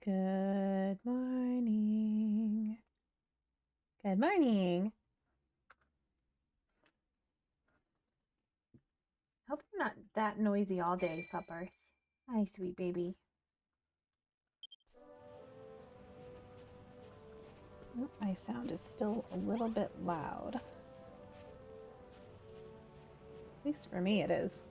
Good morning. Good morning. Hope you're not that noisy all day, puppers. Hi, sweet baby. Oh, my sound is still a little bit loud. At least for me it is.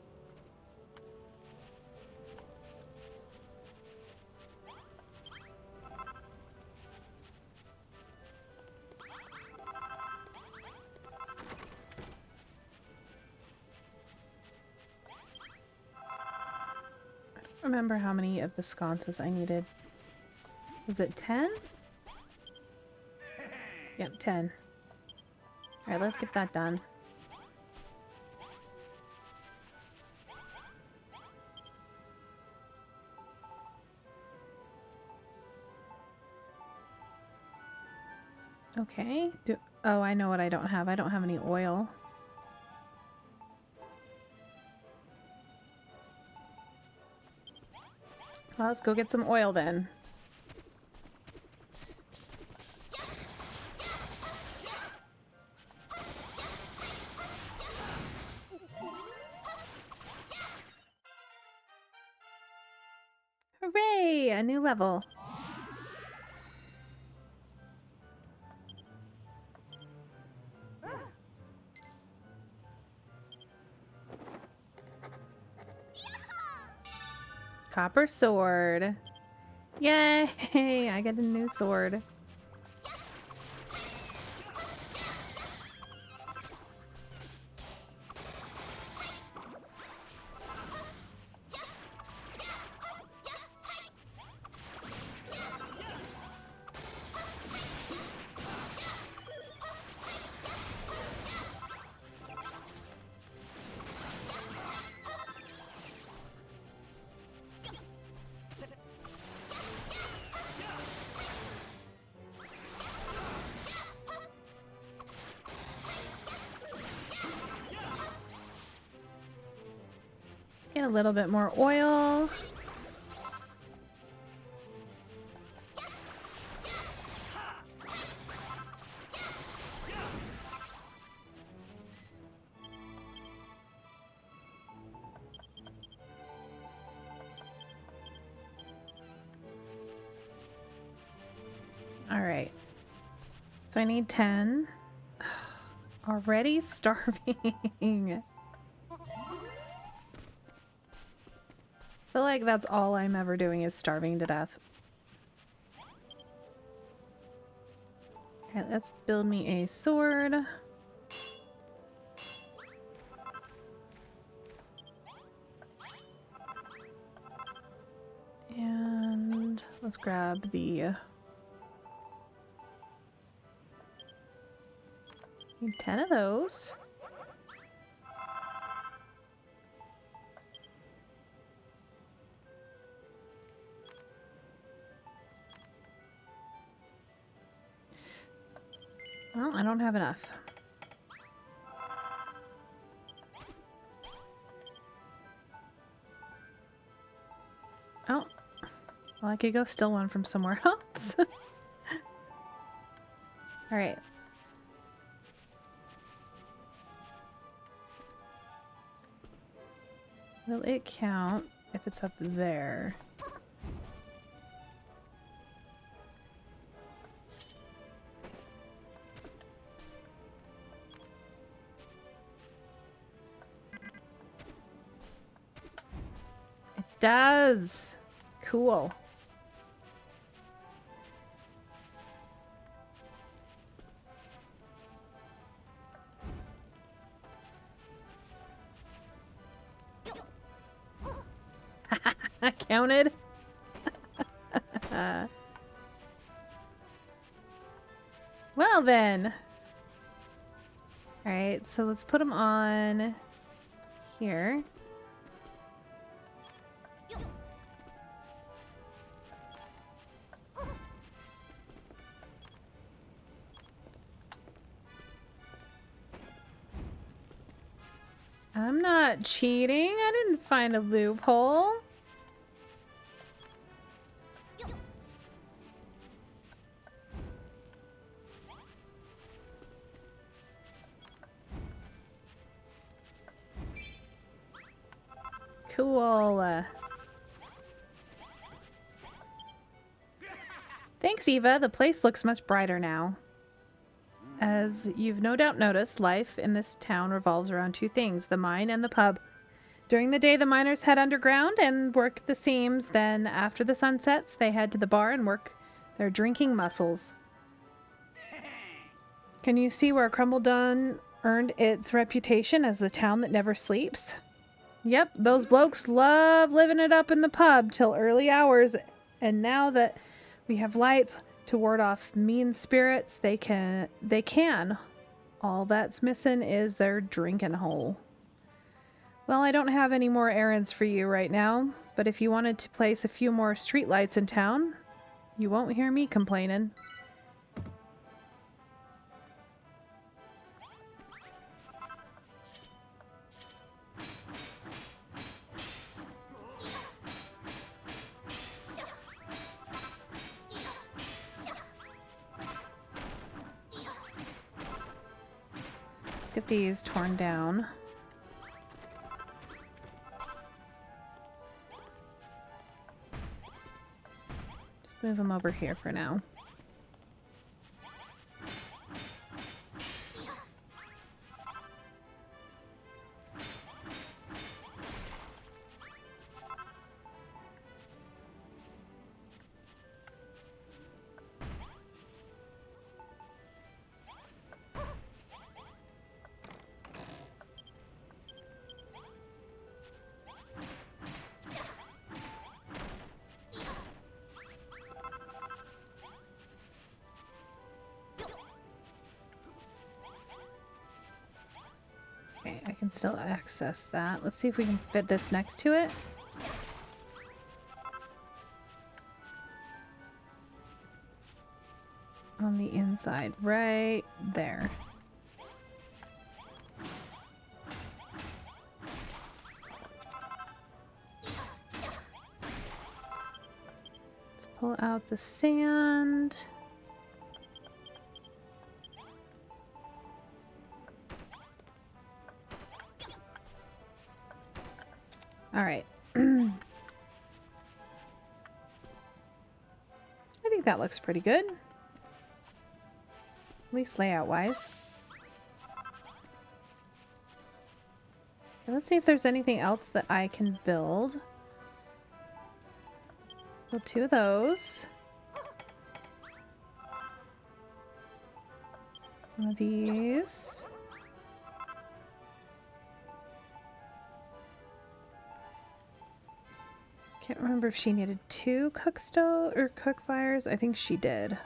I don't remember how many of the sconces I needed. Was it 10? Yep, 10. Alright, let's get that done. Okay. Oh, I know what I don't have. I don't have any oil. Well, let's go get some oil then. Hooray! A new level. Copper sword. Yay! I get a new sword. Get a little bit more oil. All right. So I need 10. Already starving. I feel like that's all I'm ever doing is starving to death. Alright, let's build me a sword. And let's grab the... Need 10 of those. Well, I don't have enough. Oh. Well, I could go steal one from somewhere else. Alright. Will it count if it's up there? It does! Cool. I counted. Well then. Alright, so let's put them on here. I'm not cheating. I didn't find a loophole. Cool. Thanks, Eva. The place looks much brighter now. As you've no doubt noticed, life in this town revolves around two things, the mine and the pub. During the day, the miners head underground and work the seams. Then, after the sun sets, they head to the bar and work their drinking muscles. Can you see where Crumbledon earned its reputation as the town that never sleeps? Yep, those blokes love living it up in the pub till early hours, and now that we have lights to ward off mean spirits, they can. All that's missing is their drinking hole. Well, I don't have any more errands for you right now, but if you wanted to place a few more streetlights in town, you won't hear me complaining. Let's get these torn down. Move them over here for now. I can still access that. Let's see if we can fit this next to it. On the inside, right there. Let's pull out the sand. All right. I think that looks pretty good. At least layout-wise. Let's see if there's anything else that I can build. Build 2 of those. One of these. Can't remember if she needed 2 cook stove or cook fires. I think she did.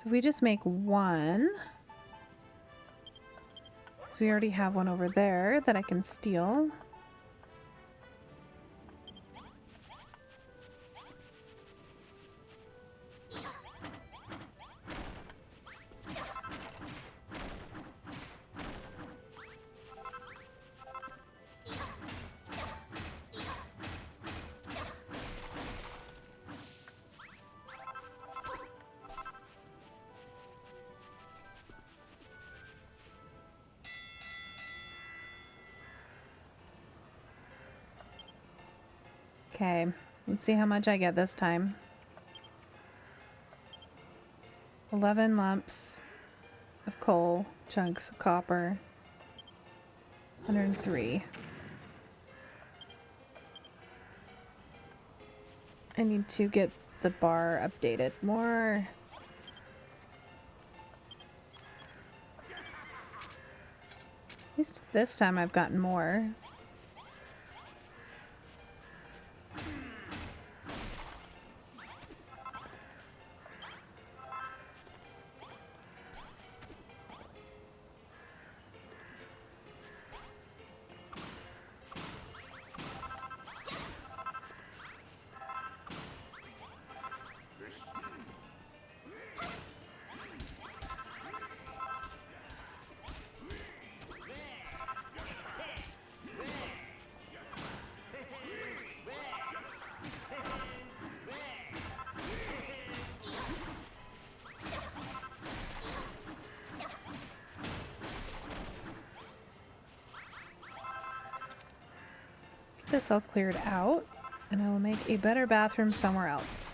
So we just make 1. So we already have one over there that I can steal. Okay, let's see how much I get this time. 11 lumps of coal, chunks of copper, 103. I need to get the bar updated more. At least this time I've gotten more. this all cleared out, and I will make a better bathroom somewhere else.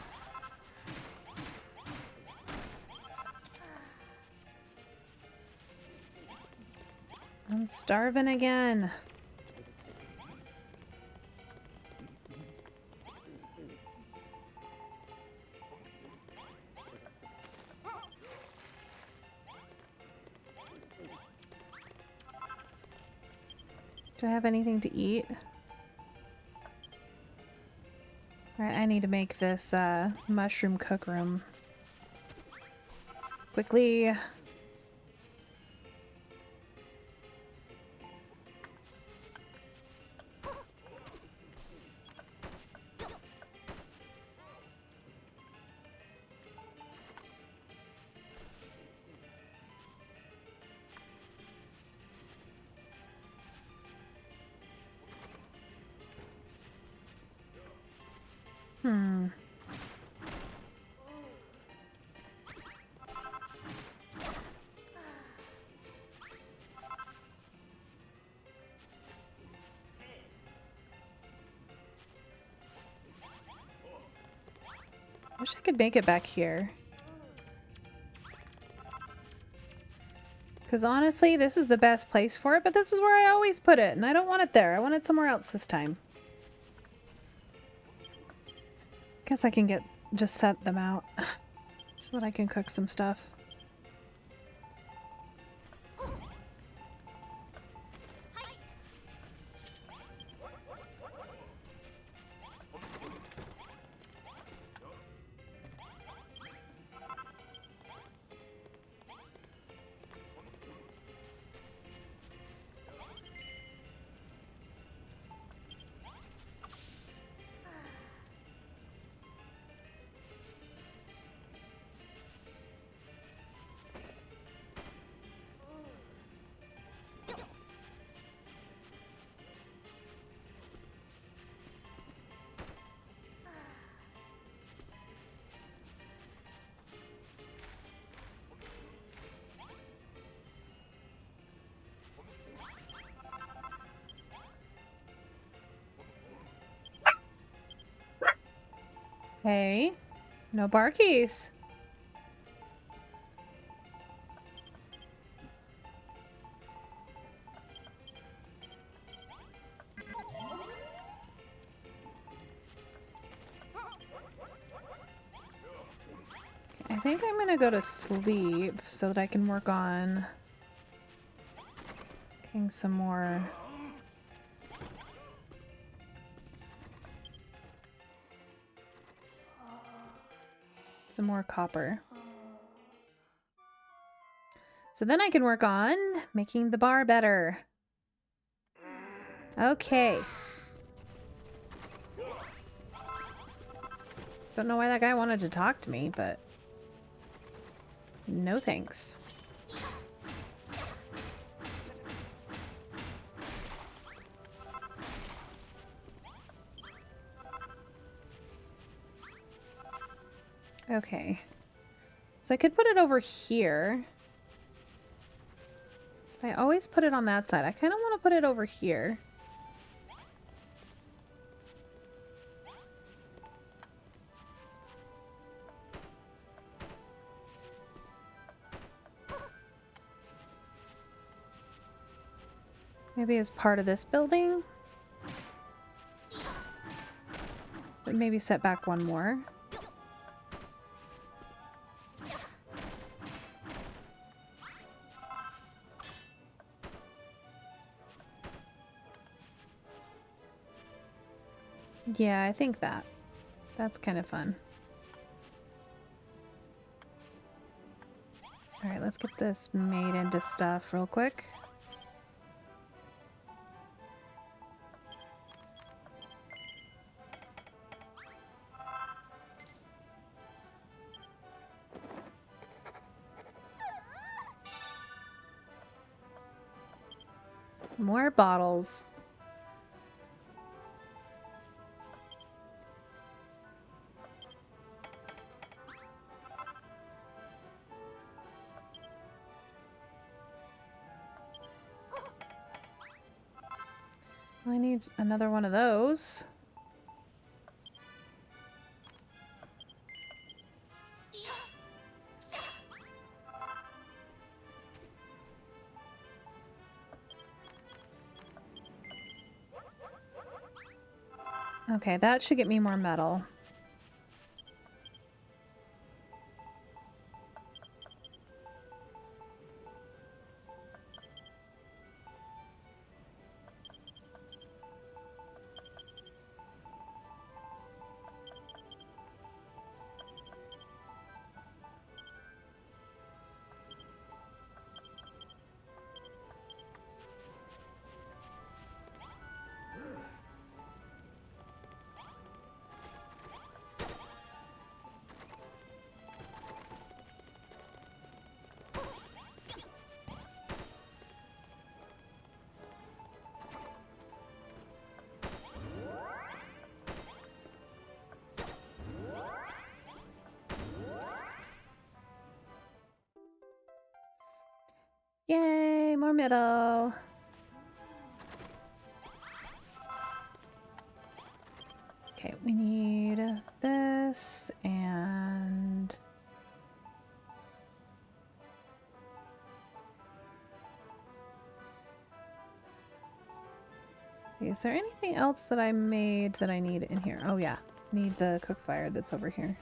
I'm starving again. Do I have anything to eat? Alright, I need to make this mushroom cook room. Quickly. Wish I could make it back here. Because honestly, this is the best place for it, but this is where I always put it, and I don't want it there. I want it somewhere else this time. Guess I can just set them out so that I can cook some stuff. Hey, no barkies. I think I'm gonna go to sleep so that I can work on getting some more copper. So then I can work on making the bar better. Okay. Don't know why that guy wanted to talk to me, but no thanks. Okay. So I could put it over here. I always put it on that side. I kind of want to put it over here. Maybe as part of this building. But maybe set back one more. Yeah, I think that's kind of fun. Alright, let's get this made into stuff real quick. More bottles. I need another one of those. Okay, that should get me more metal. Yay, more metal. Okay, we need this and... See, is there anything else that I made that I need in here? Oh yeah, need the cook fire that's over here.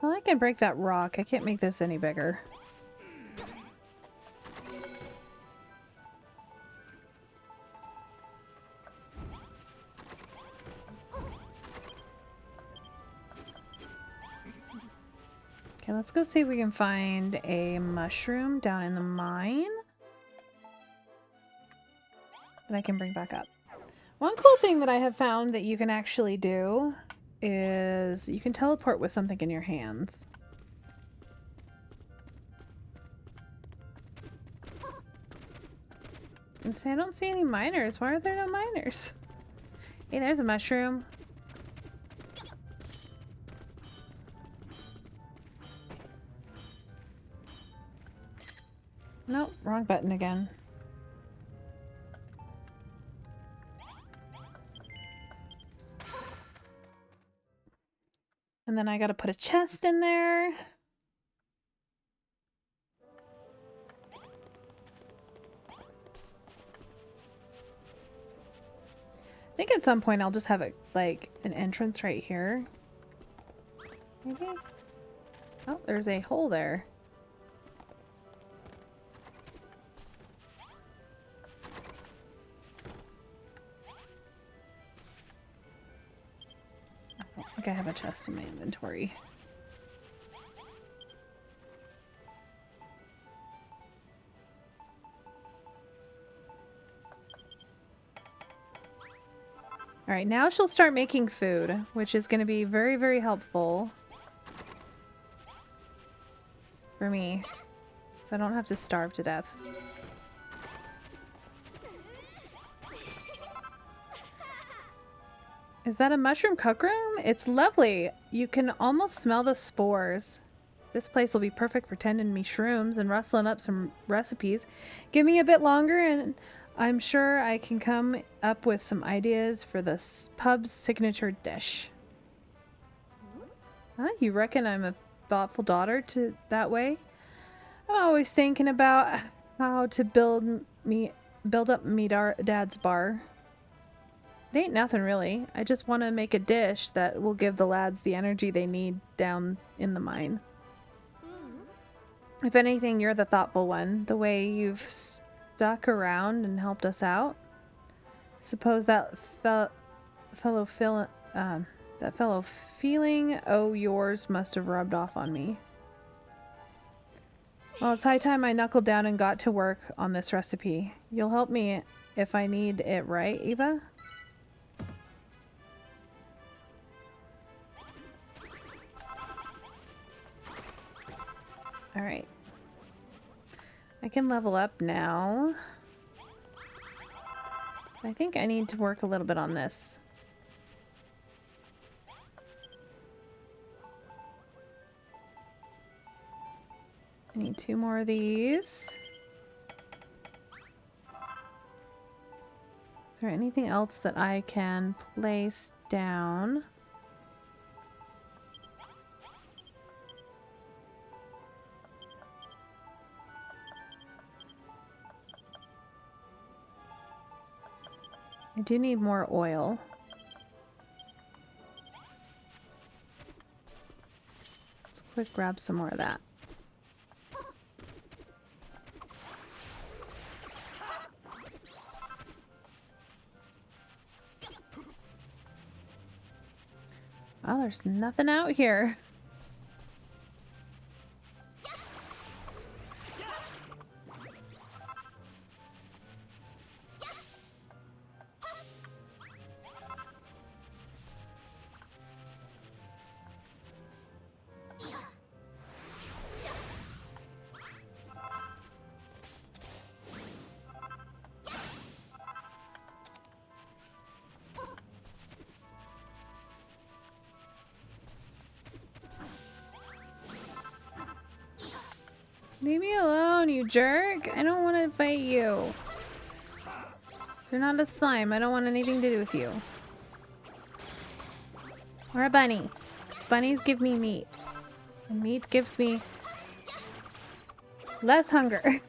Well, I can break that rock. I can't make this any bigger. Okay, let's go see if we can find a mushroom down in the mine that I can bring back up. One cool thing that I have found that you can actually do is you can teleport with something in your hands. I'm saying I don't see any miners. Why are there no miners? Hey, there's a mushroom. Nope, wrong button again. And then I gotta put a chest in there. I think at some point I'll just have like an entrance right here. Maybe? Oh, there's a hole there. I don't think I have a chest in my inventory. Alright, now she'll start making food, which is going to be very, very helpful for me. So I don't have to starve to death. Is that a mushroom cook room? It's lovely. You can almost smell the spores. This place will be perfect for tending me shrooms and rustling up some recipes. Give me a bit longer and I'm sure I can come up with some ideas for the pub's signature dish. Huh? You reckon I'm a thoughtful daughter to that way? I'm always thinking about how to build up me dad's bar. It ain't nothing really. I just want to make a dish that will give the lads the energy they need down in the mine. If anything, you're the thoughtful one. The way you've stuck around and helped us out. Suppose that fellow feeling yours must have rubbed off on me. Well, it's high time I knuckled down and got to work on this recipe. You'll help me if I need it, right, Eva? Alright. I can level up now. I think I need to work a little bit on this. I need 2 more of these. Is there anything else that I can place down? I do need more oil. Let's quick grab some more of that. Oh, there's nothing out here. Leave me alone, you jerk! I don't want to fight you. You're not a slime. I don't want anything to do with you. Or a bunny. 'Cause bunnies give me meat. And meat gives me less hunger.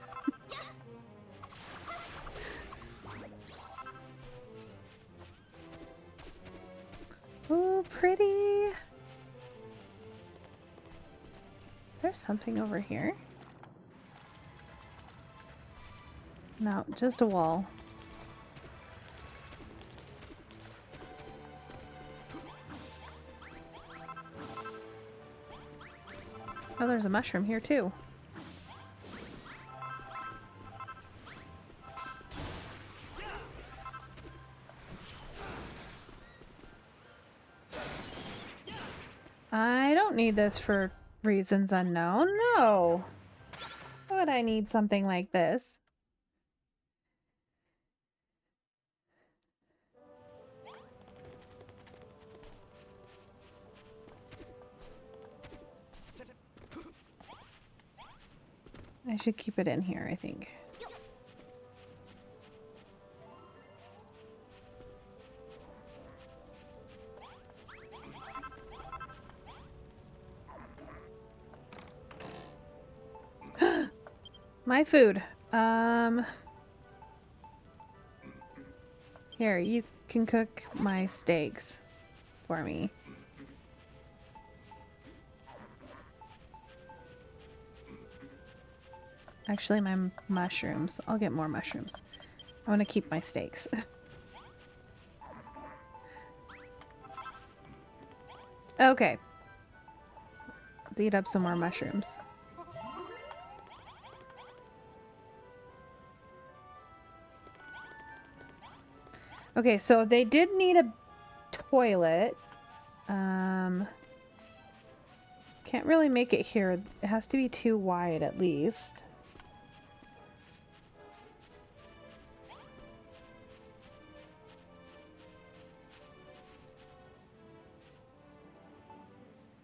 Oh, pretty. There's something over here. No, just a wall. Oh, there's a mushroom here too. I don't need this for reasons unknown. No. Why would I need something like this? I should keep it in here, I think. My food. Here, you can cook my steaks for me. Actually, my mushrooms. I'll get more mushrooms. I want to keep my steaks. Okay. Let's eat up some more mushrooms. Okay, so they did need a toilet. Can't really make it here. It has to be 2 wide at least.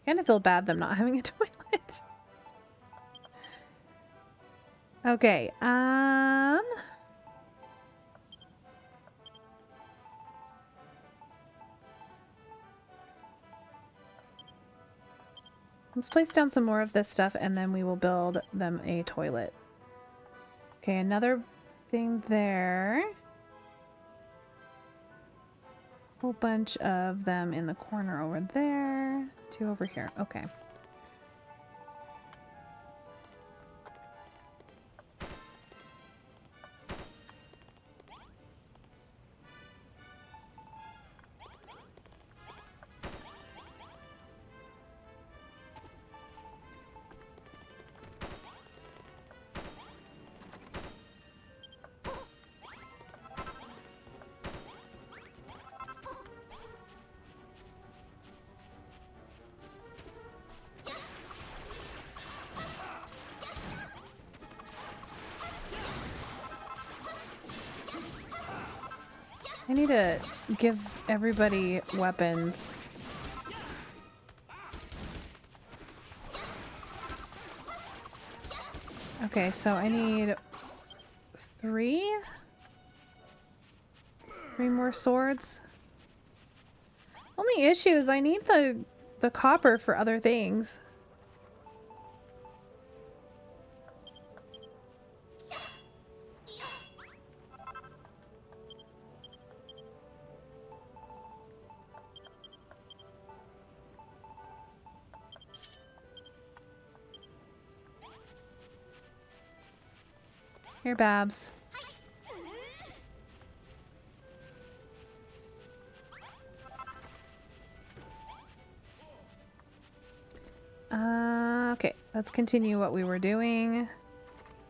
Kind of feel bad them not having a toilet. Okay, let's place down some more of this stuff and then we will build them a toilet. Okay, another thing there. Whole bunch of them in the corner over there. 2 over here. Okay. I need to give everybody weapons. Okay, so I need three more swords. Only issue is I need the copper for other things. Here, Babs. Okay, let's continue what we were doing.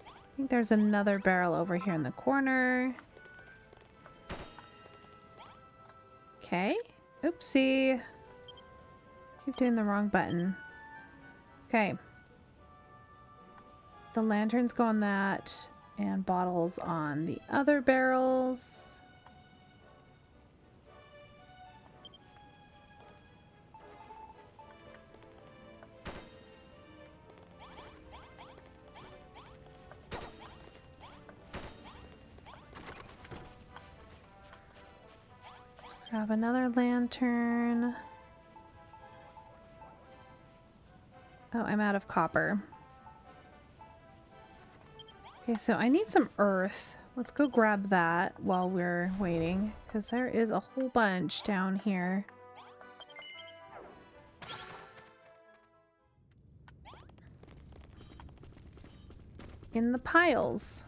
I think there's another barrel over here in the corner. Okay. Oopsie. Keep doing the wrong button. Okay. The lanterns go on that, and bottles on the other barrels. Grab another lantern. Oh, I'm out of copper. Okay, so I need some earth. Let's go grab that while we're waiting, because there is a whole bunch down here. In the piles.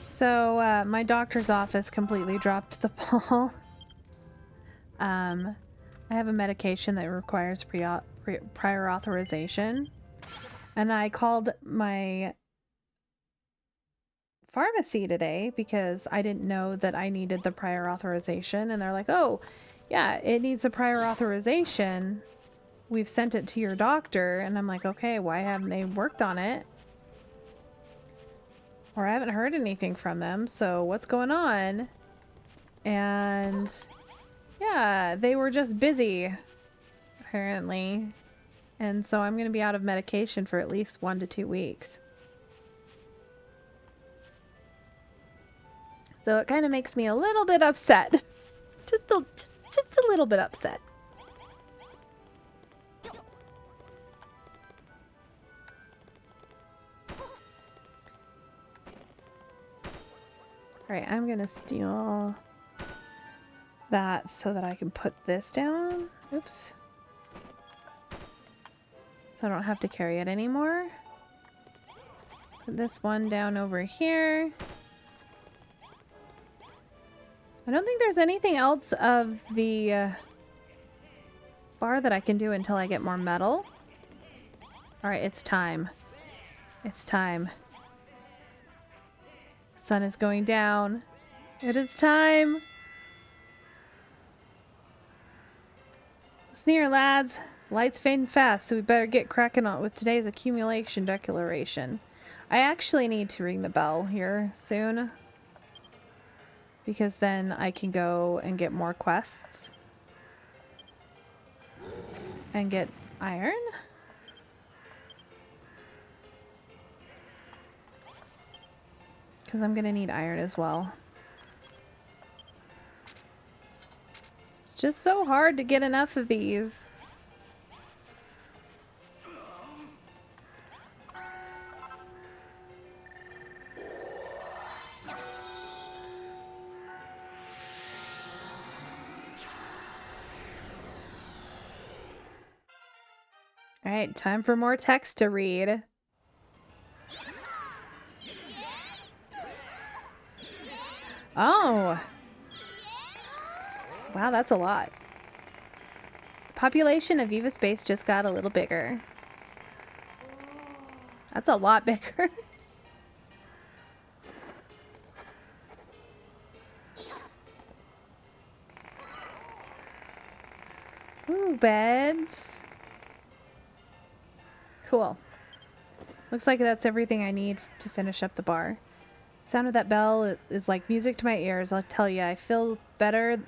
So, my doctor's office completely dropped the ball. I have a medication that requires prior authorization. And I called my pharmacy today because I didn't know that I needed the prior authorization. And they're like, oh, yeah, it needs a prior authorization. We've sent it to your doctor. And I'm like, okay, why haven't they worked on it? Or I haven't heard anything from them, so what's going on? And yeah, they were just busy, apparently. And so I'm going to be out of medication for at least 1 to 2 weeks. So it kind of makes me a little bit upset. Just a little bit upset. Alright, I'm gonna steal that so that I can put this down. Oops. So I don't have to carry it anymore. Put this one down over here. I don't think there's anything else of the bar that I can do until I get more metal. Alright, it's time. It's time. Sun is going down. It is time. It's near, lads. Light's fading fast, so we better get cracking on with today's accumulation declaration. I actually need to ring the bell here soon, because then I can go and get more quests and get iron. Because I'm going to need iron as well. It's just so hard to get enough of these. Alright, time for more text to read. Oh! Wow, that's a lot. The population of Viva Space just got a little bigger. That's a lot bigger. Ooh, beds. Cool. Looks like that's everything I need to finish up the bar. Sound of that bell is like music to my ears. I'll tell you, I feel better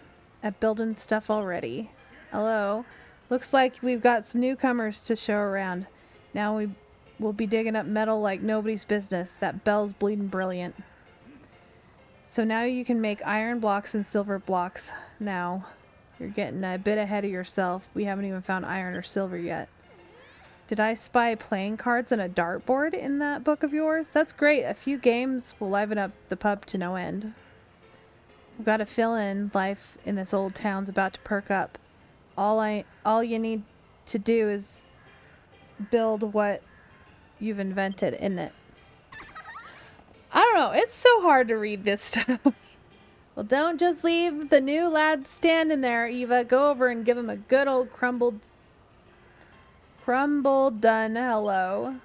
at building stuff already. Hello. Looks like we've got some newcomers to show around. Now we'll be digging up metal like nobody's business. That bell's bleeding brilliant. So now you can make iron blocks and silver blocks now. You're getting a bit ahead of yourself. We haven't even found iron or silver yet. Did I spy playing cards and a dartboard in that book of yours? That's great. A few games will liven up the pub to no end. We've got to fill in. Life in this old town's about to perk up. All you need to do is build what you've invented in it. I don't know. It's so hard to read this stuff. Well, don't just leave the new lads standing there, Eva. Go over and give them a good old crumble done hello.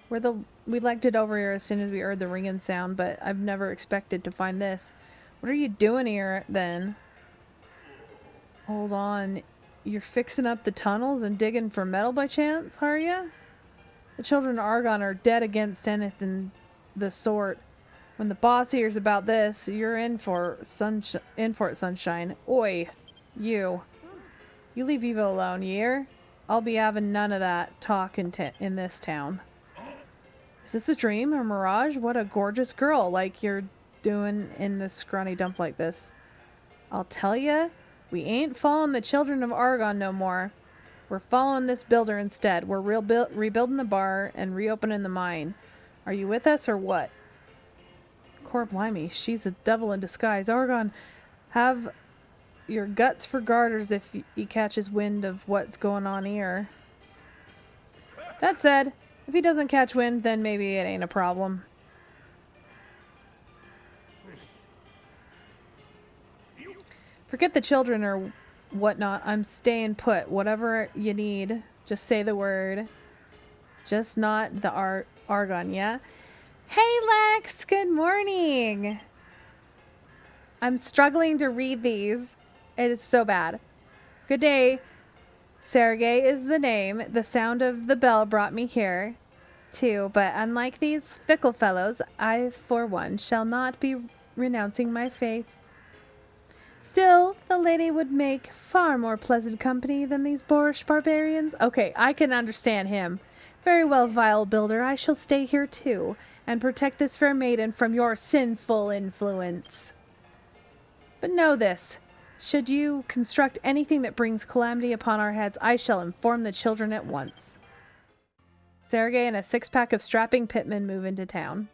We legged it over here as soon as we heard the ringing sound, but I've never expected to find this. What are you doing here, then? Hold on. You're fixing up the tunnels and digging for metal by chance, are you? The children of Argon are dead against anything the sort. When the boss hears about this, you're in for it, sunshine. Oi, you. You leave Eva alone, you hear? I'll be having none of that talk in this town. Is this a dream or mirage? What a gorgeous girl, like you're doing in this scrawny dump like this. I'll tell ya, we ain't following the children of Argon no more. We're following this builder instead. We're rebuilding the bar and reopening the mine. Are you with us or what? Cor blimey, she's a devil in disguise. Argon, have your guts for garters if he catches wind of what's going on here. That said, if he doesn't catch wind, then maybe it ain't a problem. Forget the children or whatnot. I'm staying put. Whatever you need, just say the word. Just not the Argon, yeah? Hey, Lex! Good morning! I'm struggling to read these. It is so bad. Good day. Sergei is the name. The sound of the bell brought me here, too. But unlike these fickle fellows, I, for one, shall not be renouncing my faith. Still, the lady would make far more pleasant company than these boorish barbarians. Okay, I can understand him. Very well, vile builder. I shall stay here, too, and protect this fair maiden from your sinful influence. But know this. Should you construct anything that brings calamity upon our heads, I shall inform the children at once. Sergei and a six-pack of strapping pitmen move into town.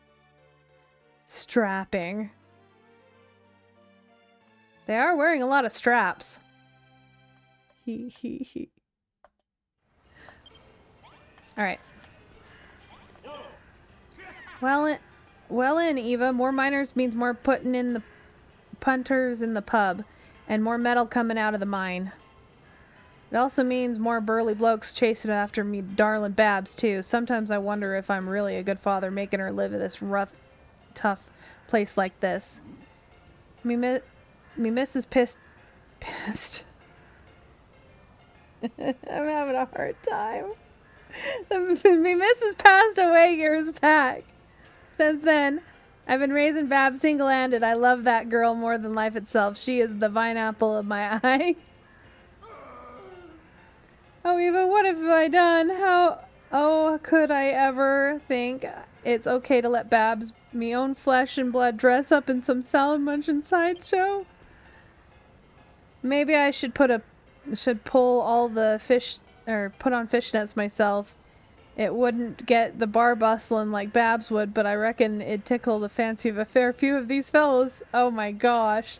Strapping. They are wearing a lot of straps. He. Alright. Well in, Eva. More miners means more putting in the punters in the pub. And more metal coming out of the mine. It also means more burly blokes chasing after me darling Babs, too. Sometimes I wonder if I'm really a good father making her live in this rough, tough place like this. Me miss is pissed. I'm having a hard time. Me miss has passed away years back. Since then, I've been raising Babs single-handed. I love that girl more than life itself. She is the vine apple of my eye. Oh, Eva, what have I done? Oh, could I ever think it's okay to let Babs, me own flesh and blood, dress up in some salad-munching sideshow? Maybe I should pull all the fish, or put on fishnets myself. It wouldn't get the bar bustling like Babs would, but I reckon it'd tickle the fancy of a fair few of these fellows. Oh my gosh.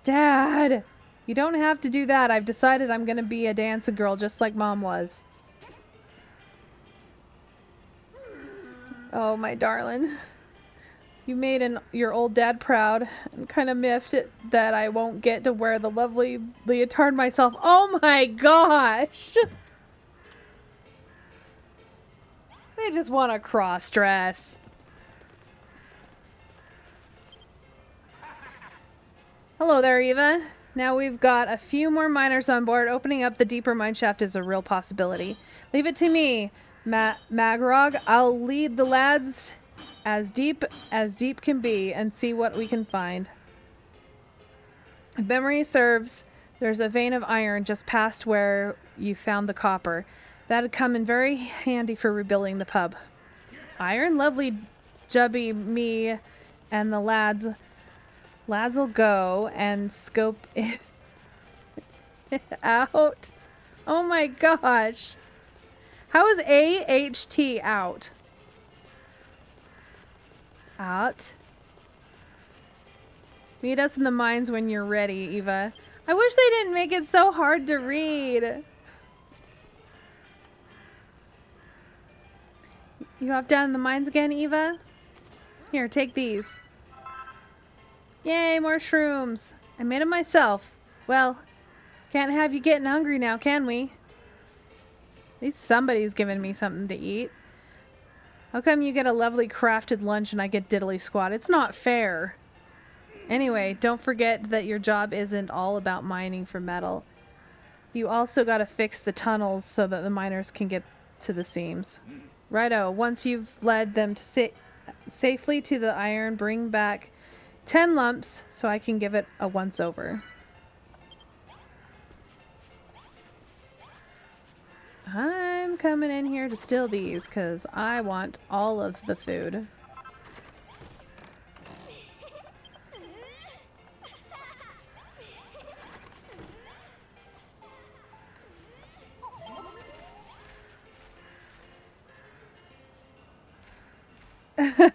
Dad! You don't have to do that. I've decided I'm gonna be a dancing girl just like Mom was. Oh, my darling. You made your old dad proud. I'm kind of miffed that I won't get to wear the lovely leotard myself. Oh my gosh! They just want to cross-dress. Hello there, Eva. Now we've got a few more miners on board. Opening up the deeper mine shaft is a real possibility. Leave it to me, Magrog. I'll lead the lads as deep can be and see what we can find. If memory serves, there's a vein of iron just past where you found the copper. That'd come in very handy for rebuilding the pub. Iron? Lovely, Jubby, me, and the lads'll go and scope it out. Oh my gosh. How is AHT out? Out. Meet us in the mines when you're ready, Eva. I wish they didn't make it so hard to read. You off down in the mines again, Eva? Here, take these. Yay, more shrooms. I made them myself. Well, can't have you getting hungry now, can we? At least somebody's giving me something to eat. How come you get a lovely crafted lunch and I get diddly squat? It's not fair. Anyway, don't forget that your job isn't all about mining for metal. You also gotta fix the tunnels so that the miners can get to the seams. Righto, once you've led them to safely to the iron, bring back 10 lumps so I can give it a once-over. I'm coming in here to steal these because I want all of the food.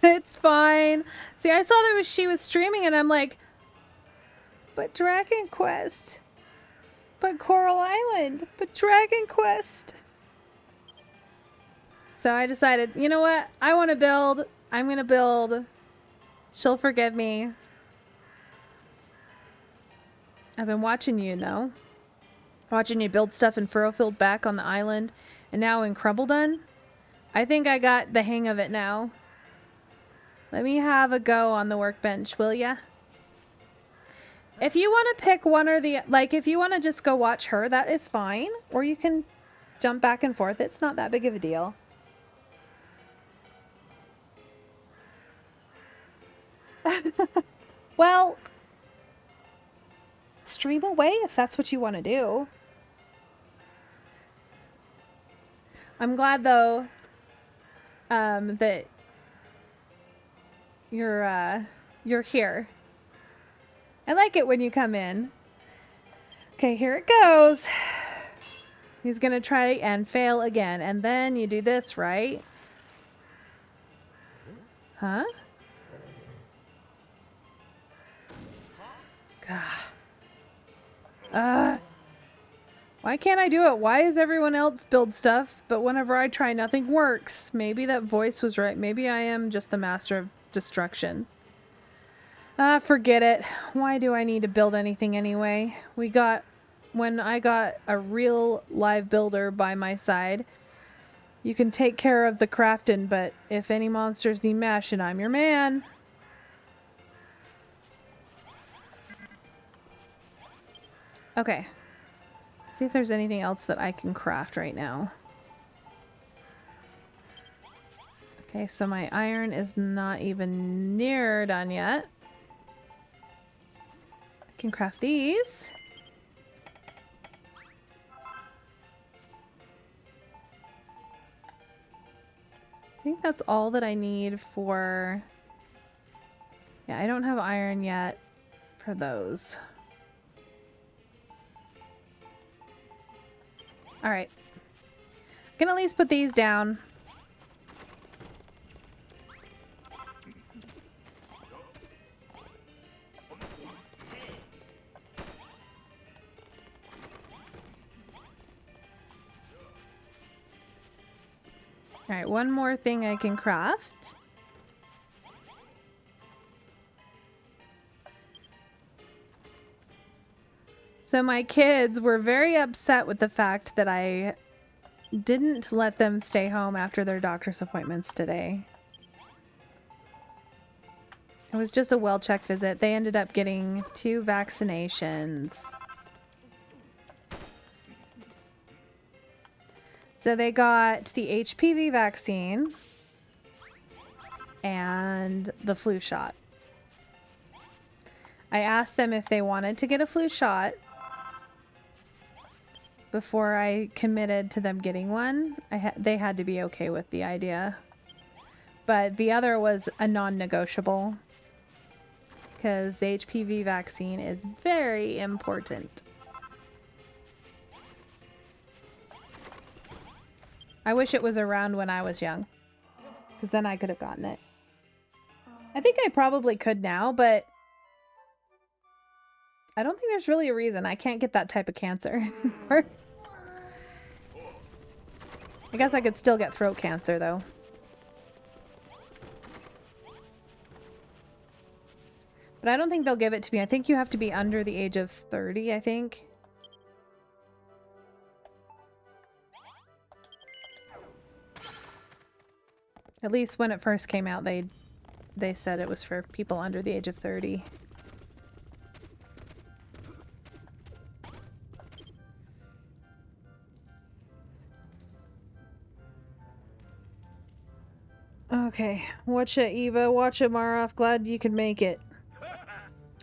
It's fine. See, I saw that she was streaming and I'm like, but Dragon Quest, but Coral Island, but Dragon Quest. So I decided, you know what? I want to build. I'm going to build. She'll forgive me. I've been watching you, know? Watching you build stuff in Furrowfield back on the island and now in Crumbledon. I think I got the hang of it now. Let me have a go on the workbench, will ya? If you want to pick one or the... Like, if you want to just go watch her, that is fine. Or you can jump back and forth. It's not that big of a deal. Well, stream away if that's what you want to do. I'm glad, though, that you're here. I like it when you come in. Okay, here it goes. He's gonna try and fail again, and then you do this, right? Huh? God. Why can't I do it? Why does everyone else build stuff, but whenever I try, nothing works? Maybe that voice was right. Maybe I am just the master of destruction. Forget it. Why do I need to build anything anyway? When I got a real live builder by my side, you can take care of the crafting, but if any monsters need mashing, I'm your man. Okay. Let's see if there's anything else that I can craft right now. Okay, so my iron is not even near done yet. I can craft these. I think that's all that I need for... Yeah, I don't have iron yet for those. Alright. I can at least put these down. Alright, one more thing I can craft. So my kids were very upset with the fact that I didn't let them stay home after their doctor's appointments today. It was just a well-checked visit. They ended up getting 2 vaccinations. So they got the HPV vaccine and the flu shot. I asked them if they wanted to get a flu shot before I committed to them getting one. They had to be okay with the idea. But the other was a non-negotiable because the HPV vaccine is very important. I wish it was around when I was young, because then I could have gotten it. I think I probably could now, but I don't think there's really a reason. I can't get that type of cancer. I guess I could still get throat cancer, though. But I don't think they'll give it to me. I think you have to be under the age of 30, I think. At least when it first came out, they said it was for people under the age of 30. Okay, watcha Eva, watcha Marov, glad you could make it.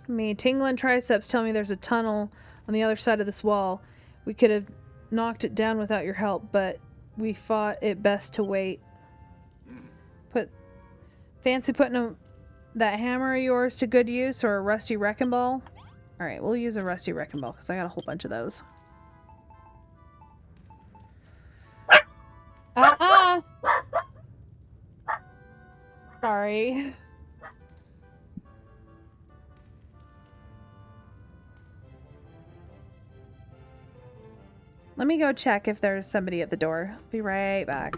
Me, tingling triceps tell me there's a tunnel on the other side of this wall. We could have knocked it down without your help, but we thought it best to wait. Fancy putting that hammer of yours to good use, or a rusty wrecking ball? Alright, we'll use a rusty wrecking ball, because I got a whole bunch of those. Sorry. Let me go check if there's somebody at the door. Be right back.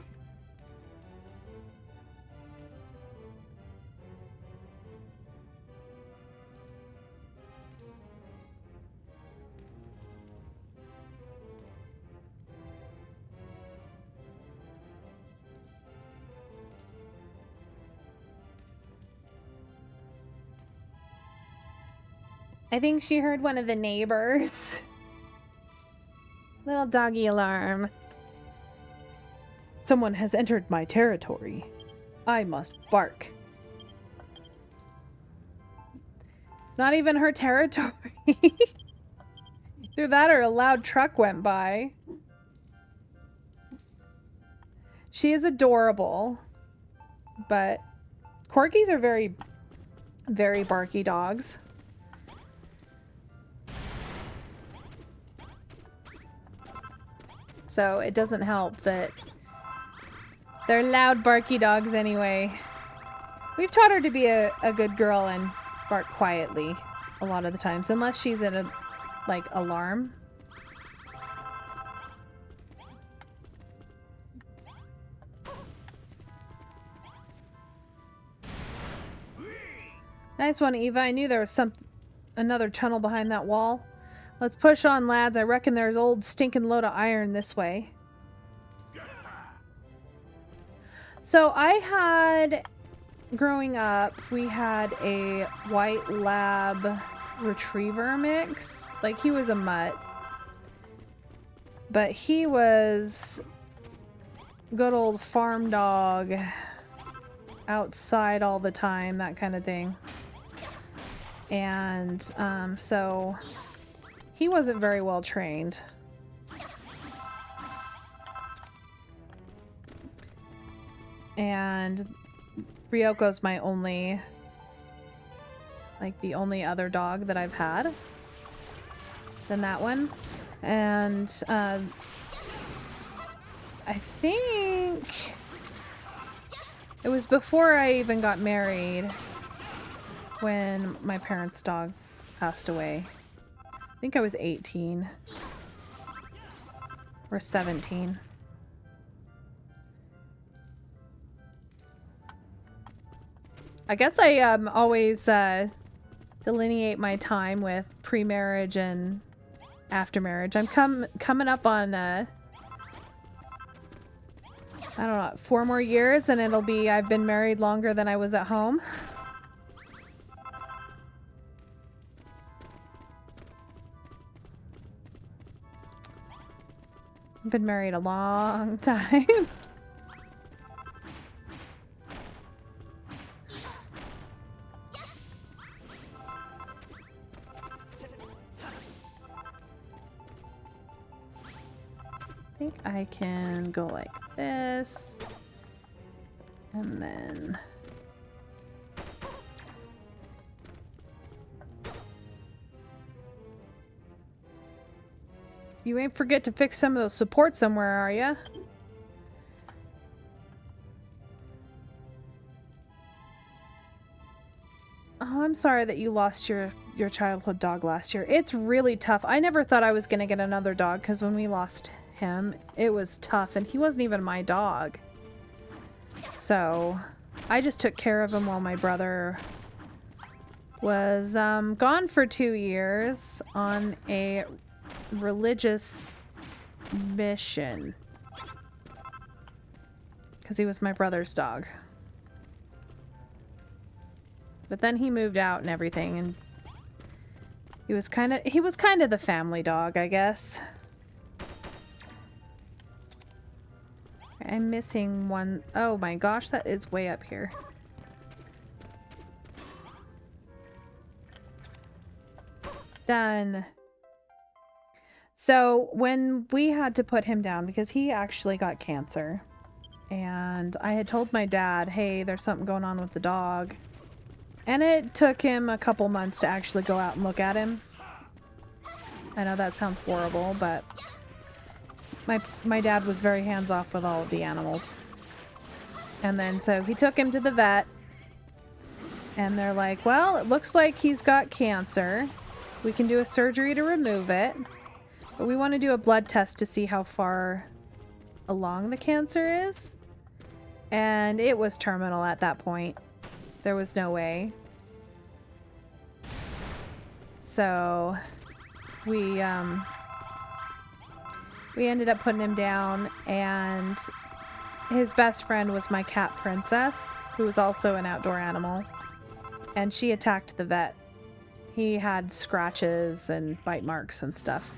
I think she heard one of the neighbors. Little doggy alarm. Someone has entered my territory. I must bark. It's not even her territory. Either that or a loud truck went by. She is adorable, but corgis are very, very barky dogs. So it doesn't help that they're loud, barky dogs anyway. We've taught her to be a good girl and bark quietly a lot of the times, unless she's in a, like, alarm. Nice one, Eva. I knew there was another tunnel behind that wall. Let's push on, lads. I reckon there's old stinking load of iron this way. So I had, growing up, we had a white lab retriever mix. Like, he was a mutt. But he was good old farm dog. Outside all the time, that kind of thing. And so he wasn't very well trained. And Ryoko's my only, like, the only other dog that I've had than that one. And I think it was before I even got married when my parents' dog passed away. I think I was 18 or 17. I guess I always delineate my time with pre-marriage and after marriage. I'm coming up on I don't know, 4 more years and it'll be I've been married longer than I was at home. Been married a long time. I think I can go like this. And then... You ain't forget to fix some of those supports somewhere, are ya? Oh, I'm sorry that you lost your childhood dog last year. It's really tough. I never thought I was gonna get another dog because when we lost him, it was tough, and he wasn't even my dog. So, I just took care of him while my brother was gone for 2 years on a religious mission. Because he was my brother's dog. But then he moved out and everything, and he was kind of the family dog, I guess. I'm missing one. Oh my gosh, that is way up here. Done. So when we had to put him down, because he actually got cancer, and I had told my dad, hey, there's something going on with the dog. And it took him a couple months to actually go out and look at him. I know that sounds horrible, but my dad was very hands-off with all of the animals. And then so he took him to the vet, and they're like, well, it looks like he's got cancer. We can do a surgery to remove it, but we want to do a blood test to see how far along the cancer is. And it was terminal at that point. There was no way. So we ended up putting him down, and his best friend was my cat Princess, who was also an outdoor animal, and she attacked the vet. He had scratches and bite marks and stuff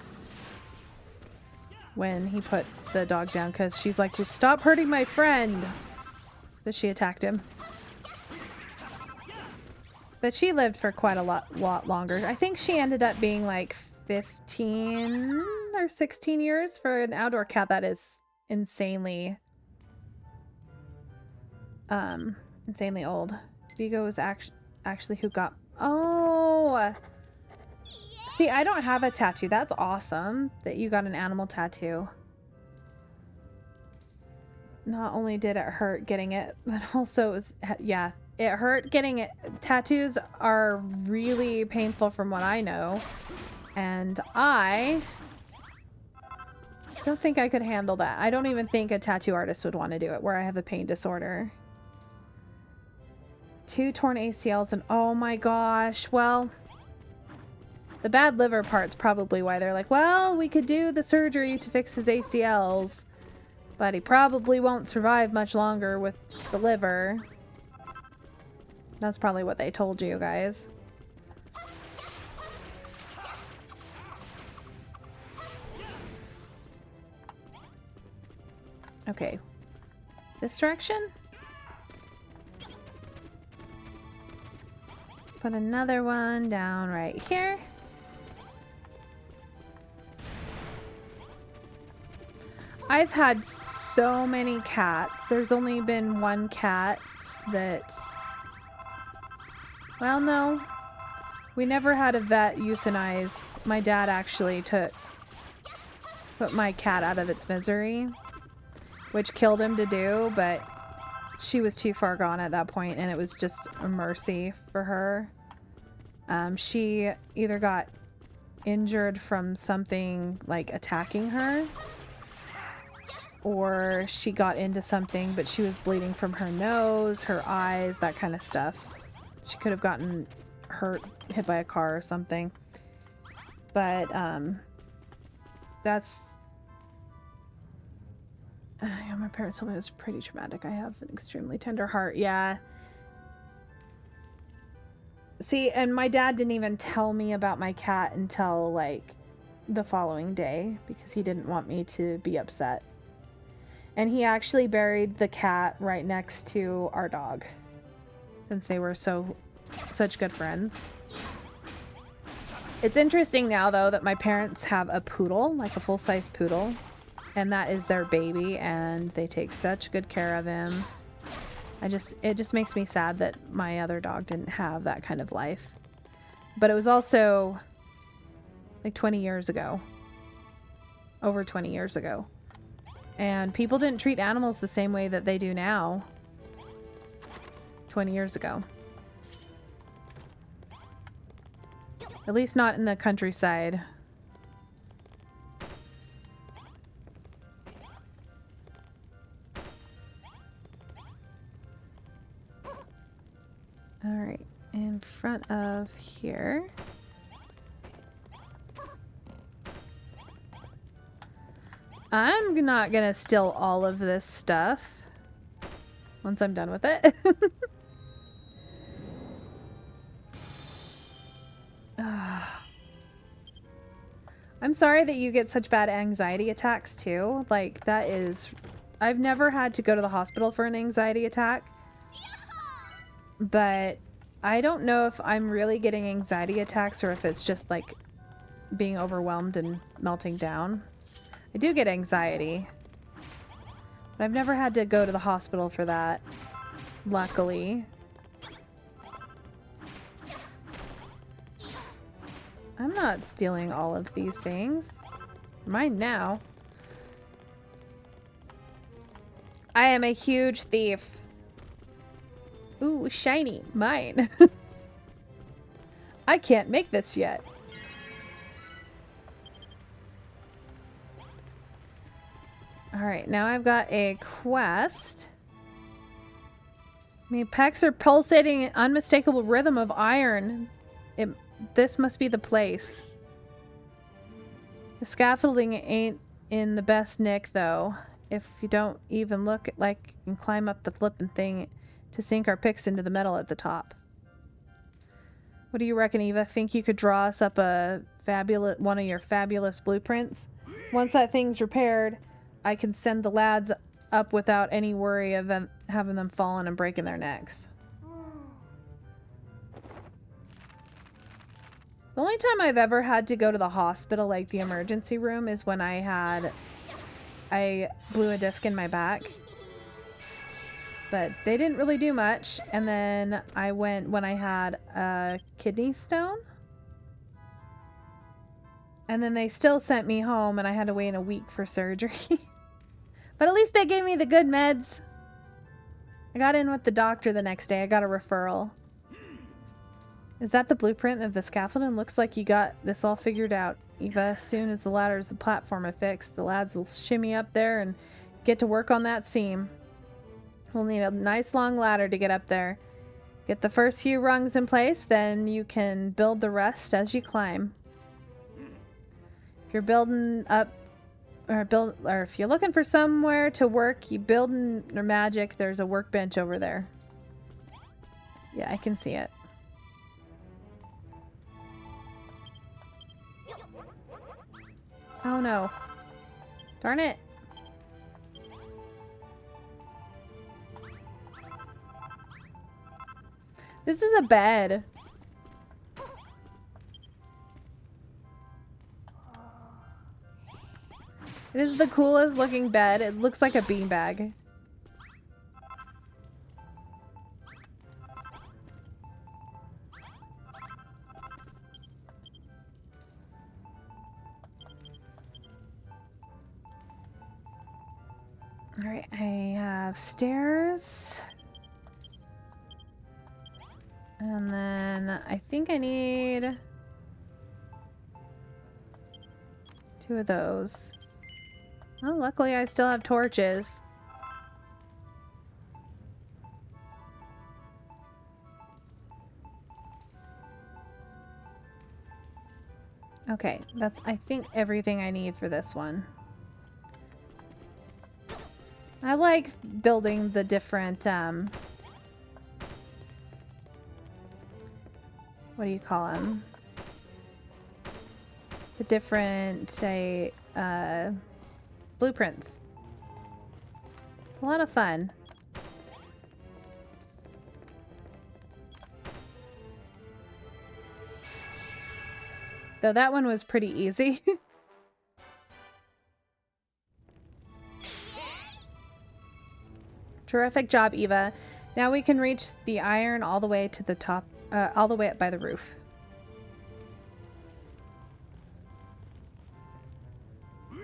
when he put the dog down, because she's like, stop hurting my friend. But she attacked him. But she lived for quite a lot longer. I think she ended up being like 15 or 16 years for an outdoor cat. That is insanely insanely old. Vigo was actually who got... Oh! See, I don't have a tattoo. That's awesome that you got an animal tattoo. Not only did it hurt getting it, but also it was... Yeah, it hurt getting it. Tattoos are really painful from what I know. And I don't think I could handle that. I don't even think a tattoo artist would want to do it, where I have a pain disorder. 2 torn ACLs and oh my gosh. Well, the bad liver part's probably why they're like, well, we could do the surgery to fix his ACLs, but he probably won't survive much longer with the liver. That's probably what they told you guys. Okay. This direction? Put another one down right here. I've had so many cats. There's only been one cat that... Well, no. We never had a vet euthanize. My dad actually put my cat out of its misery, which killed him to do, but she was too far gone at that point, and it was just a mercy for her. She either got injured from something like attacking her, or she got into something, but she was bleeding from her nose, her eyes, that kind of stuff. She could have gotten hit by a car or something. But, that's... Yeah, my parents told me it was pretty traumatic. I have an extremely tender heart. Yeah. See, and my dad didn't even tell me about my cat until, like, the following day because he didn't want me to be upset. And he actually buried the cat right next to our dog since they were such good friends. It's interesting now, though, that my parents have a poodle, like a full-size poodle, and that is their baby, and they take such good care of him. It just makes me sad that my other dog didn't have that kind of life. But it was also like 20 years ago. Over 20 years ago. And people didn't treat animals the same way that they do now. 20 years ago. At least not in the countryside. Alright, in front of here. I'm not gonna steal all of this stuff once I'm done with it. I'm sorry that you get such bad anxiety attacks too. Like, that is... I've never had to go to the hospital for an anxiety attack. But I don't know if I'm really getting anxiety attacks or if it's just like being overwhelmed and melting down. I do get anxiety. But I've never had to go to the hospital for that. Luckily. I'm not stealing all of these things. Mine now. I am a huge thief. Ooh, shiny. Mine. I can't make this yet. Alright, now I've got a quest. My pecs are pulsating an unmistakable rhythm of iron. This must be the place. The scaffolding ain't in the best nick, though. If you don't even look like you can climb up the flippin' thing to sink our picks into the metal at the top. What do you reckon, Eva? Think you could draw us up one of your fabulous blueprints? Once that thing's repaired, I can send the lads up without any worry of them having them falling and breaking their necks. The only time I've ever had to go to the hospital, like the emergency room, is when I blew a disc in my back. But they didn't really do much. And then I went when I had a kidney stone. And then they still sent me home and I had to wait a week for surgery. But at least they gave me the good meds. I got in with the doctor the next day. I got a referral. Is that the blueprint of the scaffolding? Looks like you got this all figured out, Eva. As soon as the ladders, the platform are fixed, the lads will shimmy up there and get to work on that seam. We'll need a nice long ladder to get up there. Get the first few rungs in place, then you can build the rest as you climb. If you're building up, or if you're looking for somewhere to work, you build in your magic, there's a workbench over there. Yeah, I can see it. Oh no. Darn it. This is a bed. It is the coolest looking bed. It looks like a beanbag. Alright, I have stairs. And then I think I need 2 of those. Well, luckily I still have torches. Okay, that's I think everything I need for this one. I like building the different, what do you call them? the different, say, blueprints. It's a lot of fun. Though that one was pretty easy. Terrific job, Eva. Now we can reach the iron all the way to the top, all the way up by the roof.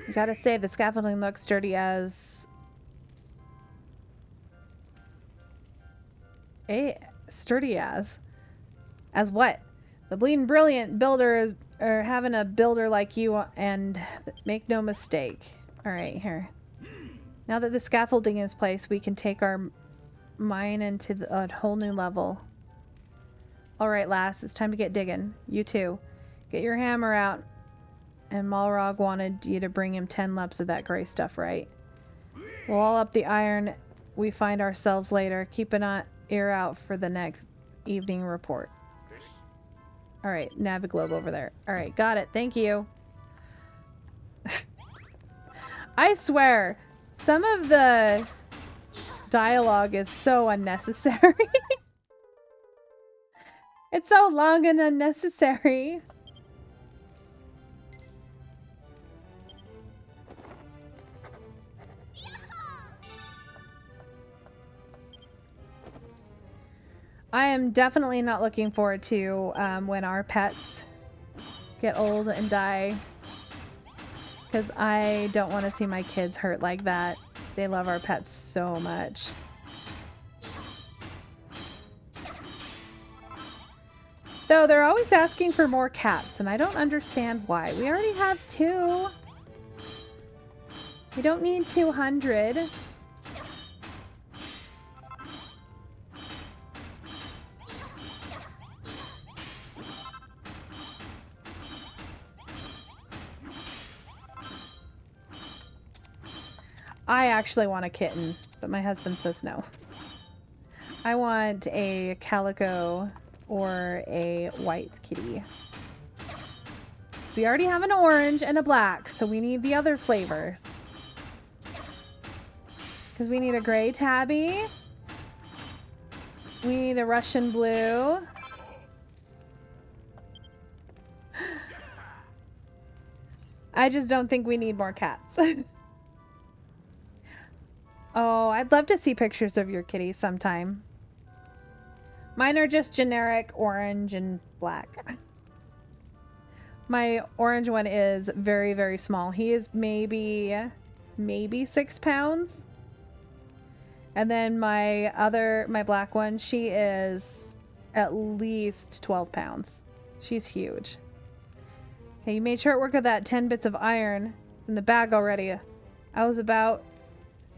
You gotta say, the scaffolding looks sturdy as... Sturdy as? As what? The Bleeding Brilliant builders are having a builder like you, and make no mistake. Alright, here. Now that the scaffolding is placed, we can take our mine into a whole new level. Alright, lass, it's time to get digging. You too. Get your hammer out. And Malrog wanted you to bring him 10 lumps of that gray stuff, right? We'll all up the iron we find ourselves later. Keep an ear out for the next evening report. Alright, Naviglobe over there. Alright, got it. Thank you. I swear, some of the dialogue is so unnecessary. It's so long and unnecessary. I am definitely not looking forward to when our pets get old and die. Because I don't want to see my kids hurt like that. They love our pets so much. Though they're always asking for more cats, and I don't understand why. We already have 2. We don't need 200. I actually want a kitten, but my husband says no. I want a calico or a white kitty. So we already have an orange and a black, so we need the other flavors. Because we need a gray tabby. We need a Russian blue. I just don't think we need more cats. Oh, I'd love to see pictures of your kitty sometime. Mine are just generic orange and black. My orange one is very, very small. He is maybe 6 pounds. And then my black one, she is at least 12 pounds. She's huge. Okay, you made short work of that 10 bits of iron. It's in the bag already. I was about...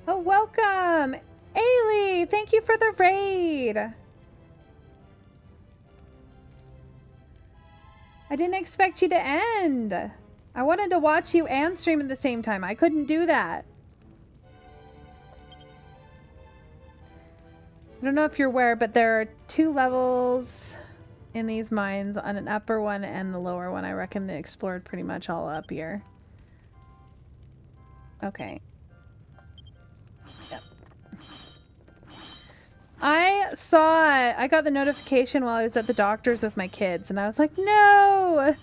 Oh, welcome! Ailey! Thank you for the raid! I didn't expect you to end. I wanted to watch you and stream at the same time. I couldn't do that. I don't know if you're aware, but there are 2 levels in these mines, on an upper one and the lower one. I reckon they explored pretty much all up here. Okay. Yep. I got the notification while I was at the doctor's with my kids, and I was like, no!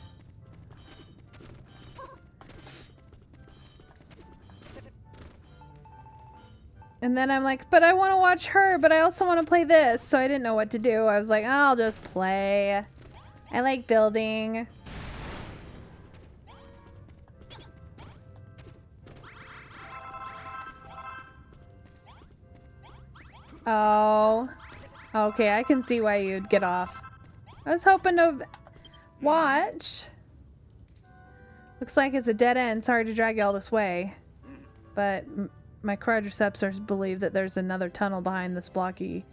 And then I'm like, but I want to watch her, but I also want to play this. So I didn't know what to do. I was like, I'll just play. I like building. Oh. Okay, I can see why you'd get off. I was hoping to watch. Looks like it's a dead end. Sorry to drag you all this way. But my quadriceptors believe that there's another tunnel behind this blocky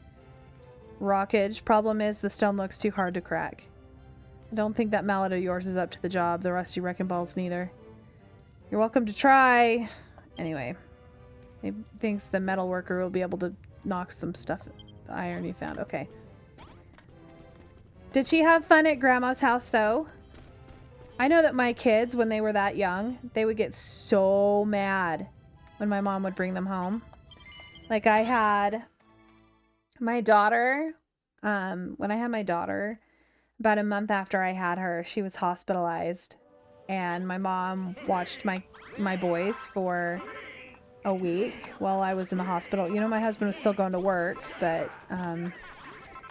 rockage. Problem is, the stone looks too hard to crack. I don't think that mallet of yours is up to the job. The rusty wrecking balls neither. You're welcome to try. Anyway. He thinks the metal worker will be able to knock some stuff, iron you found. Okay. Did she have fun at Grandma's house, though? I know that my kids, when they were that young, they would get so mad when my mom would bring them home. Like I had my daughter, when I had my daughter, about a month after I had her, she was hospitalized, and my mom watched my boys for a week while I was in the hospital. You know, my husband was still going to work, but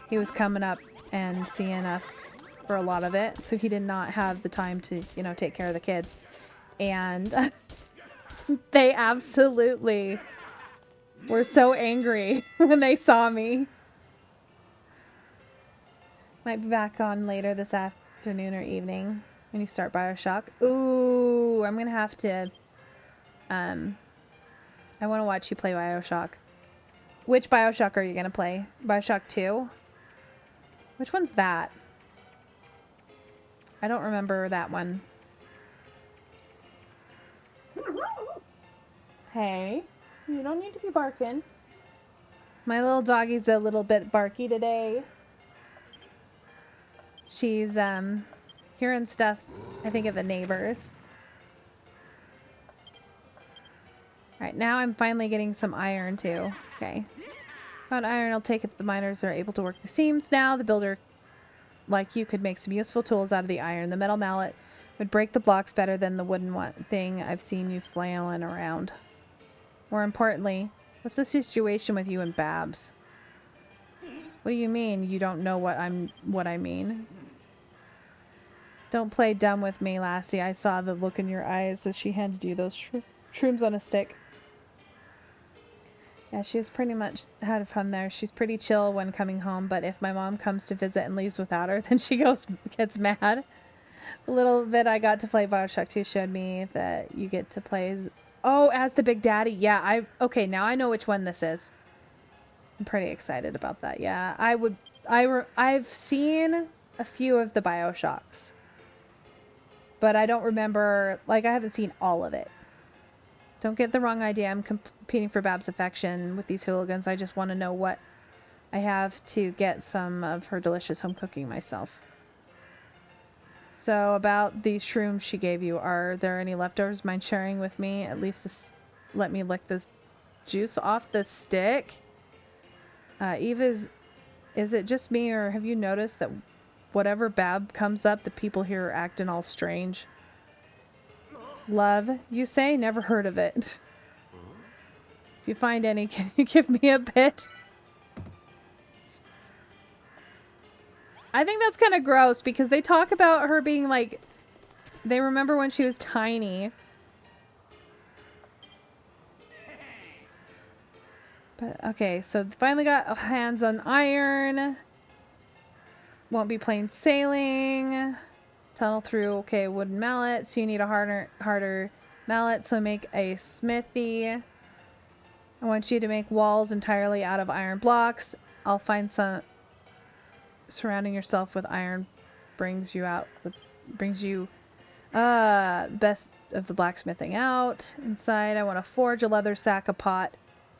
he was coming up and seeing us for a lot of it, so he did not have the time to, you know, take care of the kids. And they absolutely were so angry when they saw me. Might be back on later this afternoon or evening when you start BioShock. Ooh, I'm gonna have to, I want to watch you play BioShock. Which BioShock are you gonna play? BioShock 2? Which one's that? I don't remember that one. Hey, you don't need to be barking. My little doggie's a little bit barky today. She's hearing stuff, I think, of the neighbors. Alright, now I'm finally getting some iron too. Okay. Found iron, I'll take it. The miners are able to work the seams now. The builder, like you, could make some useful tools out of the iron. The metal mallet would break the blocks better than the wooden thing I've seen you flailing around. More importantly, what's the situation with you and Babs? What do you mean you don't know what I mean? Don't play dumb with me, lassie. I saw the look in your eyes as she handed you those shrooms on a stick. Yeah, she's pretty much had fun there. She's pretty chill when coming home, but if my mom comes to visit and leaves without her, then she gets mad. The little bit I got to play BioShock 2 showed me that you get to play as the Big Daddy. Yeah, okay, now I know which one this is. I'm pretty excited about that. Yeah, I've seen a few of the BioShocks, but I don't remember, like, I haven't seen all of it. Don't get the wrong idea. I'm competing for Bab's affection with these hooligans. I just want to know what I have to get some of her delicious home cooking myself. So about these shrooms she gave you, are there any leftovers? Mind sharing with me? At least let me lick this juice off the stick. Eve, is it just me, or have you noticed that whatever Bab comes up, the people here are acting all strange? Love, you say? Never heard of it. If you find any, can you give me a bit? I think that's kind of gross because they talk about her being like, they remember when she was tiny. But okay, so finally got hands on iron. Won't be plain sailing. Tunnel through, okay, wooden mallet. So you need a harder mallet. So make a smithy. I want you to make walls entirely out of iron blocks. I'll find some. Surrounding yourself with iron brings you best of the blacksmithing out. Inside, I want to forge a leather sack, a pot,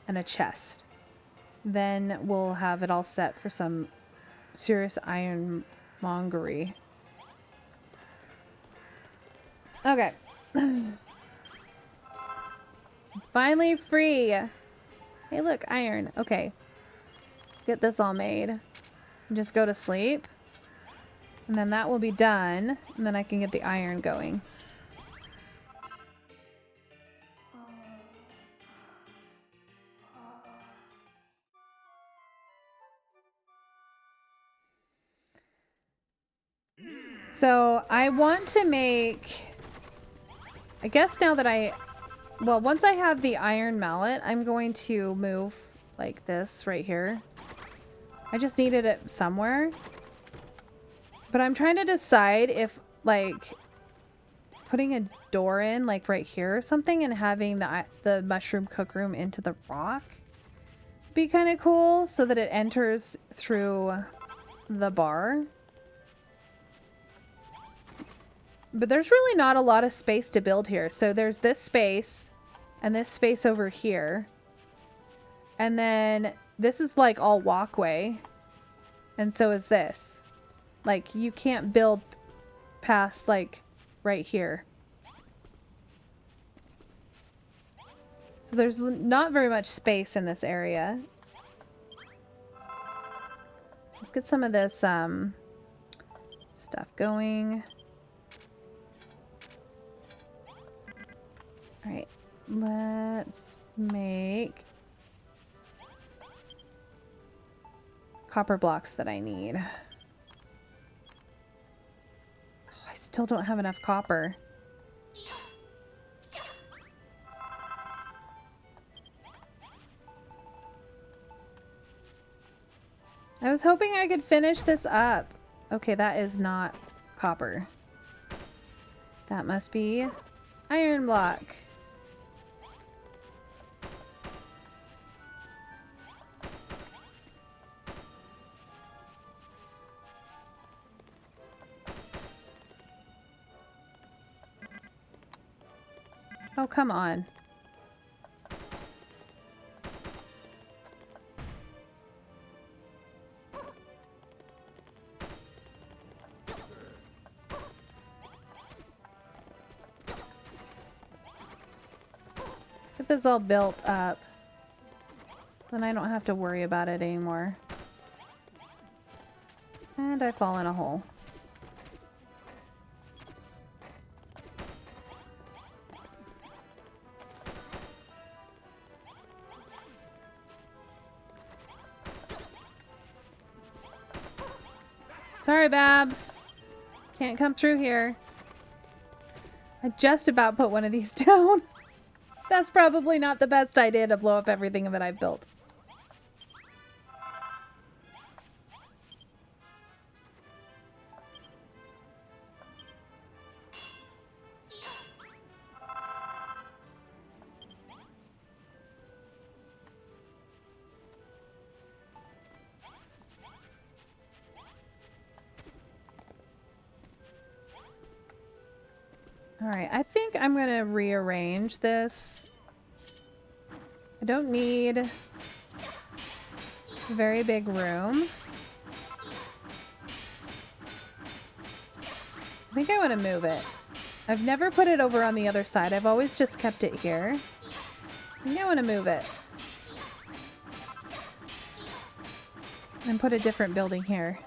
and a chest. Then we'll have it all set for some serious ironmongery. Okay. Finally free. Hey, look, iron. Okay. Get this all made. And just go to sleep. And then that will be done. And then I can get the iron going. So I want to make, I guess now that well, once I have the iron mallet, I'm going to move like this right here. I just needed it somewhere. But I'm trying to decide if, like, putting a door in, like, right here or something and having the mushroom cook room into the rock be kind of cool so that it enters through the bar. But there's really not a lot of space to build here. So there's this space and this space over here. And then this is like all walkway. And so is this. Like, you can't build past, like, right here. So there's not very much space in this area. Let's get some of this stuff going. All right, let's make copper blocks that I need. Oh, I still don't have enough copper. I was hoping I could finish this up. Okay, that is not copper. That must be iron block. Oh, come on. Get this all built up. Then I don't have to worry about it anymore. And I fall in a hole. Sorry, Babs. Can't come through here. I just about put one of these down. That's probably not the best idea to blow up everything that I've built. Alright, I think I'm going to rearrange this. I don't need a very big room. I think I want to move it. I've never put it over on the other side. I've always just kept it here. I think I want to move it. And put a different building here.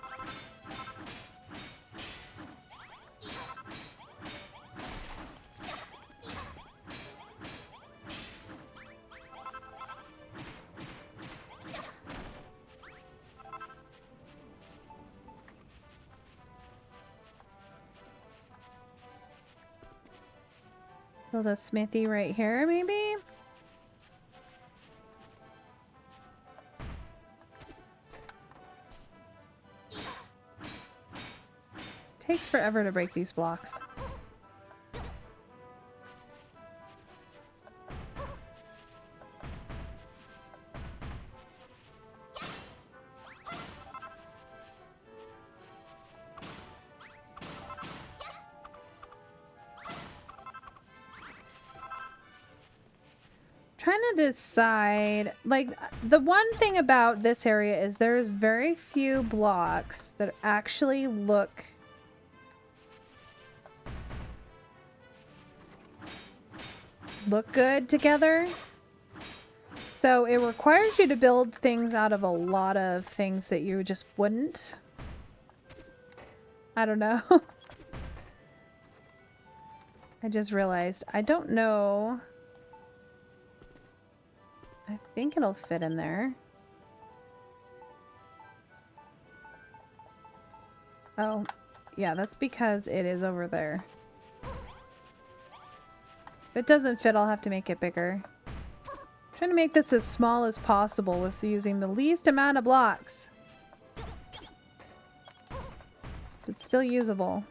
Build a smithy right here, maybe? Takes forever to break these blocks. Trying to decide, like, the one thing about this area is there's very few blocks that actually look good together. So it requires you to build things out of a lot of things that you just wouldn't. I don't know. I just realized I don't know. I think it'll fit in there. Oh, yeah, that's because it is over there. If it doesn't fit, I'll have to make it bigger. I'm trying to make this as small as possible with using the least amount of blocks. It's still usable.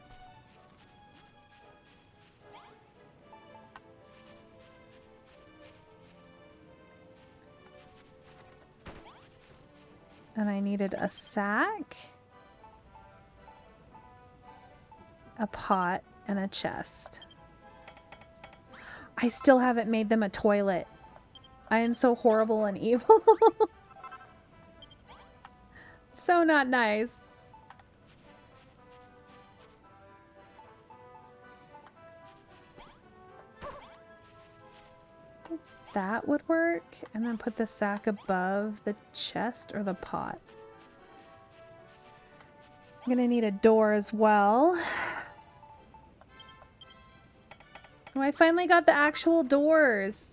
And I needed a sack, a pot, and a chest. I still haven't made them a toilet. I am so horrible and evil. So not nice. that would work. And then put the sack above the chest or the pot. I'm gonna need a door as well. Oh, I finally got the actual doors.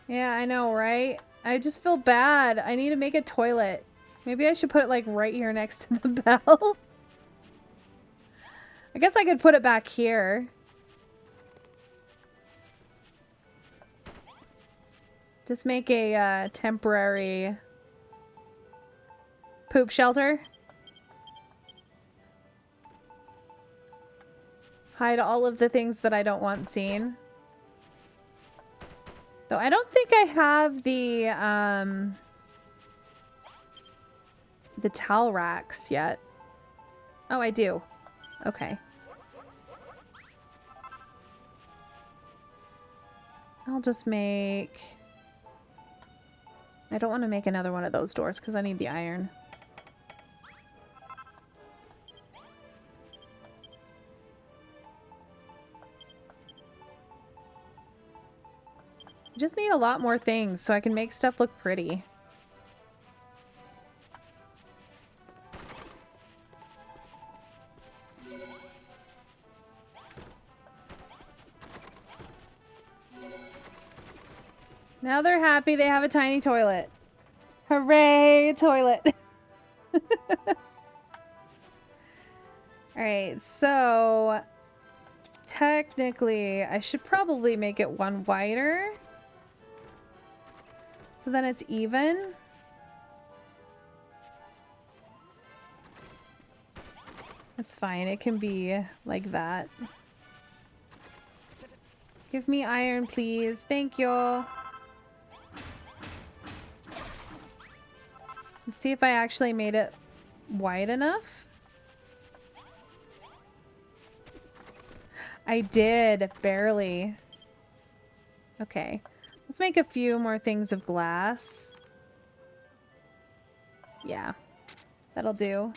Yeah, I know, right? I just feel bad. I need to make a toilet. Maybe I should put it like right here next to the bell. I guess I could put it back here. Just make a temporary poop shelter. Hide all of the things that I don't want seen. Though I don't think I have the towel racks yet. Oh, I do. Okay. I'll just make... I don't want to make another one of those doors because I need the iron. I just need a lot more things so I can make stuff look pretty. Now they're happy they have a tiny toilet. Hooray, toilet. Alright, so technically I should probably make it one wider. So then it's even. That's fine, it can be like that. Give me iron, please. Thank you. Let's see if I actually made it wide enough. I did, barely. Okay, let's make a few more things of glass. Yeah, that'll do.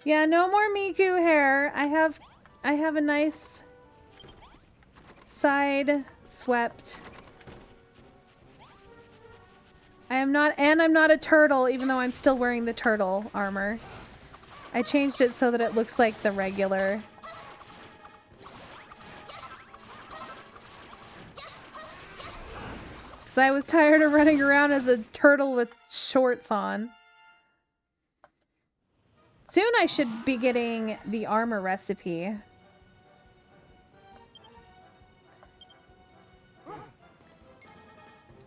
Yeah, no more Miku hair. I have a nice side swept. I'm not a turtle, even though I'm still wearing the turtle armor. I changed it so that it looks like the regular. Because I was tired of running around as a turtle with shorts on. Soon I should be getting the armor recipe.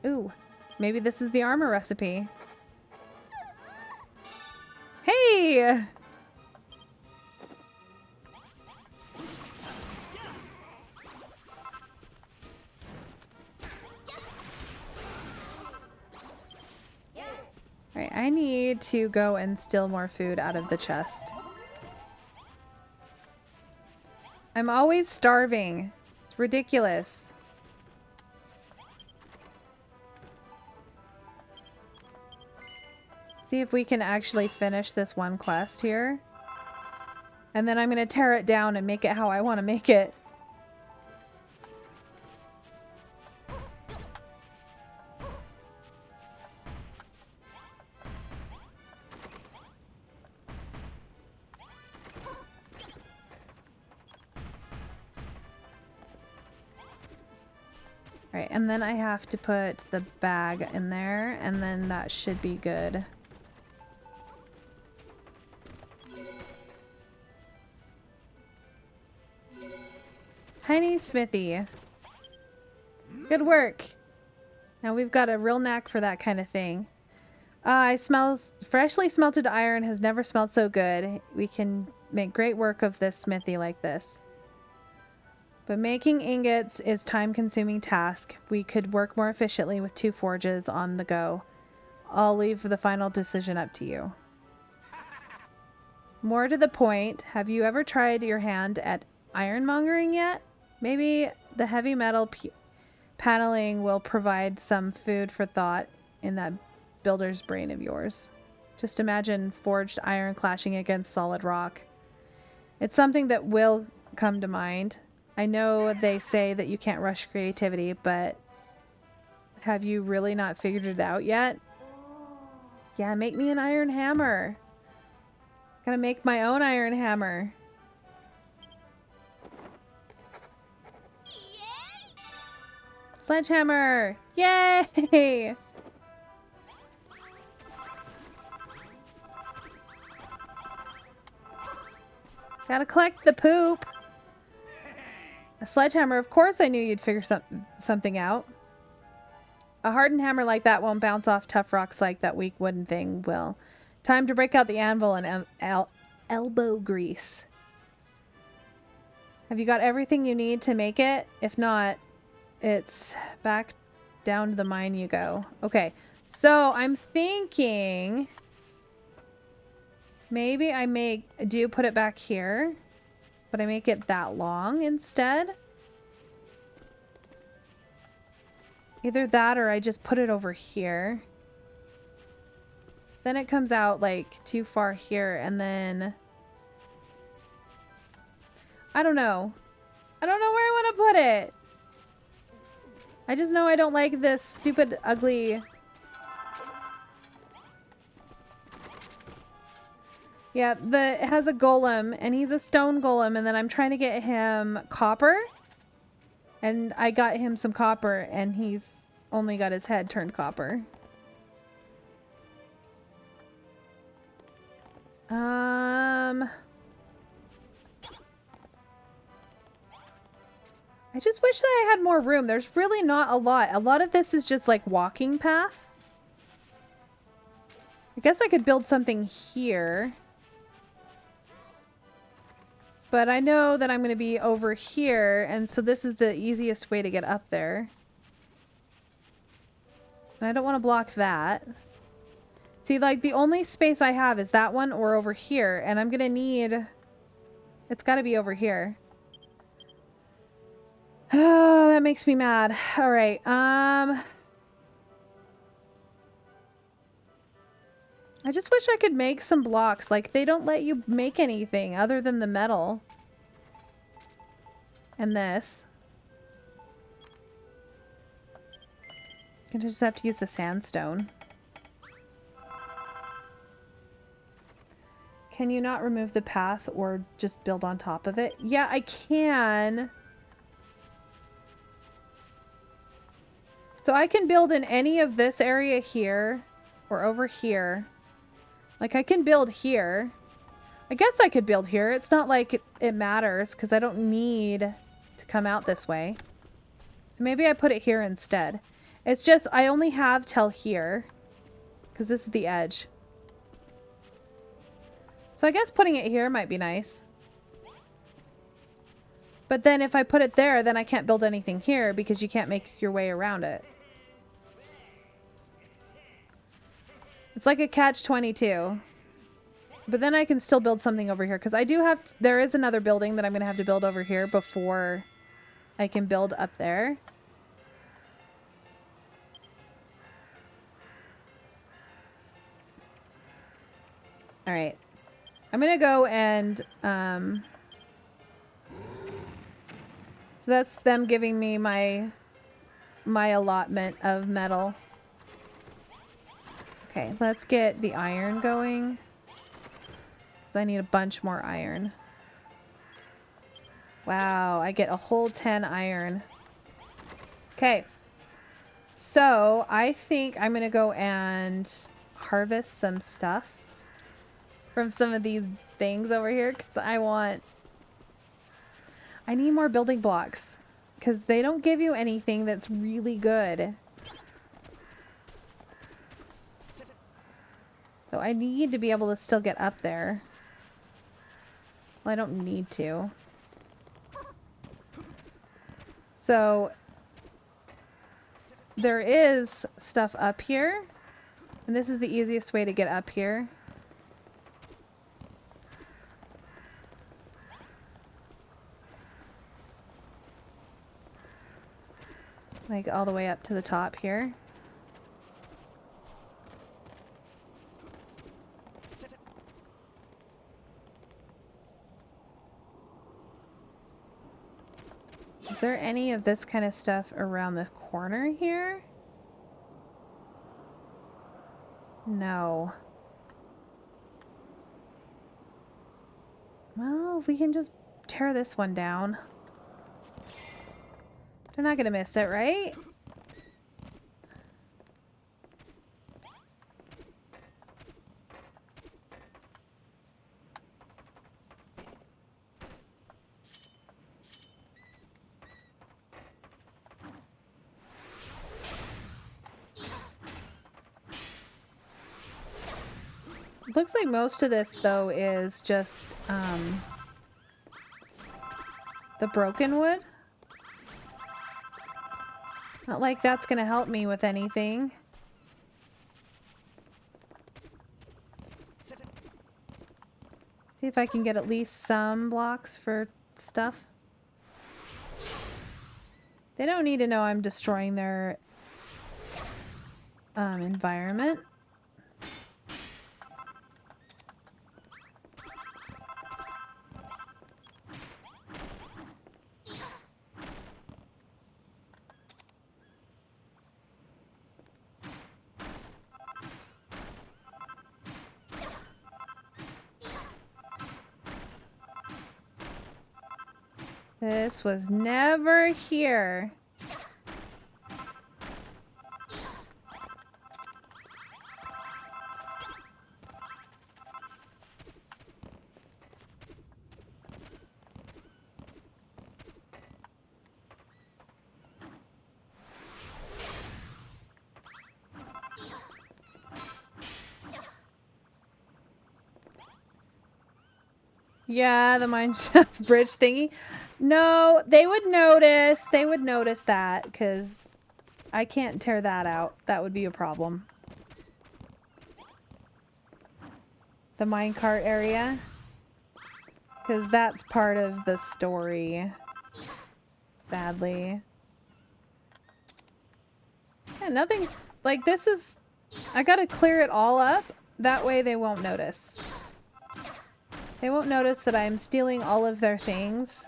Ooh. Maybe this is the armor recipe. Hey! Alright, I need to go and steal more food out of the chest. I'm always starving. It's ridiculous. See if we can actually finish this one quest here. And then I'm going to tear it down and make it how I want to make it. Alright, and then I have to put the bag in there, and then that should be good. Tiny Smithy. Good work. Now we've got a real knack for that kind of thing. Freshly smelted iron has never smelled so good. We can make great work of this smithy like this. But making ingots is time-consuming task. We could work more efficiently with 2 forges on the go. I'll leave the final decision up to you. More to the point, have you ever tried your hand at ironmongering yet? Maybe the heavy metal paneling will provide some food for thought in that builder's brain of yours. Just imagine forged iron clashing against solid rock. It's something that will come to mind. I know they say that you can't rush creativity, but have you really not figured it out yet? Yeah, make me an iron hammer. Gonna make my own iron hammer. Sledgehammer! Yay! Gotta collect the poop. A sledgehammer, of course I knew you'd figure something out. A hardened hammer like that won't bounce off tough rocks like that weak wooden thing will. Time to break out the anvil and elbow grease. Have you got everything you need to make it? If not, it's back down to the mine you go. Okay, so I'm thinking maybe I do put it back here, but I make it that long instead. Either that or I just put it over here. Then it comes out like too far here and then... I don't know. I don't know where I want to put it. I just know I don't like this stupid, ugly... Yeah, it has a golem, and he's a stone golem, and then I'm trying to get him copper. And I got him some copper, and he's only got his head turned copper. I just wish that I had more room. There's really not a lot. A lot of this is just like walking path. I guess I could build something here. But I know that I'm going to be over here, and so this is the easiest way to get up there. And I don't want to block that. See, like, the only space I have is that one or over here, and I'm going to need... It's got to be over here. Oh, that makes me mad. All right, I just wish I could make some blocks. Like, they don't let you make anything other than the metal. And this. I'm gonna just have to use the sandstone. Can you not remove the path or just build on top of it? Yeah, I can. So I can build in any of this area here or over here. Like, I can build here. I guess I could build here. It's not like it matters because I don't need to come out this way. So maybe I put it here instead. It's just I only have till here because this is the edge. So I guess putting it here might be nice. But then if I put it there, then I can't build anything here because you can't make your way around it. It's like a catch-22. But then I can still build something over here because I do have... There is another building that I'm going to have to build over here before I can build up there. Alright. I'm going to go and... So that's them giving me my allotment of metal. Okay, let's get the iron going. Because I need a bunch more iron. Wow, I get a whole 10 iron. Okay. So, I think I'm going to go and harvest some stuff from some of these things over here. Because I need more building blocks. Because they don't give you anything that's really good. So I need to be able to still get up there. Well, I don't need to. So there is stuff up here. And this is the easiest way to get up here. Like all the way up to the top here. Is there any of this kind of stuff around the corner here? No. Well, we can just tear this one down. They're not gonna miss it, right? Looks like most of this, though, is just, the broken wood. Not like that's gonna help me with anything. See if I can get at least some blocks for stuff. They don't need to know I'm destroying their environment. This was never here. Yeah, the Mineshaft bridge thingy. No, they would notice. They would notice that, because I can't tear that out. That would be a problem. The minecart area. Because that's part of the story. Sadly. Yeah, nothing's... Like, this is... I gotta clear it all up. That way they won't notice. They won't notice that I'm stealing all of their things.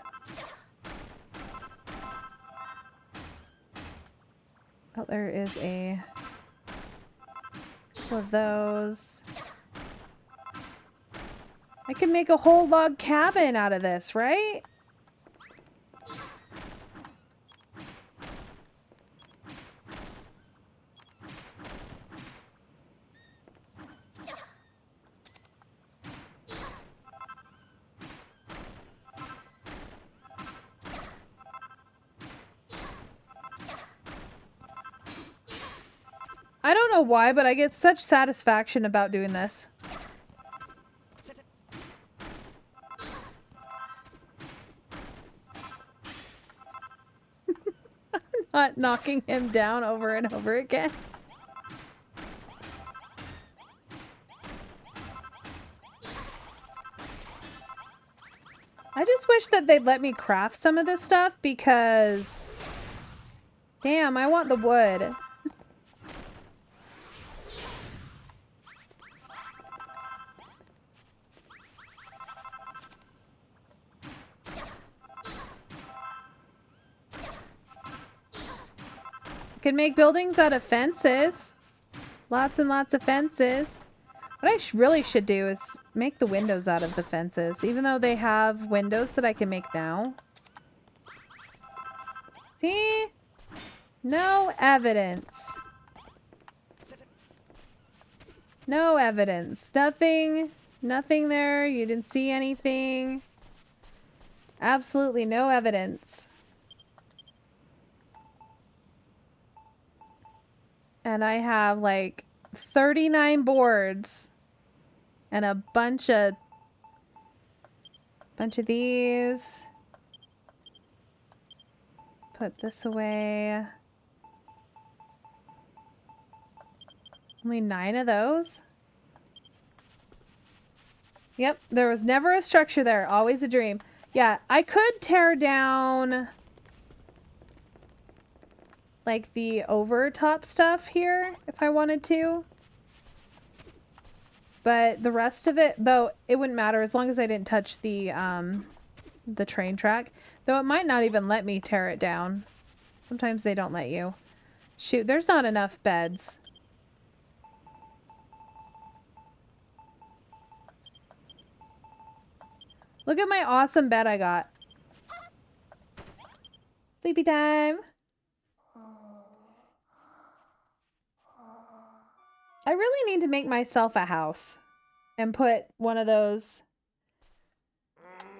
Oh, there is a couple of those. I can make a whole log cabin out of this, right? I don't know why, but I get such satisfaction about doing this. I'm not knocking him down over and over again. I just wish that they'd let me craft some of this stuff because... Damn, I want the wood. Could make buildings out of fences. Lots and lots of fences. What I really should do is make the windows out of the fences, even though they have windows that I can make now. See? No evidence. No evidence. Nothing. Nothing there. You didn't see anything. Absolutely no evidence. And I have like 39 boards and a bunch of these. Let's put this away. Only 9 of those. Yep, there was never a structure there. Always a dream. Yeah, I could tear down like the over top stuff here if I wanted to. But the rest of it, though, it wouldn't matter as long as I didn't touch the the train track. Though it might not even let me tear it down. Sometimes they don't let you. Shoot, there's not enough beds. Look at my awesome bed I got. Sleepy time. I really need to make myself a house and put one of those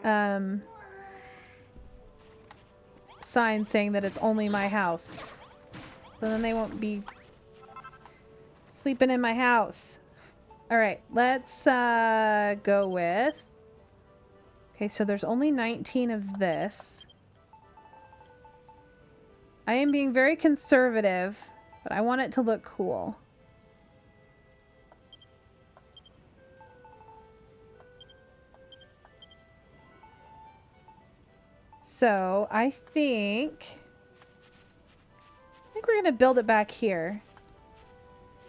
signs saying that it's only my house. So then they won't be sleeping in my house. All right, let's go with... Okay, so there's only 19 of this. I am being very conservative, but I want it to look cool. So I think we're gonna build it back here.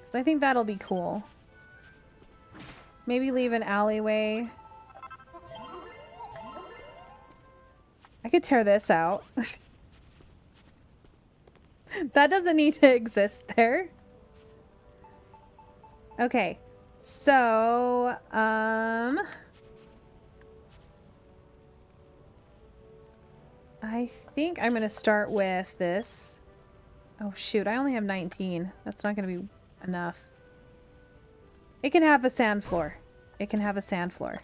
'Cause I think that'll be cool. Maybe leave an alleyway. I could tear this out. That doesn't need to exist there. Okay, so I think I'm gonna start with this. Oh shoot, I only have 19. That's not gonna be enough. It can have a sand floor. It can have a sand floor.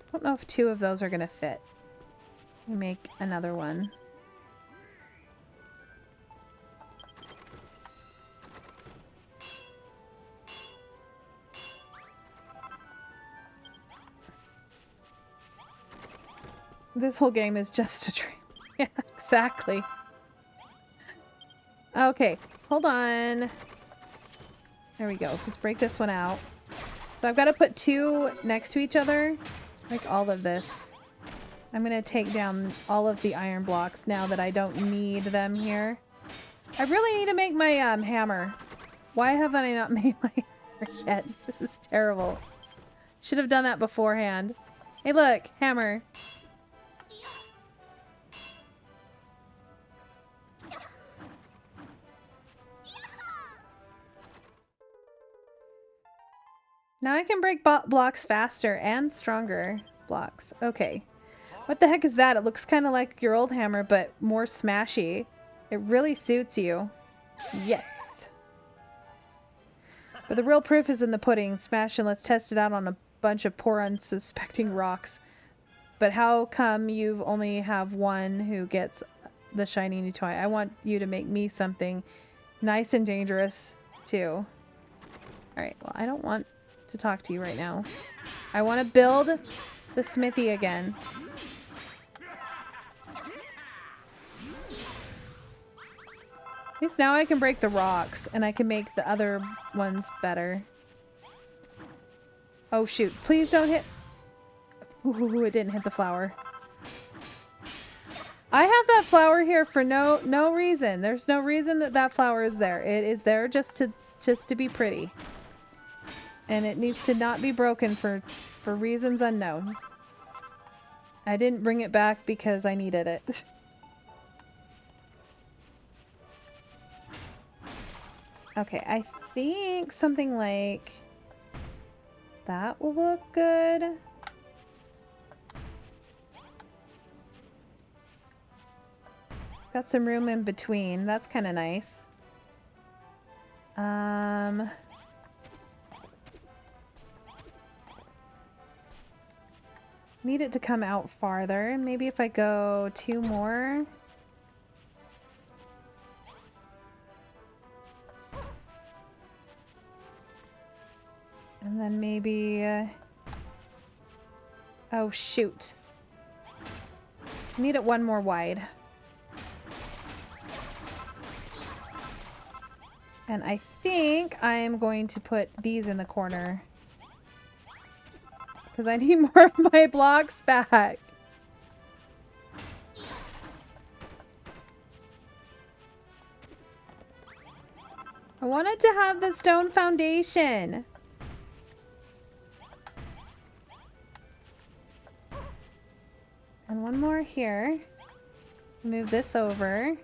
I don't know if 2 of those are gonna fit. Let me make another one. This whole game is just a dream. Yeah, exactly. Okay, hold on. There we go. Let's break this one out. So I've got to put 2 next to each other. Like all of this. I'm going to take down all of the iron blocks now that I don't need them here. I really need to make my hammer. Why haven't I not made my hammer yet? This is terrible. Should have done that beforehand. Hey look, hammer. Now I can break blocks faster and stronger blocks. Okay. What the heck is that? It looks kind of like your old hammer, but more smashy. It really suits you. Yes. But the real proof is in the pudding. Smash and let's test it out on a bunch of poor unsuspecting rocks. But how come you only have one who gets the shiny new toy? I want you to make me something nice and dangerous, too. Alright, well, I don't want to talk to you right now. I want to build the smithy again. At least now I can break the rocks and I can make the other ones better. Oh shoot, please don't hit... Ooh, it didn't hit the flower. I have that flower here for no reason. There's no reason that that flower is there. It is there just to be pretty. And it needs to not be broken for reasons unknown. I didn't bring it back because I needed it. Okay, I think something like that will look good. Got some room in between. That's kind of nice. Need it to come out farther. Maybe if I go 2 more. And then maybe... oh, shoot. Need it 1 more wide. And I think I'm going to put these in the corner. Because I need more of my blocks back. I wanted to have the stone foundation. And one more here. Move this over.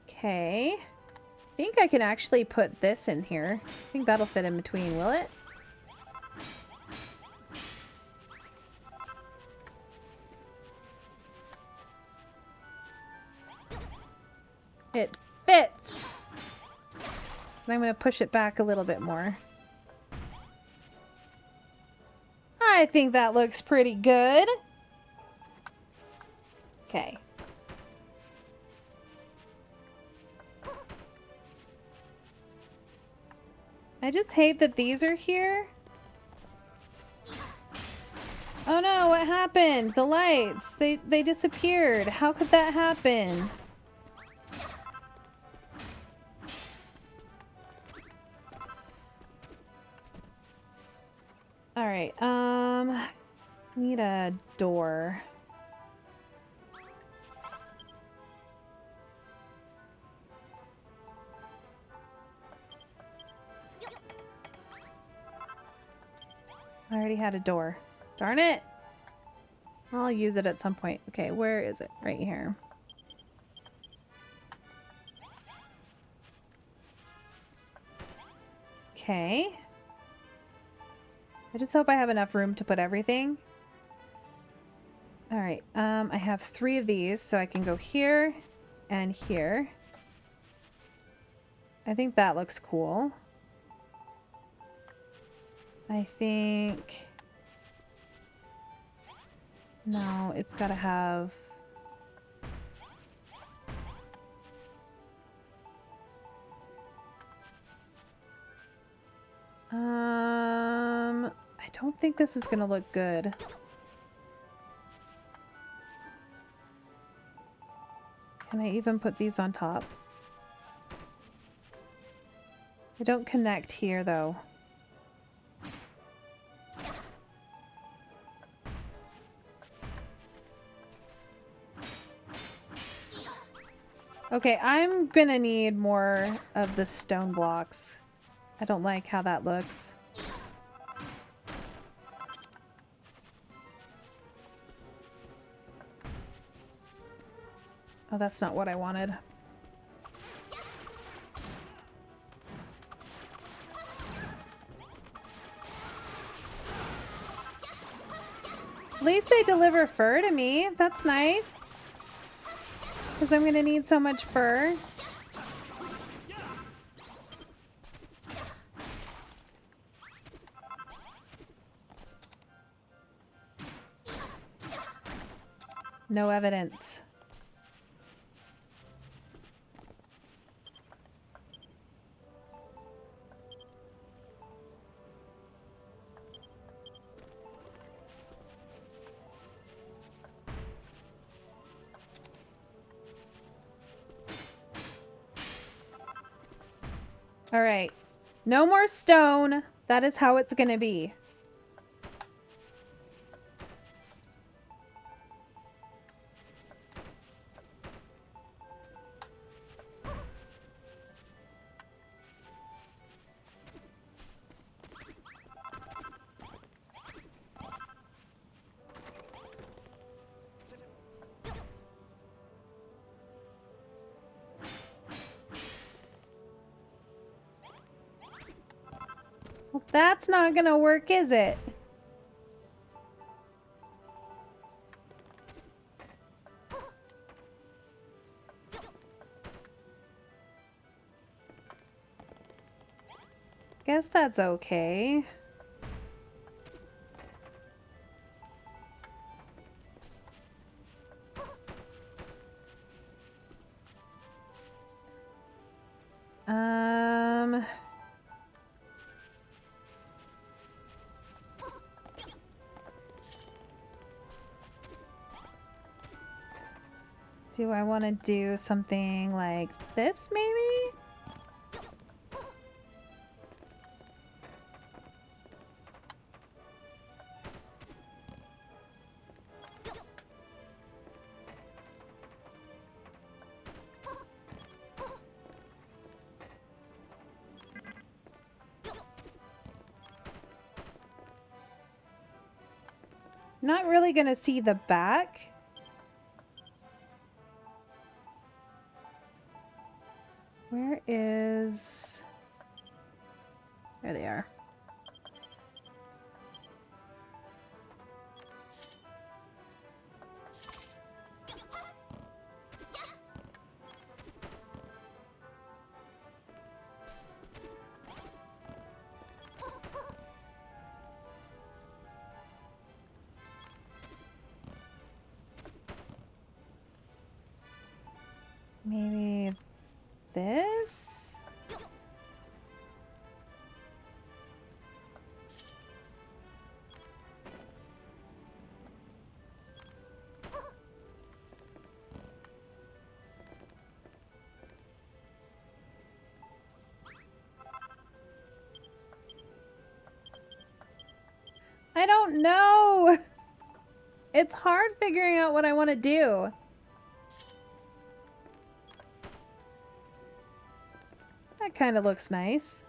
Okay. I think I can actually put this in here. I think that'll fit in between, will it? It fits! And I'm going to push it back a little bit more. I think that looks pretty good. Okay. I just hate that these are here. Oh no, what happened? The lights, they disappeared. How could that happen? All right, need a door. I already had a door. Darn it! I'll use it at some point. Okay, where is it? Right here. Okay. I just hope I have enough room to put everything. All right, I have 3 of these, so I can go here and here. I think that looks cool. I think... No, it's gotta have... I don't think this is gonna look good. Can I even put these on top? They don't connect here, though. Okay, I'm gonna need more of the stone blocks. I don't like how that looks. Oh, that's not what I wanted. At least they deliver fur to me. That's nice. Because I'm gonna need so much fur. No evidence. All right. No more stone. That is how it's gonna be. Well, that's not gonna work, is it? Guess that's okay. Do I want to do something like this, maybe? Not really gonna see the back. Where is... There they are. Maybe this? I don't know. It's hard figuring out what I want to do. That kind of looks nice.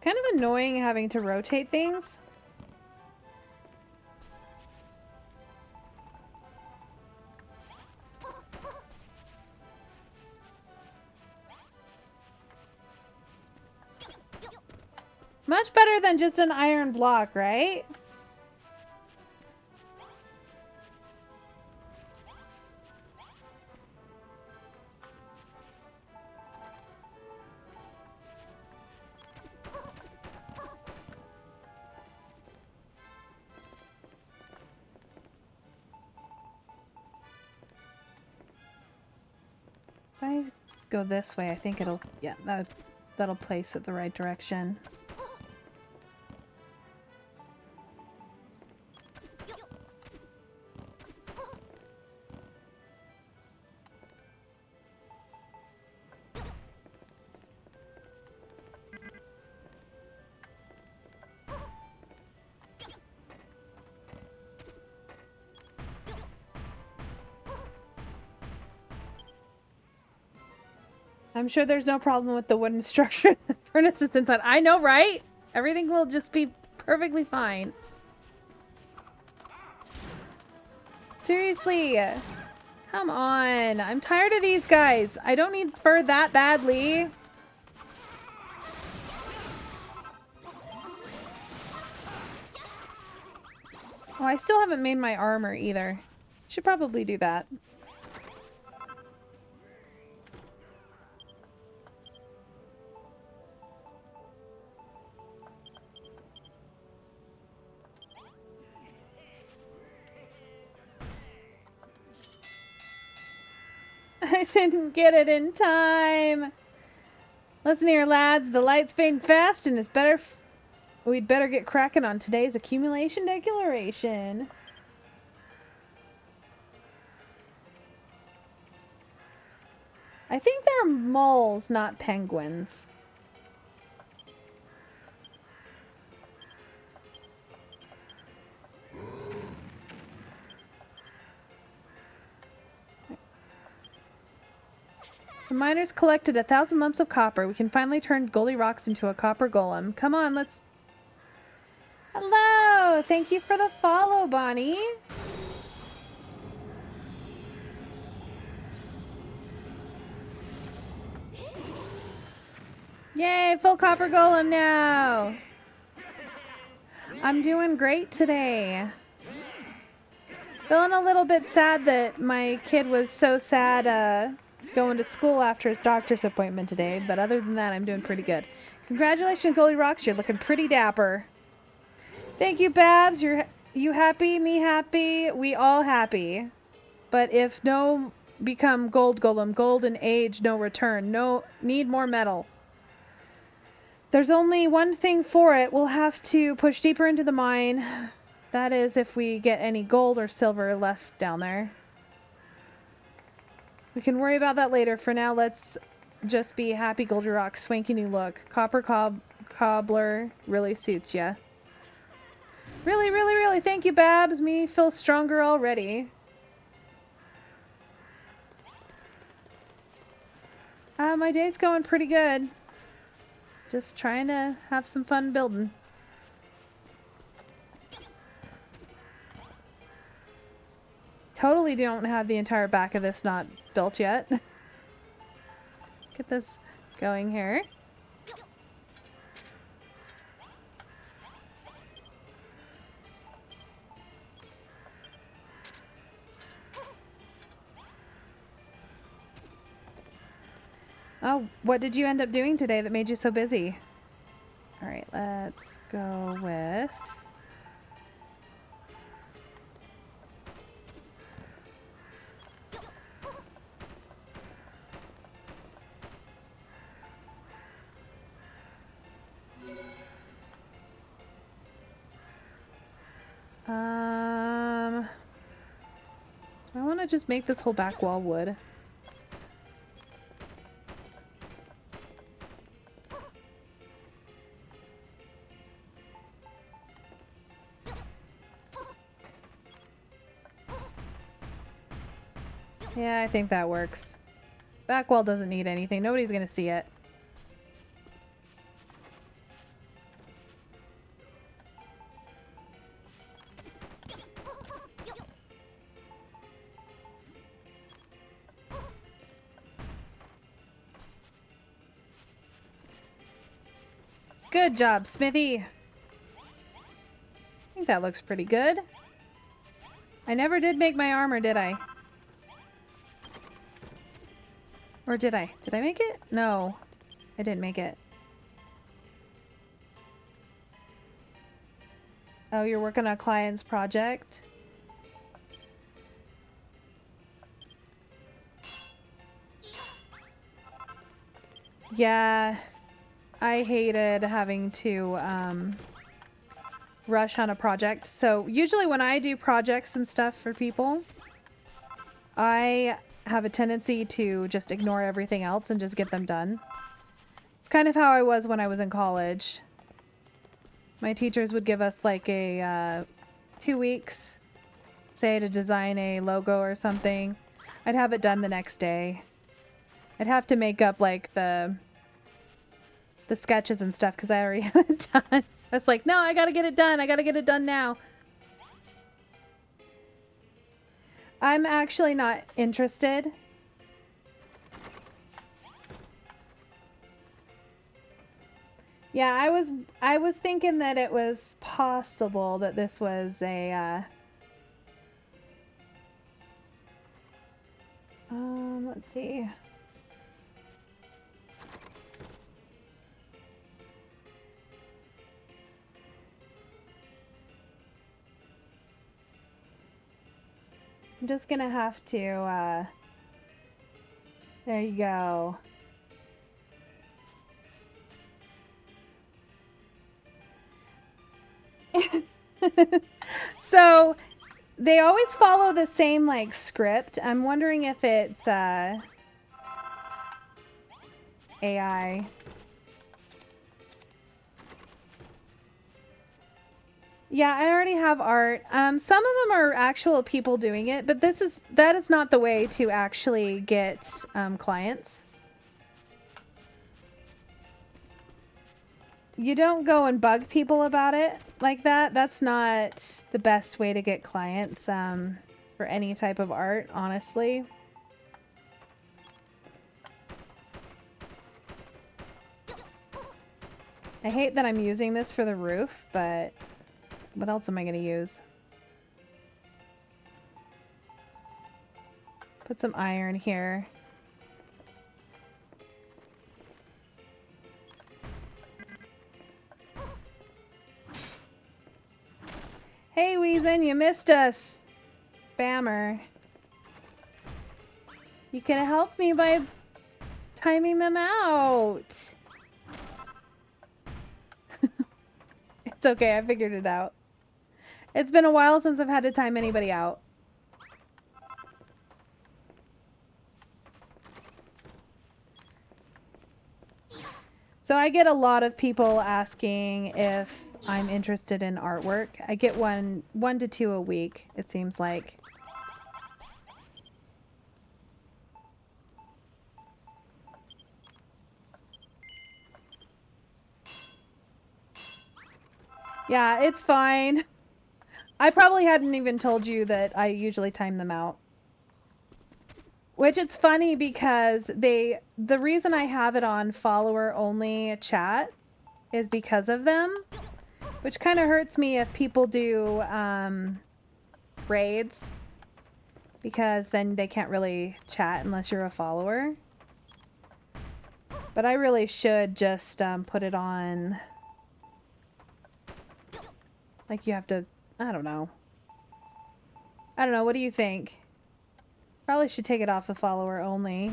Kind of annoying having to rotate things. Much better than just an iron block, right? If I go this way, I think it'll, yeah, that'll place it the right direction. I'm sure there's no problem with the wooden structure the furnace is inside. I know, right? Everything will just be perfectly fine. Seriously. Come on. I'm tired of these guys. I don't need fur that badly. Oh, I still haven't made my armor either. Should probably do that. I didn't get it in time. Listen here, lads. The light's fading fast, and it's better. We'd better get cracking on today's accumulation declaration. I think they're moles, not penguins. The miners collected 1,000 lumps of copper. We can finally turn Goldie Rocks into a copper golem. Come on, let's... Hello! Thank you for the follow, Bonnie. Yay, full copper golem now! I'm doing great today. Feeling a little bit sad that my kid was so sad going to school after his doctor's appointment today, but other than that, I'm doing pretty good. Congratulations, Goldie Rocks. You're looking pretty dapper. Thank you, Babs. You happy? Me happy? We all happy. But if no become gold golem, golden age, no return. No, need more metal. There's only one thing for it. We'll have to push deeper into the mine. That is if we get any gold or silver left down there. We can worry about that later. For now, let's just be happy. Goldie Rock, swanky new look. Copper cobbler really suits ya. Really, really, really. Thank you, Babs. Me feel stronger already. My day's going pretty good. Just trying to have some fun building. Totally don't have the entire back of this not built yet. Get this going here. Oh, what did you end up doing today that made you so busy? All right, let's go with... I want to just make this whole back wall wood. Yeah, I think that works. Back wall doesn't need anything. Nobody's gonna see it. Good job, Smithy. I think that looks pretty good. I never did make my armor, did I? Or did I? Did I make it? No, I didn't make it. Oh, you're working on a client's project? Yeah, I hated having to rush on a project. So usually when I do projects and stuff for people, I have a tendency to just ignore everything else and just get them done. It's kind of how I was when I was in college. My teachers would give us like a 2 weeks, say, to design a logo or something. I'd have it done the next day. I'd have to make up like the sketches and stuff because I already had it done. I was like, no, I gotta get it done. I gotta get it done now. I'm actually not interested. Yeah, I was thinking that it was possible that this was a let's see. I'm just gonna have to, there you go. So, they always follow the same, like, script. I'm wondering if it's, AI. Yeah, I already have art. Some of them are actual people doing it, but that is not the way to actually get clients. You don't go and bug people about it like that. That's not the best way to get clients for any type of art, honestly. I hate that I'm using this for the roof, but what else am I going to use? Put some iron here. Hey, Weezin, you missed us. Spammer. You can help me by timing them out. It's okay, I figured it out. It's been a while since I've had to time anybody out. So I get a lot of people asking if I'm interested in artwork. I get one to two a week, it seems like. Yeah, it's fine. I probably hadn't even told you that I usually time them out. Which it's funny because the reason I have it on follower only chat is because of them, which kind of hurts me if people do raids, because then they can't really chat unless you're a follower. But I really should just put it on, like you have to, I don't know. What do you think? Probably should take it off of follower only.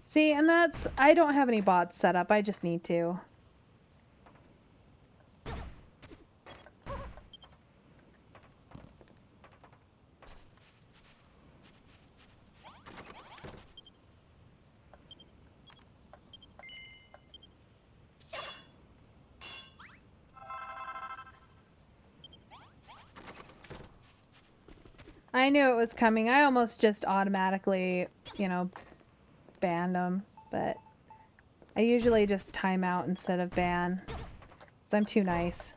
See, and that's, I don't have any bots set up, I just need to. I knew it was coming. I almost just automatically, you know, banned them, but I usually just time out instead of ban, because I'm too nice.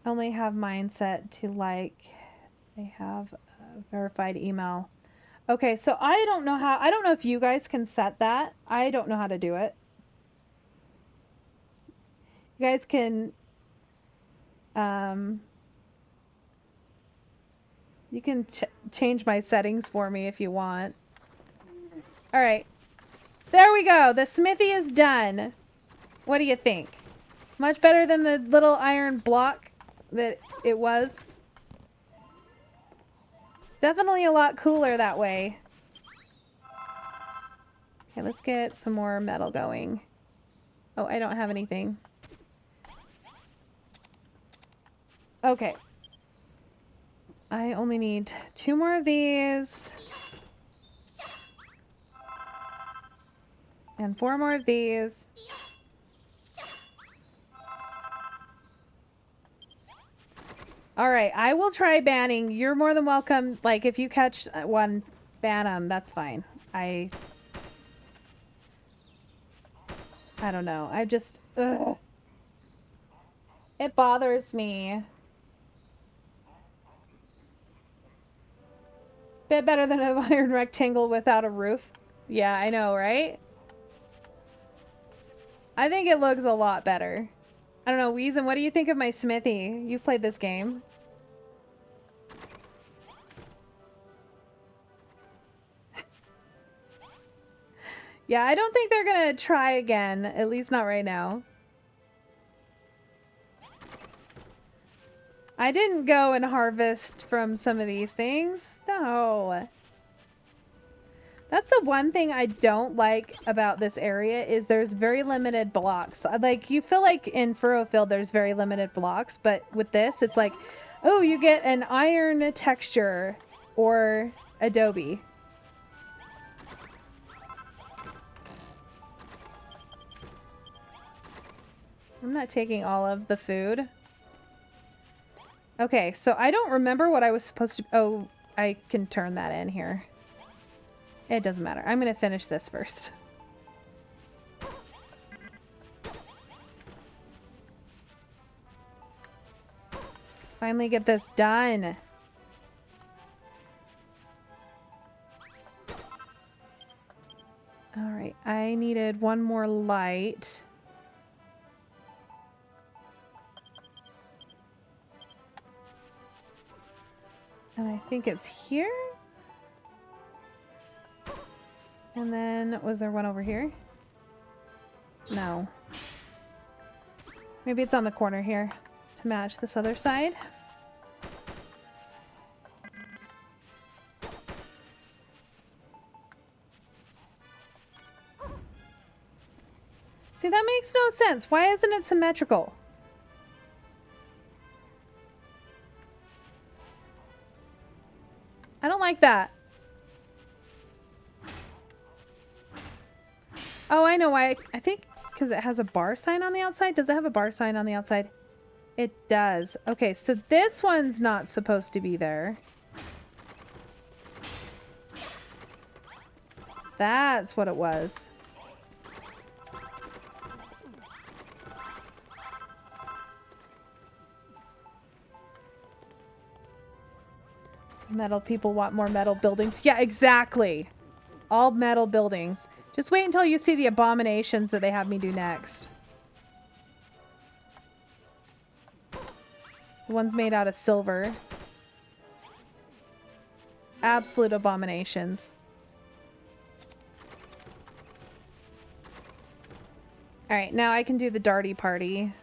Only have mine set to like, they have a verified email. Okay, so I don't know if you guys can set that. I don't know how to do it. You guys can, you can change my settings for me if you want. All right, there we go. The smithy is done. What do you think? Much better than the little iron block that it was. Definitely a lot cooler that way. Okay, let's get some more metal going. Oh, I don't have anything. Okay. I only need 2 more of these. And 4 more of these. Alright, I will try banning. You're more than welcome. Like, if you catch one, ban them. That's fine. I don't know. I just... Ugh. It bothers me. Bit better than an iron rectangle without a roof. Yeah, I know, right? I think it looks a lot better. I don't know, Weezin, what do you think of my smithy? You've played this game. Yeah, I don't think they're gonna try again. At least not right now. I didn't go and harvest from some of these things. No. That's the one thing I don't like about this area is there's very limited blocks. Like, you feel like in Furrowfield there's very limited blocks, but with this it's like, oh, you get an iron texture or adobe. I'm not taking all of the food. Okay, so I don't remember what I was supposed to... Oh, I can turn that in here. It doesn't matter. I'm going to finish this first. Finally get this done. Alright, I needed 1 more light. And I think it's here? And then, was there one over here? No. Maybe it's on the corner here to match this other side. See, that makes no sense. Why isn't it symmetrical? I don't like that. Oh, I know why. I think because it has a bar sign on the outside. Does it have a bar sign on the outside? It does. Okay, so this one's not supposed to be there. That's what it was. Metal people want more metal buildings. Yeah, exactly. All metal buildings. Just wait until you see the abominations that they have me do next. The one's made out of silver. Absolute abominations. Alright, now I can do the darty party.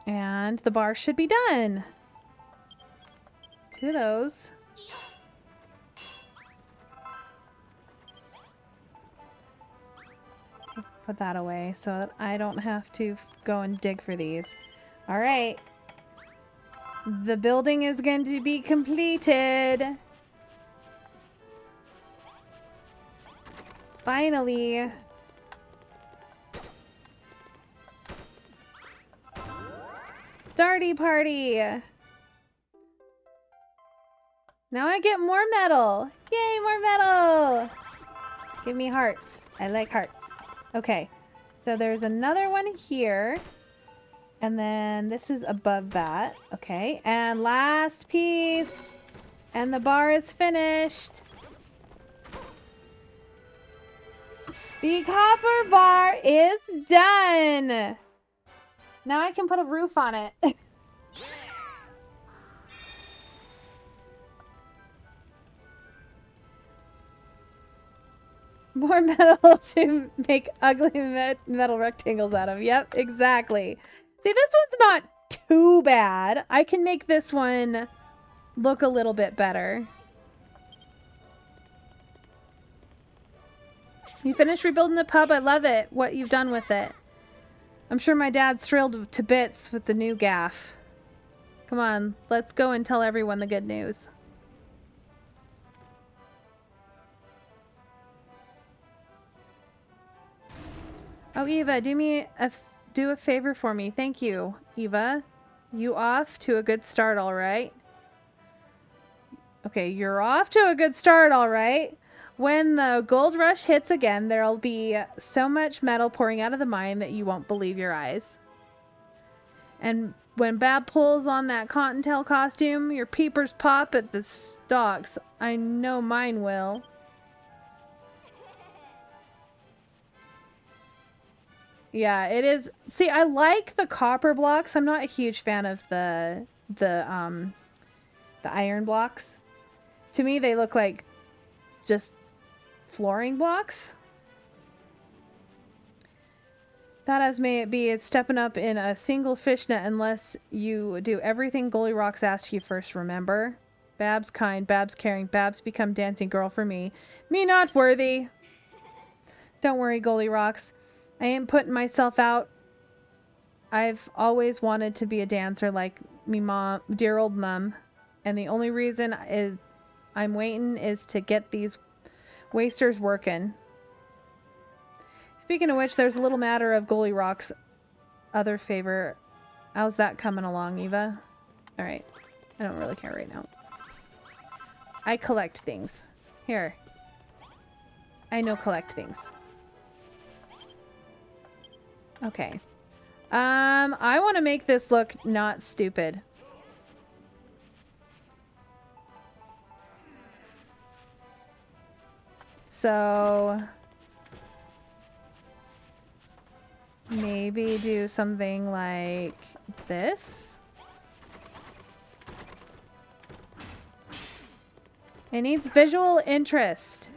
And the bar should be done. 2 of those. Put that away so that I don't have to go and dig for these. All right. The building is going to be completed. Finally. Darty party. Now I get more metal. Yay, more metal. Give me hearts. I like hearts. Okay. So there's another one here. And then this is above that. Okay. And last piece. And the bar is finished. The copper bar is done. Now I can put a roof on it. More metal to make ugly metal rectangles out of. Yep, exactly. See, this one's not too bad. I can make this one look a little bit better. You finished rebuilding the pub? I love it, what you've done with it. I'm sure my dad's thrilled to bits with the new gaff. Come on, let's go and tell everyone the good news. Oh, Eva, do a favor for me. Thank you, Eva. You off to a good start, all right? Okay, you're off to a good start, all right. When the gold rush hits again, there'll be so much metal pouring out of the mine that you won't believe your eyes. And when Bab pulls on that cottontail costume, your peepers pop at the stalks. I know mine will. Yeah, it is. See, I like the copper blocks. I'm not a huge fan of the iron blocks. To me, they look like just flooring blocks. That as may it be, it's stepping up in a single fishnet unless you do everything Goldilocks asks you first, remember? Bab's kind, Bab's caring, Bab's become dancing girl for me. Me not worthy. Don't worry, Goldilocks. I ain't putting myself out. I've always wanted to be a dancer like me mom, dear old mum. And the only reason is I'm waiting is to get these wasters working. Speaking of which, there's a little matter of Goldilocks' other favor. How's that coming along, Eva? Alright. I don't really care right now. I collect things. Here. I know collect things. Okay. I want to make this look not stupid. So maybe do something like this. It needs visual interest.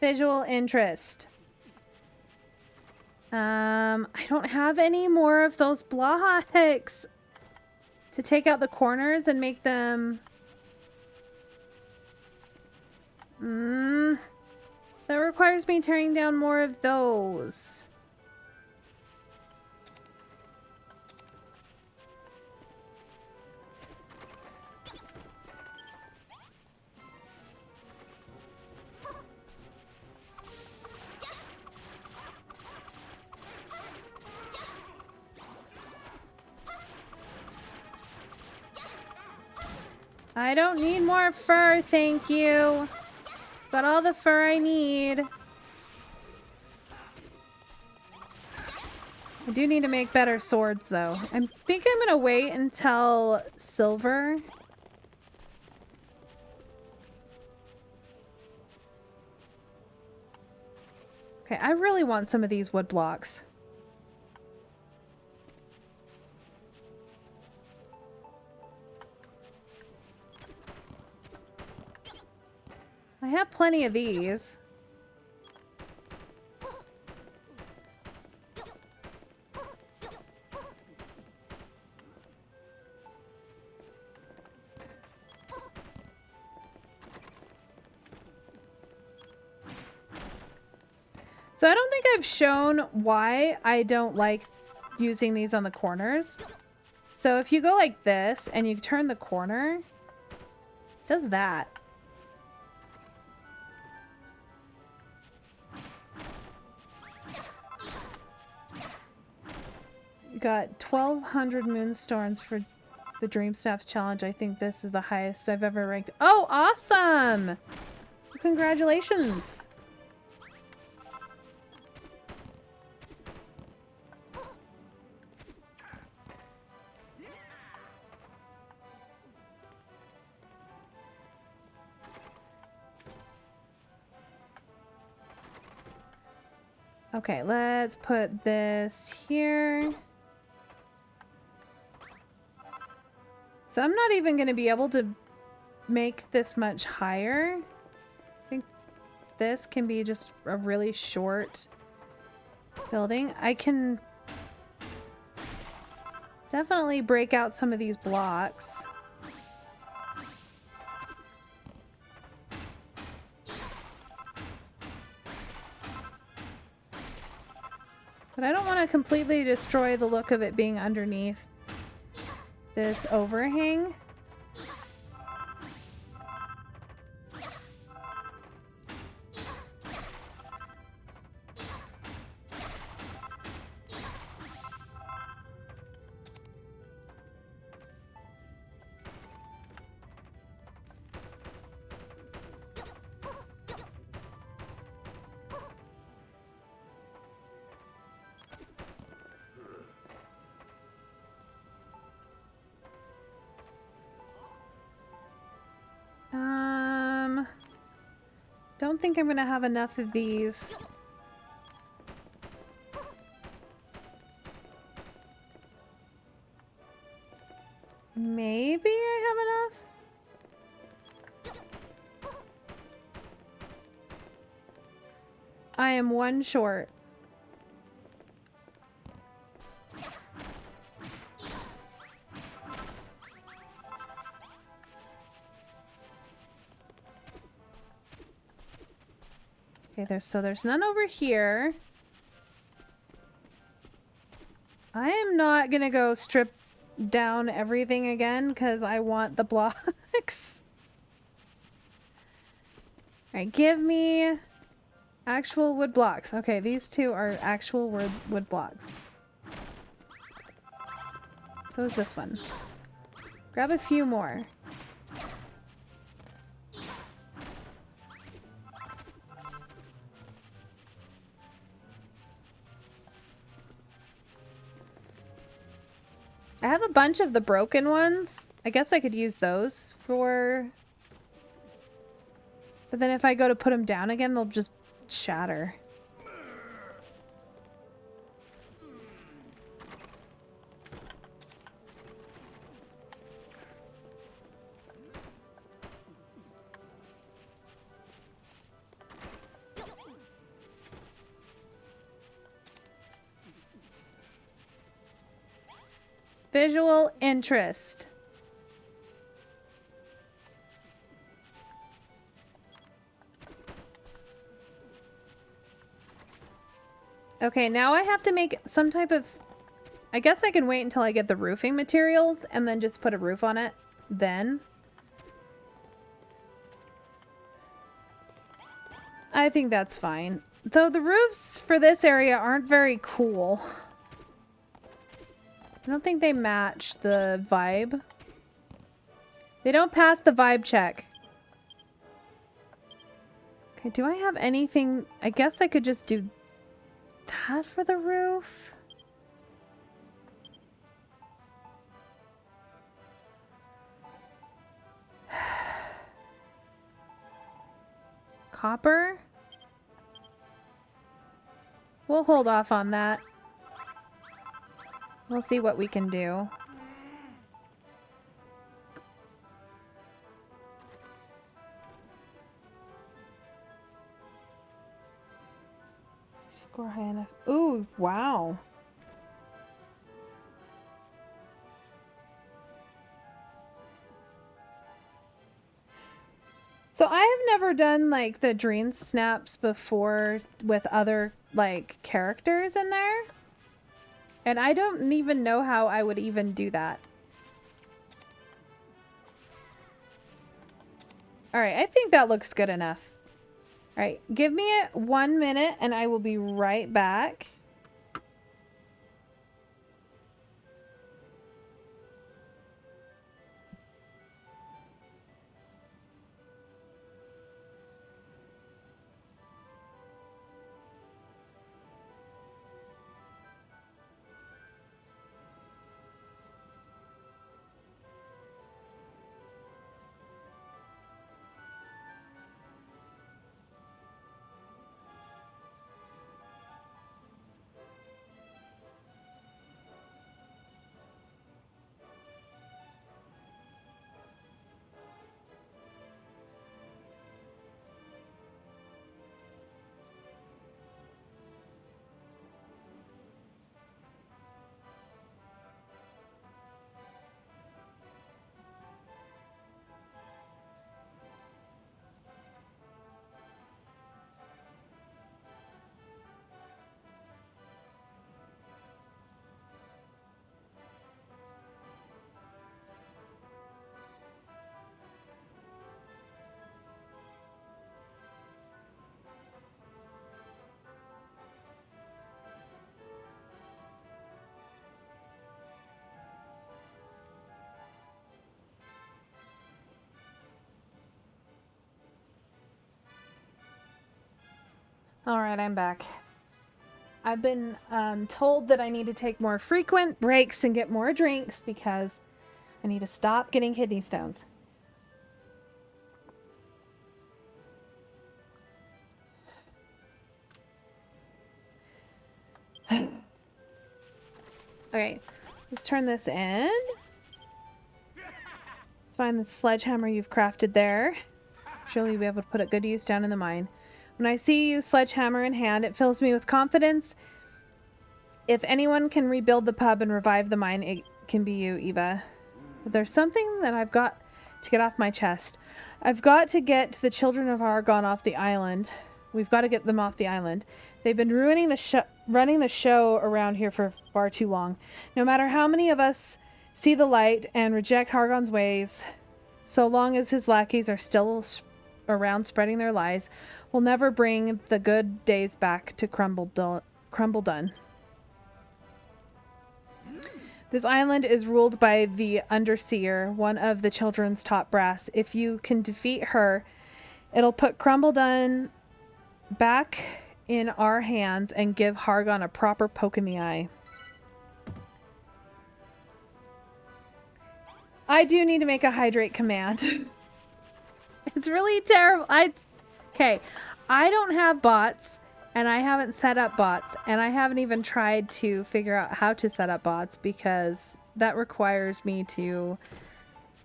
Visual interest. I don't have any more of those blocks to take out the corners and make them... That requires me tearing down more of those. I don't need more fur, thank you. Got all the fur I need. I do need to make better swords, though. I think I'm gonna wait until silver. Okay, I really want some of these wood blocks. I have plenty of these. So I don't think I've shown why I don't like using these on the corners. So if you go like this and you turn the corner, it does that. You got 1,200 moonstorms for the Dream Snaps challenge. I think this is the highest I've ever ranked. Oh, awesome! Congratulations! Okay, let's put this here. So I'm not even going to be able to make this much higher. I think this can be just a really short building. I can definitely break out some of these blocks. But I don't want to completely destroy the look of it being underneath this overhang. Don't think I'm gonna have enough of these. Maybe I have enough? I am one short. Okay, there's none over here. I am not gonna go strip down everything again because I want the blocks. Alright, give me actual wood blocks. Okay, these two are actual wood blocks. So is this one. Grab a few more. I have a bunch of the broken ones. I guess I could use those for... But then if I go to put them down again, they'll just shatter. Visual interest. Okay, now I have to make some type of... I guess I can wait until I get the roofing materials and then just put a roof on it then. I think that's fine. Though the roofs for this area aren't very cool. I don't think they match the vibe. They don't pass the vibe check. Okay, do I have anything? I guess I could just do that for the roof. Copper? We'll hold off on that. We'll see what we can do. Score high enough. Ooh, wow. So I have never done like the dream snaps before with other like characters in there. And I don't even know how I would even do that. Alright, I think that looks good enough. Alright, give me 1 minute and I will be right back. Alright, I'm back. I've been told that I need to take more frequent breaks and get more drinks because I need to stop getting kidney stones. Okay, let's turn this in. Let's find the sledgehammer you've crafted there. Surely you'll be able to put it good use down in the mine. When I see you sledgehammer in hand, it fills me with confidence. If anyone can rebuild the pub and revive the mine, it can be you, Eva. But there's something that I've got to get off my chest. I've got to get the children of Argon off the island. We've got to get them off the island. They've been running the show around here for far too long. No matter how many of us see the light and reject Argon's ways, so long as his lackeys are still around spreading their lies, we'll never bring the good days back to Crumbledon. This island is ruled by the Underseer, one of the children's top brass. If you can defeat her, it'll put Crumbledon back in our hands and give Hargon a proper poke in the eye. I do need to make a hydrate command. It's really terrible. Okay, I don't have bots, and I haven't set up bots, and I haven't even tried to figure out how to set up bots because that requires me to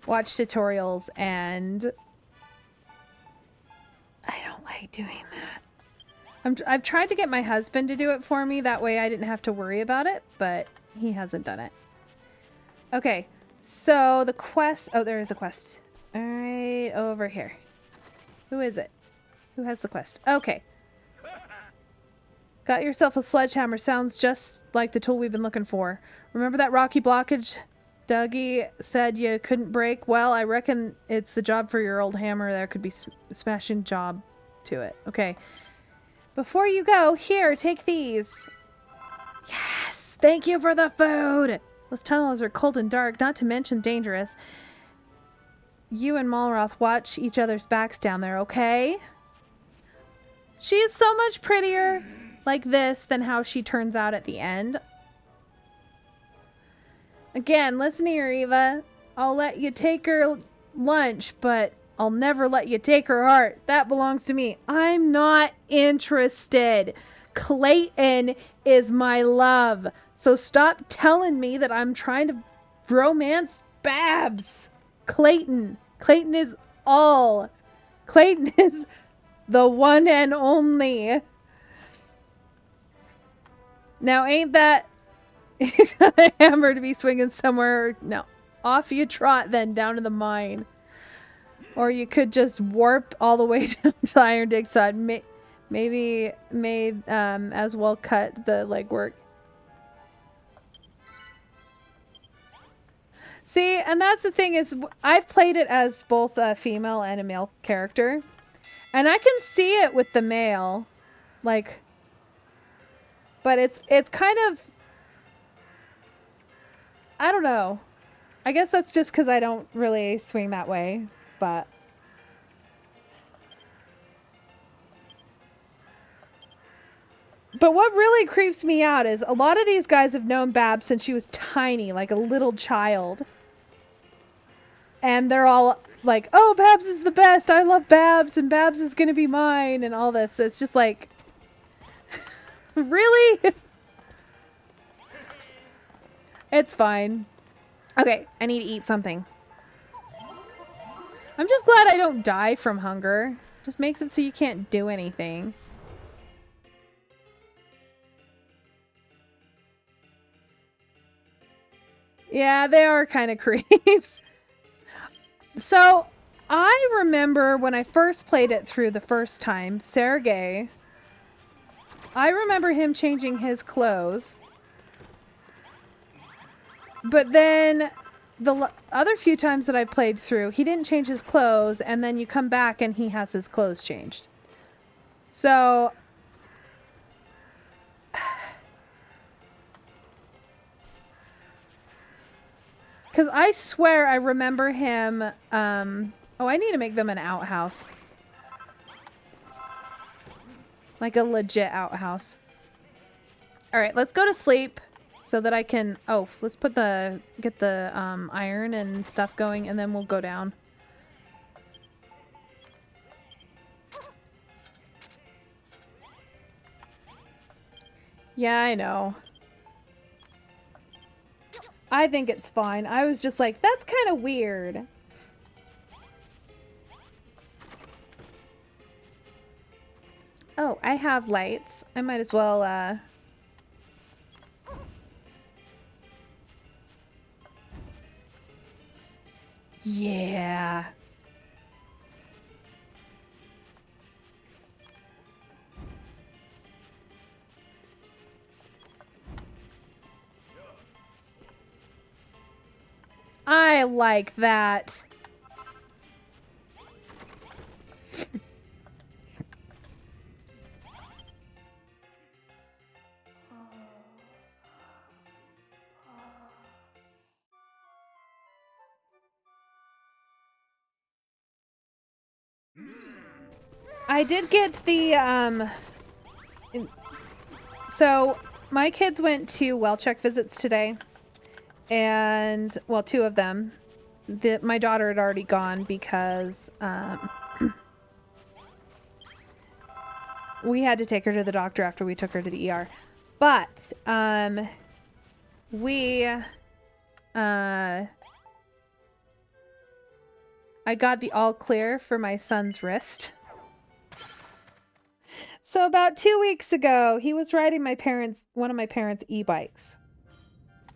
watch tutorials, and I don't like doing that. I've tried to get my husband to do it for me, that way I didn't have to worry about it, but he hasn't done it. Okay, so the quest... Oh, there is a quest. Alright, over here. Who is it? Who has the quest? Okay. Got yourself a sledgehammer. Sounds just like the tool we've been looking for. Remember that rocky blockage Dougie said you couldn't break? Well, I reckon it's the job for your old hammer. There could be smashing job to it. Okay. Before you go, here, take these. Yes! Thank you for the food! Those tunnels are cold and dark, not to mention dangerous. You and Malroth watch each other's backs down there, okay? She is so much prettier like this than how she turns out at the end. Again, listen here, Eva. I'll let you take her lunch, but I'll never let you take her heart. That belongs to me. I'm not interested. Clayton is my love. So stop telling me that I'm trying to romance Babs. Clayton. Clayton is all. Clayton is the one and only. Now, ain't that a hammer to be swinging somewhere? No. Off you trot then down to the mine. Or you could just warp all the way down to Iron Dig side. Maybe as well cut the legwork. See, and that's the thing is, I've played it as both a female and a male character. And I can see it with the male. Like, but it's kind of, I don't know. I guess that's just because I don't really swing that way, but. But what really creeps me out is a lot of these guys have known Babs since she was tiny, like a little child. And they're all like, oh, Babs is the best. I love Babs and Babs is going to be mine and all this. It's just like, really? It's fine. Okay, I need to eat something. I'm just glad I don't die from hunger. Just makes it so you can't do anything. Yeah, they are kind of creeps. So, I remember when I first played it through the first time, Sergei, I remember him changing his clothes. But then the other few times that I played through, he didn't change his clothes, and then you come back and he has his clothes changed. So, because I swear I remember him, oh, I need to make them an outhouse. Like a legit outhouse. Alright, let's go to sleep so that I can, oh, let's get the iron and stuff going, and then we'll go down. Yeah, I know. I think it's fine. I was just like, that's kind of weird. Oh, I have lights. I might as well, yeah. I like that. I did get the, so my kids went to well check visits today, and, well, 2 of them, my daughter had already gone because we had to take her to the doctor after we took her to the ER. But I got the all clear for my son's wrist. So about 2 weeks ago, he was riding one of my parents' e-bikes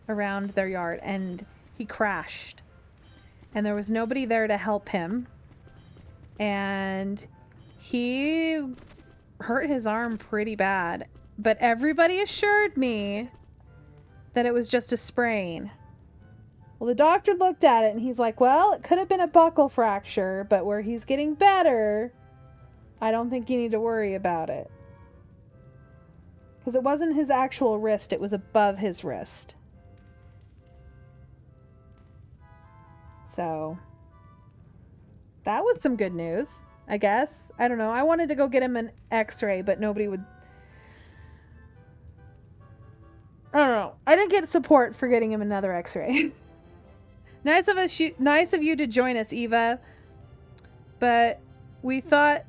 around their yard, and he crashed. And there was nobody there to help him. And he hurt his arm pretty bad. But everybody assured me that it was just a sprain. Well, the doctor looked at it and he's like, well, it could have been a buckle fracture, but where he's getting better, I don't think you need to worry about it. Because it wasn't his actual wrist, it was above his wrist. So, that was some good news, I guess. I don't know. I wanted to go get him an x-ray, but nobody would... I don't know. I didn't get support for getting him another x-ray. Nice of you to join us, Eva. But we thought,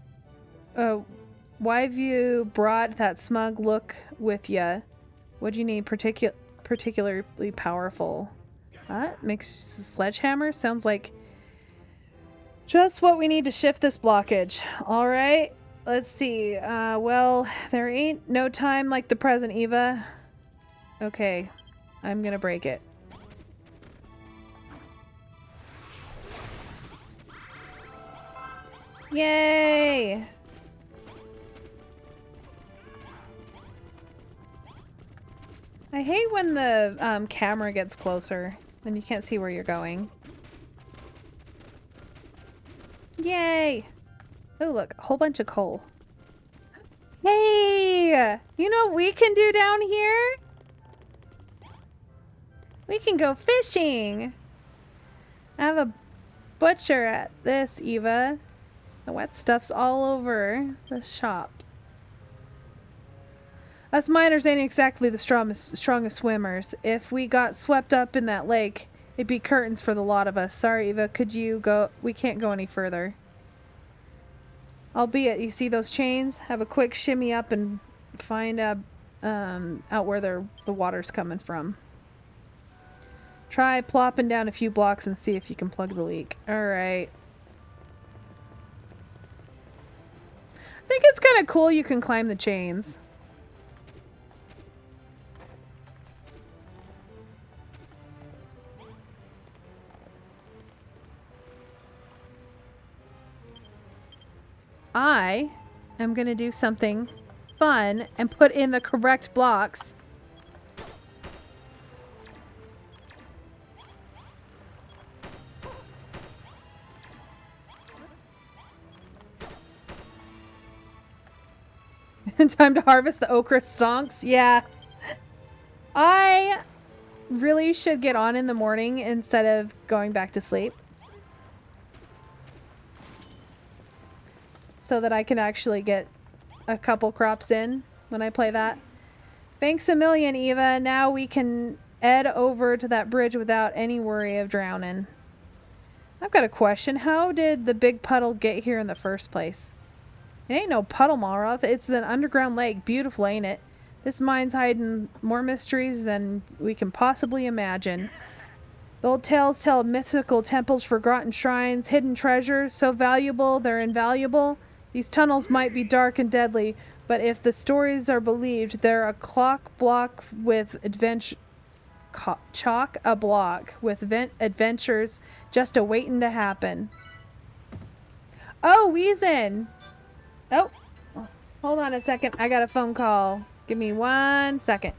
why have you brought that smug look with you? What do you need? Particularly powerful. What? Makes a sledgehammer? Sounds like just what we need to shift this blockage. All right. Let's see. Well, there ain't no time like the present, Eva. Okay. I'm gonna break it. Yay! I hate when the camera gets closer, then you can't see where you're going. Yay! Oh look, a whole bunch of coal. Hey! You know what we can do down here? We can go fishing! I have a butcher at this, Eva. The wet stuff's all over the shop. Us miners ain't exactly the strongest swimmers. If we got swept up in that lake, it'd be curtains for the lot of us. Sorry, Eva, could you go? We can't go any further. Albeit, you see those chains? Have a quick shimmy up and find out where the water's coming from. Try plopping down a few blocks and see if you can plug the leak. Alright. I think it's kind of cool you can climb the chains. I am going to do something fun and put in the correct blocks. Time to harvest the okra stonks. Yeah. I really should get on in the morning instead of going back to sleep. So that I can actually get a couple crops in when I play that. Thanks a million, Eva. Now we can head over to that bridge without any worry of drowning. I've got a question. How did the big puddle get here in the first place? It ain't no puddle, Malroth. It's an underground lake. Beautiful, ain't it? This mine's hiding more mysteries than we can possibly imagine. The old tales tell of mythical temples, forgotten shrines, hidden treasures, so valuable they're invaluable. These tunnels might be dark and deadly, but if the stories are believed, they're a chock-a-block with adventures just a-waiting to happen. Oh, Weezin! Oh, hold on a second. I got a phone call. Give me 1 second.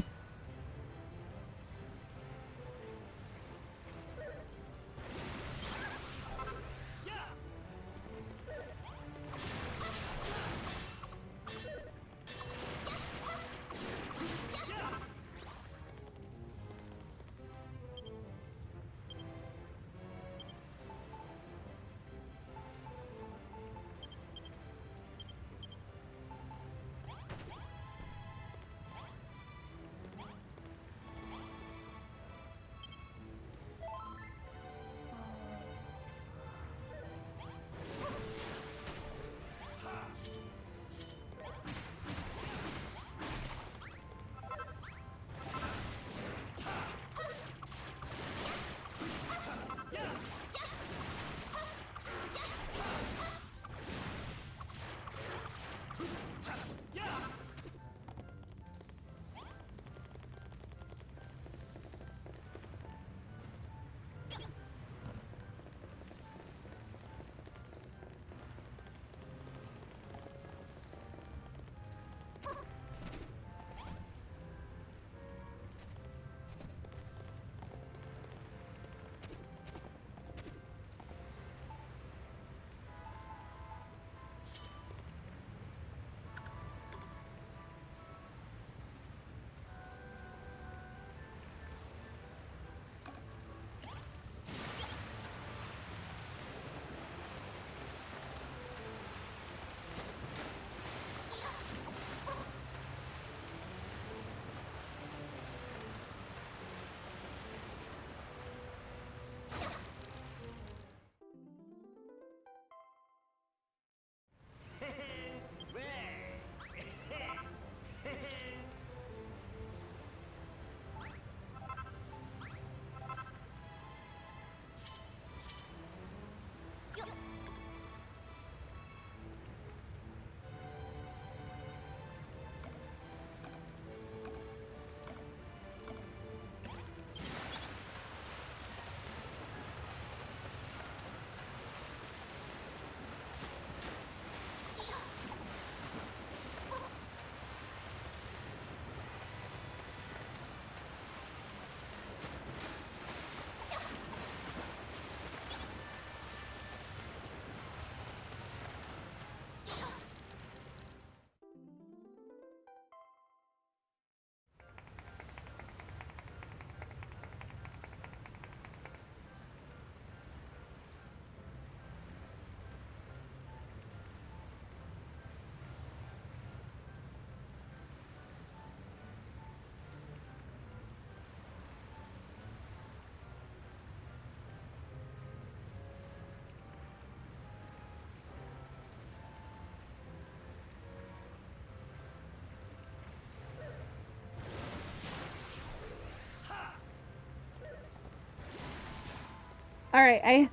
All right,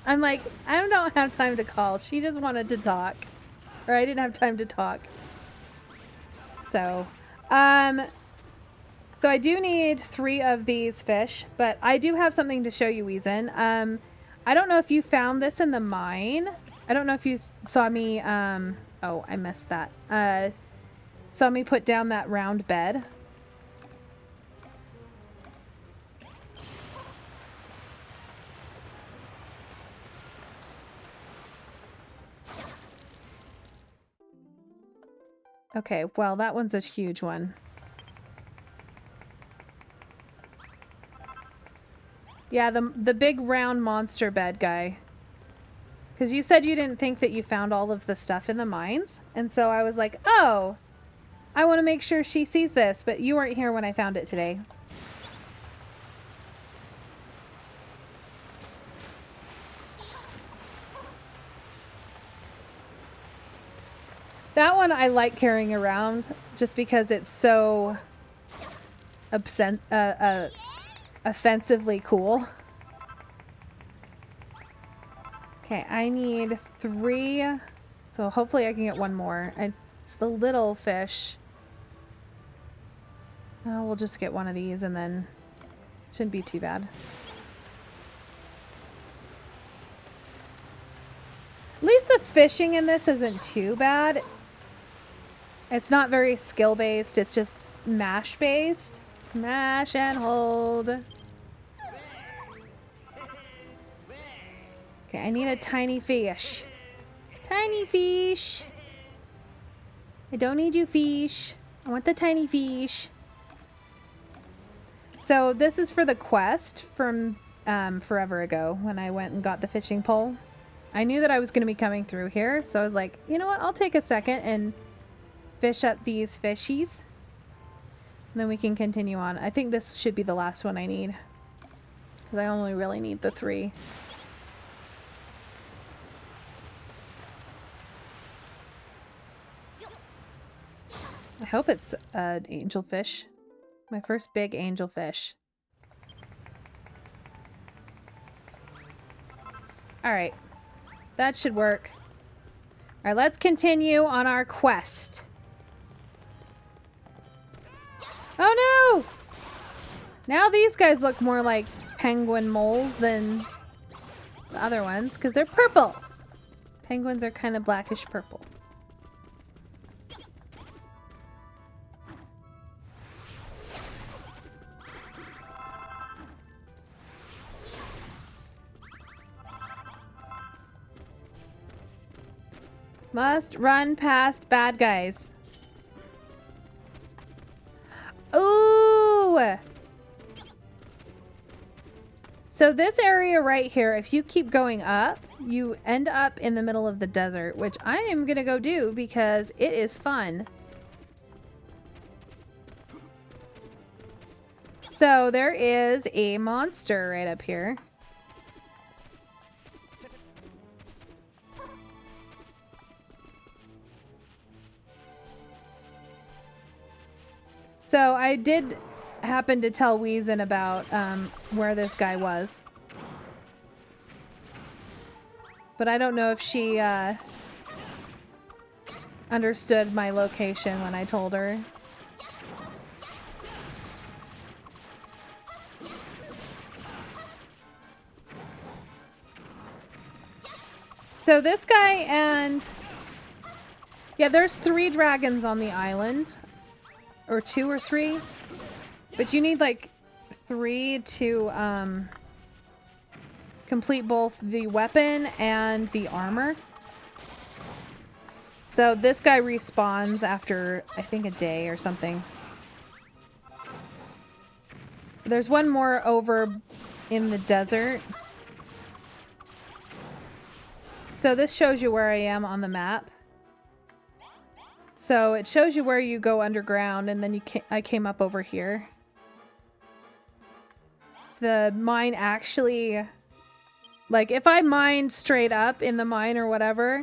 I'm like, I don't have time to call. She just wanted to talk. Or I didn't have time to talk. So, so I do need 3 of these fish, but I do have something to show you, Weezin. I don't know if you found this in the mine. I don't know if you saw me, oh, I missed that. Saw me put down that round bed. Okay, well, that one's a huge one. Yeah, the big round monster bed guy. Because you said you didn't think that you found all of the stuff in the mines. And so I was like, oh, I want to make sure she sees this. But you weren't here when I found it today. That one I like carrying around just because it's so offensively cool. Okay, I need 3, so hopefully I can get 1 more. It's the little fish. Oh, we'll just get 1 of these and then shouldn't be too bad. At least the fishing in this isn't too bad. It's not very skill-based, it's just mash-based. Mash and hold. Okay, I need a tiny fish. Tiny fish. I don't need you, fish. I want the tiny fish. So this is for the quest from forever ago when I went and got the fishing pole. I knew that I was going to be coming through here, so I was like, you know what? I'll take a second and fish up these fishies. And then we can continue on. I think this should be the last one I need. Because I only really need the 3. I hope it's an angelfish. My first big angelfish. Alright. That should work. Alright, let's continue on our quest. Oh no! Now these guys look more like penguin moles than the other ones, because they're purple. Penguins are kind of blackish purple. Must run past bad guys. Ooh! So this area right here, if you keep going up, you end up in the middle of the desert, which I am gonna go do because it is fun. So there is a monster right up here. So I did happen to tell Weezin about where this guy was. But I don't know if she understood my location when I told her. So this guy and... yeah, there's 3 dragons on the island. Or 2 or 3. But you need like 3 to complete both the weapon and the armor. So this guy respawns after, I think, a day or something. There's one more over in the desert. So this shows you where I am on the map. So it shows you where you go underground, and then I came up over here. So the mine actually, like if I mined straight up in the mine or whatever,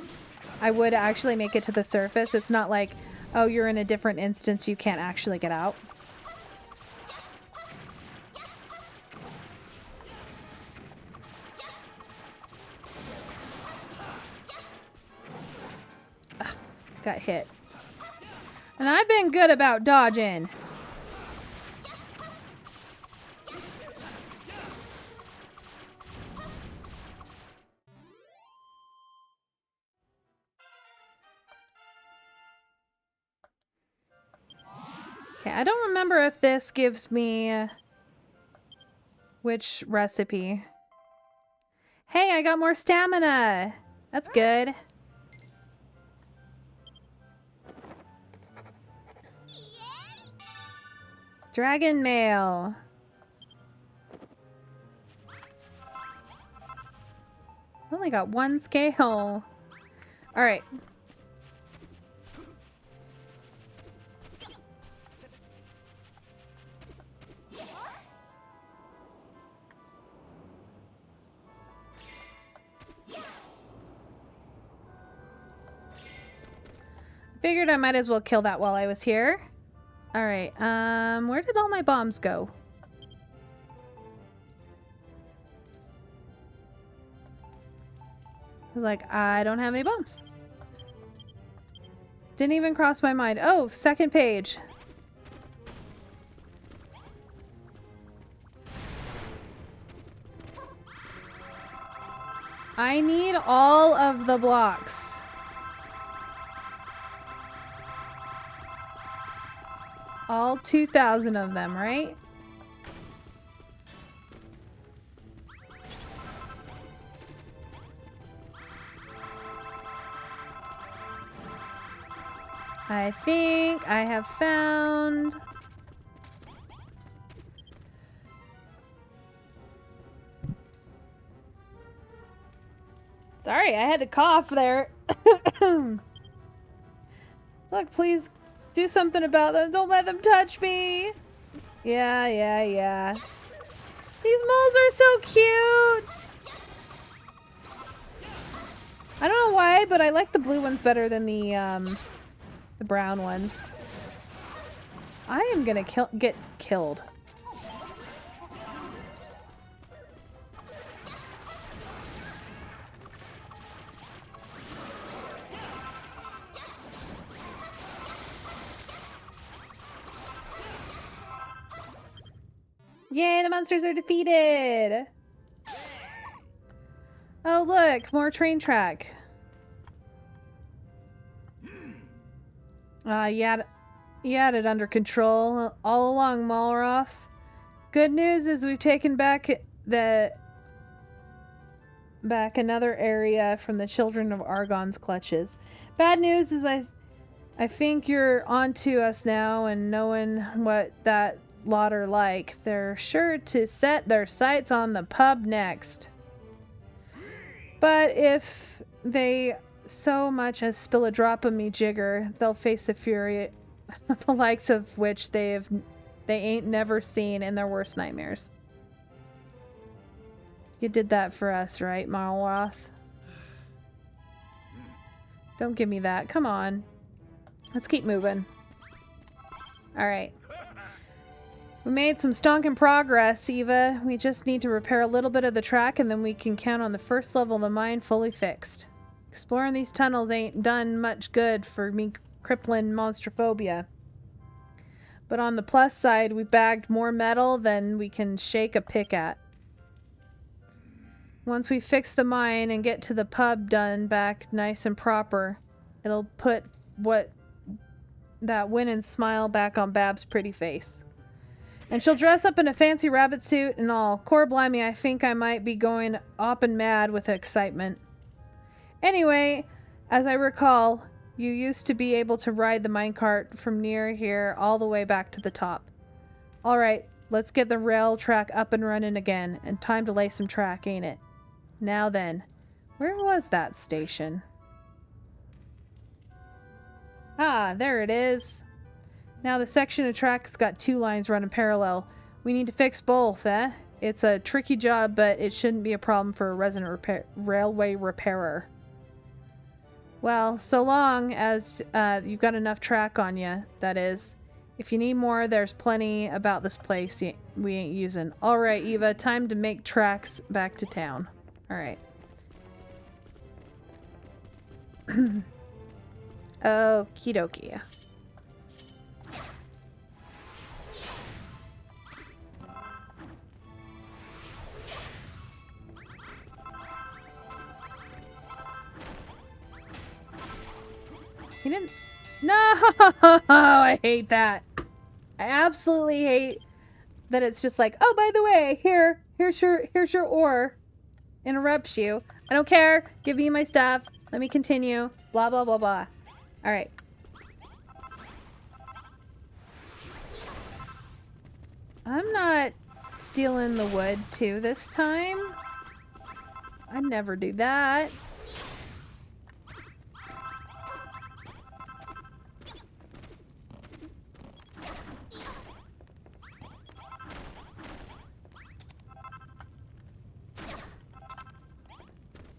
I would actually make it to the surface. It's not like, oh, you're in a different instance, you can't actually get out. got hit. And I've been good about dodging. Okay, I don't remember if this gives me which recipe. Hey, I got more stamina. That's good. Dragon mail. Only got one scale. Alright. Figured I might as well kill that while I was here. Alright, where did all my bombs go? I was like, I don't have any bombs. Didn't even cross my mind. Oh, second page. I need all of the blocks. All 2,000 of them, right? I think I have found... Sorry, I had to cough there. Look, please do something about them. Don't let them touch me. Yeah. These moles are so cute. I don't know why, but I like the blue ones better than the brown ones. I am gonna get killed. Yay, the monsters are defeated! Oh look, more train track. You had it under control all along, Malroth. Good news is we've taken back another area from the Children of Argon's clutches. Bad news is I think you're onto us now, and knowing what that lot are like, they're sure to set their sights on the pub next. But if they so much as spill a drop of me jigger, they'll face the fury the likes of which they ain't never seen in their worst nightmares. You did that for us, right, Malroth? Don't give me that. Come on. Let's keep moving. Alright. We made some stonking progress, Eva. We just need to repair a little bit of the track, and then we can count on the first level of the mine fully fixed. Exploring these tunnels ain't done much good for me crippling monstrophobia. But on the plus side, we bagged more metal than we can shake a pick at. Once we fix the mine and get to the pub done back nice and proper, it'll put that winning smile back on Bab's pretty face. And she'll dress up in a fancy rabbit suit and all. Core blimey, I think I might be going up and mad with excitement. Anyway, as I recall, you used to be able to ride the minecart from near here all the way back to the top. Alright, let's get the rail track up and running again, and time to lay some track, ain't it? Now then, where was that station? Ah, there it is. Now the section of track has got two lines running parallel. We need to fix both, eh? It's a tricky job, but it shouldn't be a problem for a resident railway repairer. Well, so long as you've got enough track on you, that is. If you need more, there's plenty about this place we ain't using. Alright, Eva, time to make tracks back to town. Alright. Okie dokie. He didn't... No! I hate that. I absolutely hate that it's just like, oh, by the way, here's your ore. Interrupts you. I don't care. Give me my stuff. Let me continue. Blah, blah, blah, blah. Alright. I'm not stealing the wood, too, this time. I'd never do that.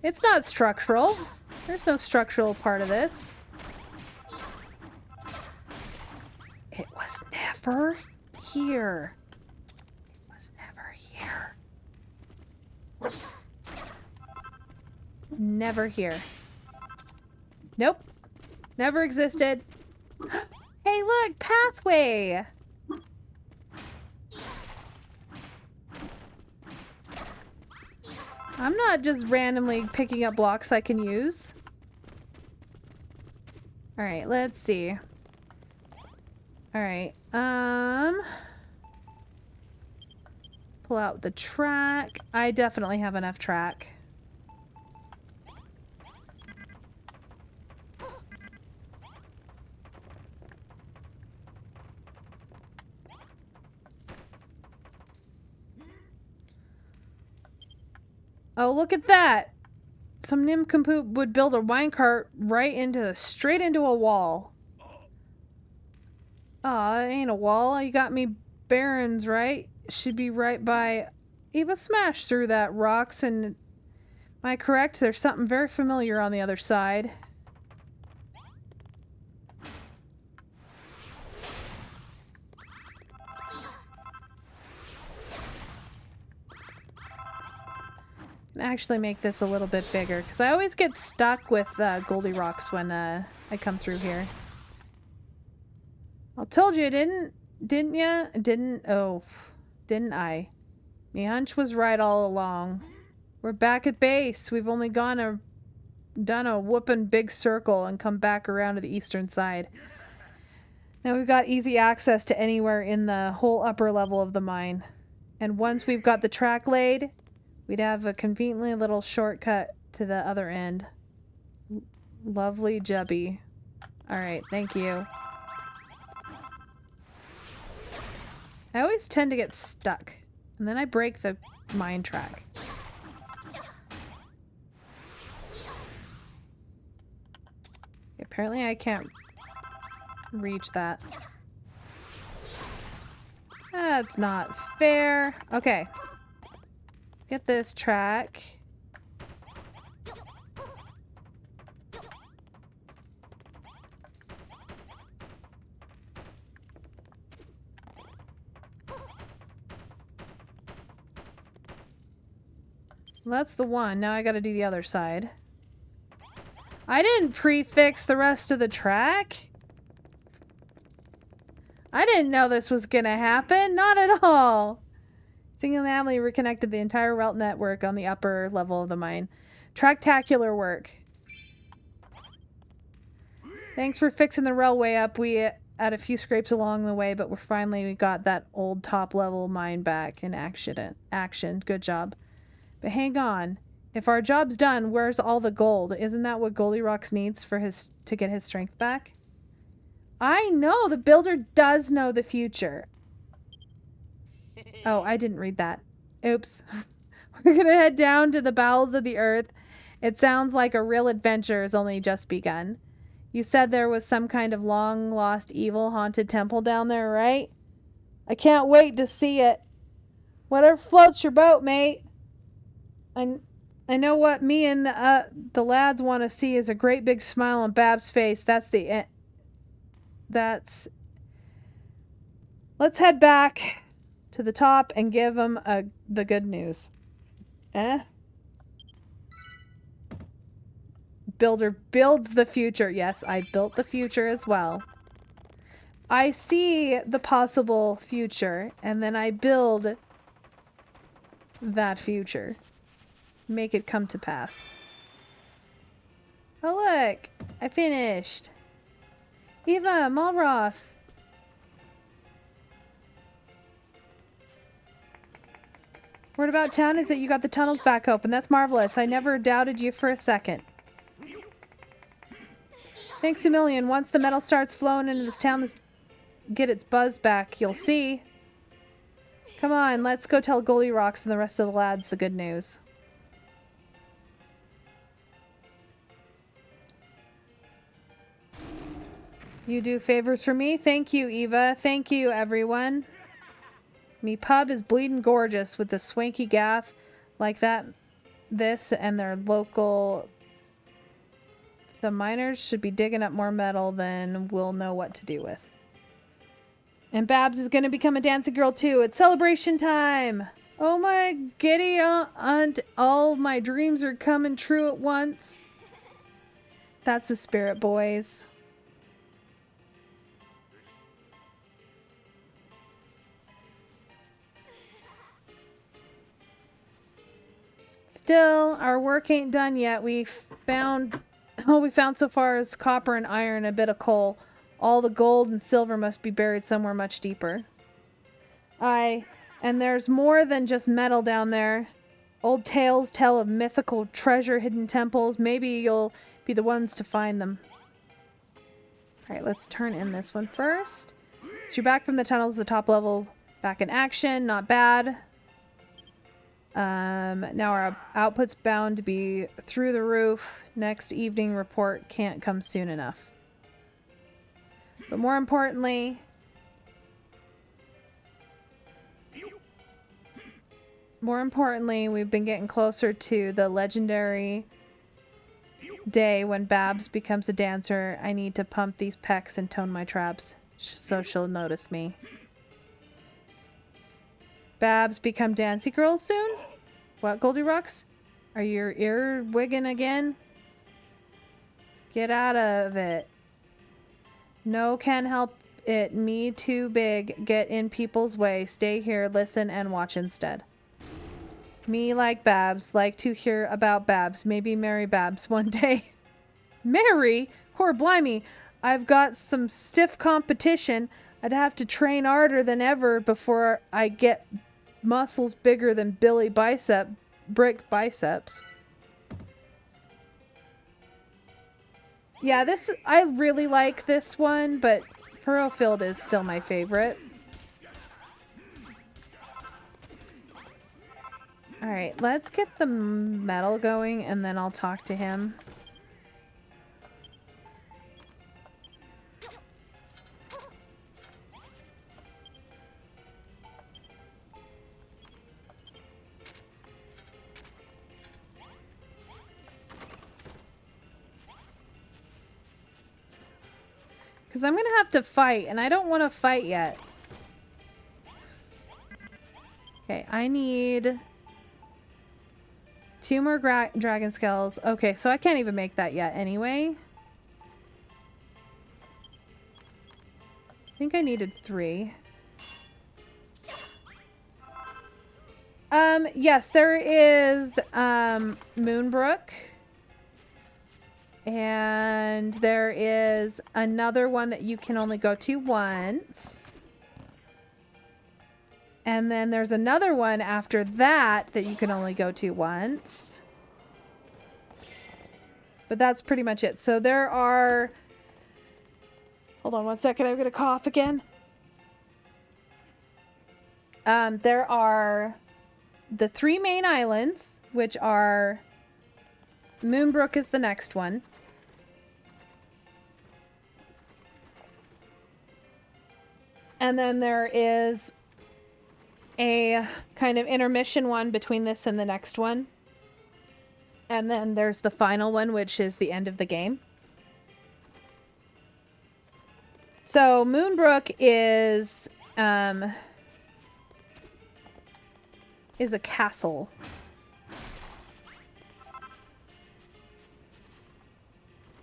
It's not structural. There's no structural part of this. It was never here. It was never here. Never here. Nope. Never existed. Hey, look! Pathway! I'm not just randomly picking up blocks I can use. Alright, let's see. Alright, pull out the track. I definitely have enough track. Oh, look at that! Some nincompoop would build a minecart straight into a wall. Aw, it ain't a wall. You got me barrens, right? Should be right by... Eva smashed through that rocks and... Am I correct? There's something very familiar on the other side. Actually make this a little bit bigger because I always get stuck with Goldie Rocks when I come through here. I told you I didn't ya? Didn't I? Me hunch was right all along. We're back at base. We've only done a whooping big circle and come back around to the eastern side. Now we've got easy access to anywhere in the whole upper level of the mine. And once we've got the track laid, we'd have a conveniently little shortcut to the other end. Lovely jubby. Alright, thank you. I always tend to get stuck. And then I break the mine track. Apparently I can't reach that. That's not fair. Okay. Get this track. Well, that's the one. Now I gotta do the other side. I didn't prefix the rest of the track. I didn't know this was gonna happen. Not at all. Single-handedly reconnected the entire route network on the upper level of the mine. Tractacular work. Thanks for fixing the railway up. We had a few scrapes along the way, but we got that old top-level mine back in action. Good job. But hang on. If our job's done, where's all the gold? Isn't that what Goldie Rocks needs to get his strength back? I know! The builder does know the future. Oh, I didn't read that. Oops. We're gonna head down to the bowels of the earth. It sounds like a real adventure has only just begun. You said there was some kind of long-lost evil haunted temple down there, right? I can't wait to see it. Whatever floats your boat, mate. I know what me and the lads want to see is a great big smile on Bab's face. Let's head back to the top and give him the good news. builder builds the future. Yes, I built the future as well. I see the possible future, and then I build that future. Make it come to pass. Oh look! I finished! Eva, Malroth! Word about town is that you got the tunnels back open. That's marvelous. I never doubted you for a second. Thanks a million. Once the metal starts flowing into this town, get its buzz back. You'll see. Come on, let's go tell Goldilocks and the rest of the lads the good news. You do favors for me? Thank you, Eva. Thank you, everyone. Me pub is bleeding gorgeous with the swanky gaff like that, this, and their local... The miners should be digging up more metal than we'll know what to do with. And Babs is going to become a dancing girl too. It's celebration time! Oh my giddy aunt, all my dreams are coming true at once. That's the spirit, boys. Still, our work ain't done yet. We found so far is copper and iron, a bit of coal. All the gold and silver must be buried somewhere much deeper. Aye, and there's more than just metal down there. Old tales tell of mythical treasure hidden temples. Maybe you'll be the ones to find them. Alright, let's turn in this one first. So you're back from the tunnels, the top level back in action. Not bad. Now our output's bound to be through the roof. Next evening report can't come soon enough. But more importantly, we've been getting closer to the legendary day when Babs becomes a dancer. I need to pump these pecs and tone my traps so she'll notice me. Babs become Dancy Girl soon? What, Goldilocks? Are your ear wigging again? Get out of it. No can help it. Me too big. Get in people's way. Stay here, listen, and watch instead. Me like Babs. Like to hear about Babs. Maybe marry Babs one day. Marry? Cor blimey. I've got some stiff competition. I'd have to train harder than ever before I get muscles bigger than Billy Brick biceps. Yeah, I really like this one, but Furrowfield is still my favorite. Alright, let's get the metal going and then I'll talk to him. Because I'm going to have to fight, and I don't want to fight yet. Okay, I need 2 more dragon skulls. Okay, so I can't even make that yet anyway. I think I needed 3. Yes, there is Moonbrook. And there is another one that you can only go to once. And then there's another one after that that you can only go to once. But that's pretty much it. So there are... Hold on one second, I'm going to cough again. There are the 3 main islands, which are... Moonbrook is the next one. And then there is a kind of intermission one between this and the next one. And then there's the final one, which is the end of the game. So Moonbrook is a castle.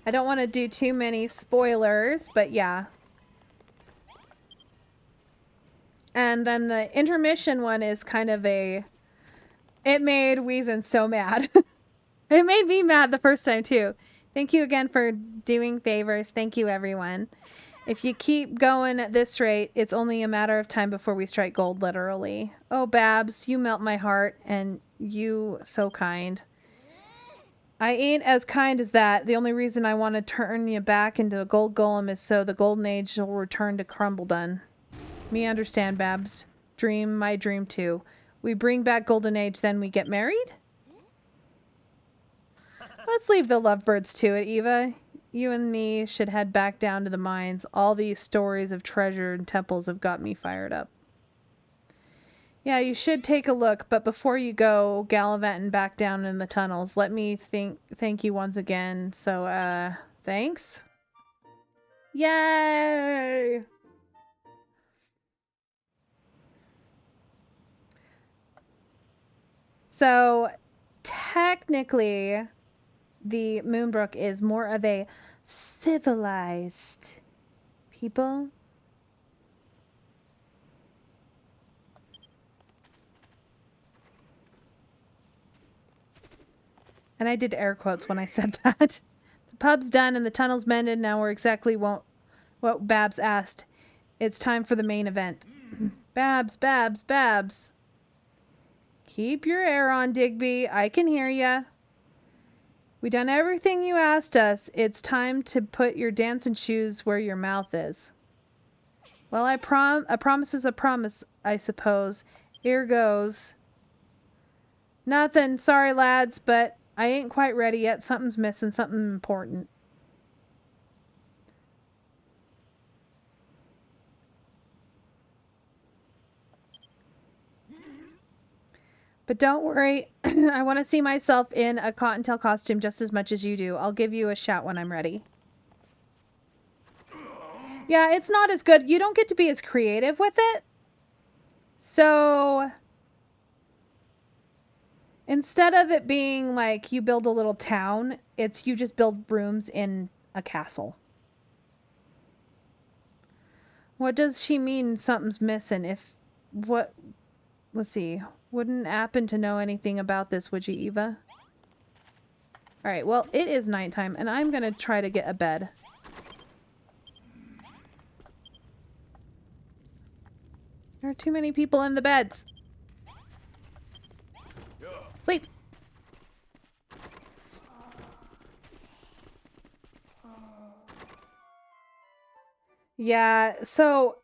I don't want to do too many spoilers, but yeah. And then the intermission one is kind of a... It made Weezin so mad. It made me mad the first time, too. Thank you again for doing favors. Thank you, everyone. If you keep going at this rate, it's only a matter of time before we strike gold, literally. Oh, Babs, you melt my heart, and you so kind. I ain't as kind as that. The only reason I want to turn you back into a gold golem is so the golden age will return to Crumbledon. Me understand, Babs. Dream my dream too. We bring back golden age, then we get married? Let's leave the lovebirds to it, Eva. You and me should head back down to the mines. All these stories of treasure and temples have got me fired up. Yeah, you should take a look, but before you go gallivanting back down in the tunnels, let me thank you once again. So, thanks. Yay! So, technically, the Moonbrook is more of a civilized people. And I did air quotes when I said that. The pub's done and the tunnel's mended. Now we're exactly what Babs asked. It's time for the main event. Babs, Babs, Babs. Keep your air on, Digby. I can hear ya. We done everything you asked us. It's time to put your dancing shoes where your mouth is. Well, a promise is a promise, I suppose. Here goes. Nothing. Sorry, lads, but I ain't quite ready yet. Something's missing. Something important. But don't worry. I want to see myself in a cottontail costume just as much as you do. I'll give you a shout when I'm ready. Yeah, it's not as good. You don't get to be as creative with it. So... instead of it being like you build a little town, it's you just build rooms in a castle. What does she mean something's missing? Let's see. Wouldn't happen to know anything about this, would you, Eva? Alright, well, it is nighttime, and I'm gonna try to get a bed. There are too many people in the beds. Sleep. Yeah, so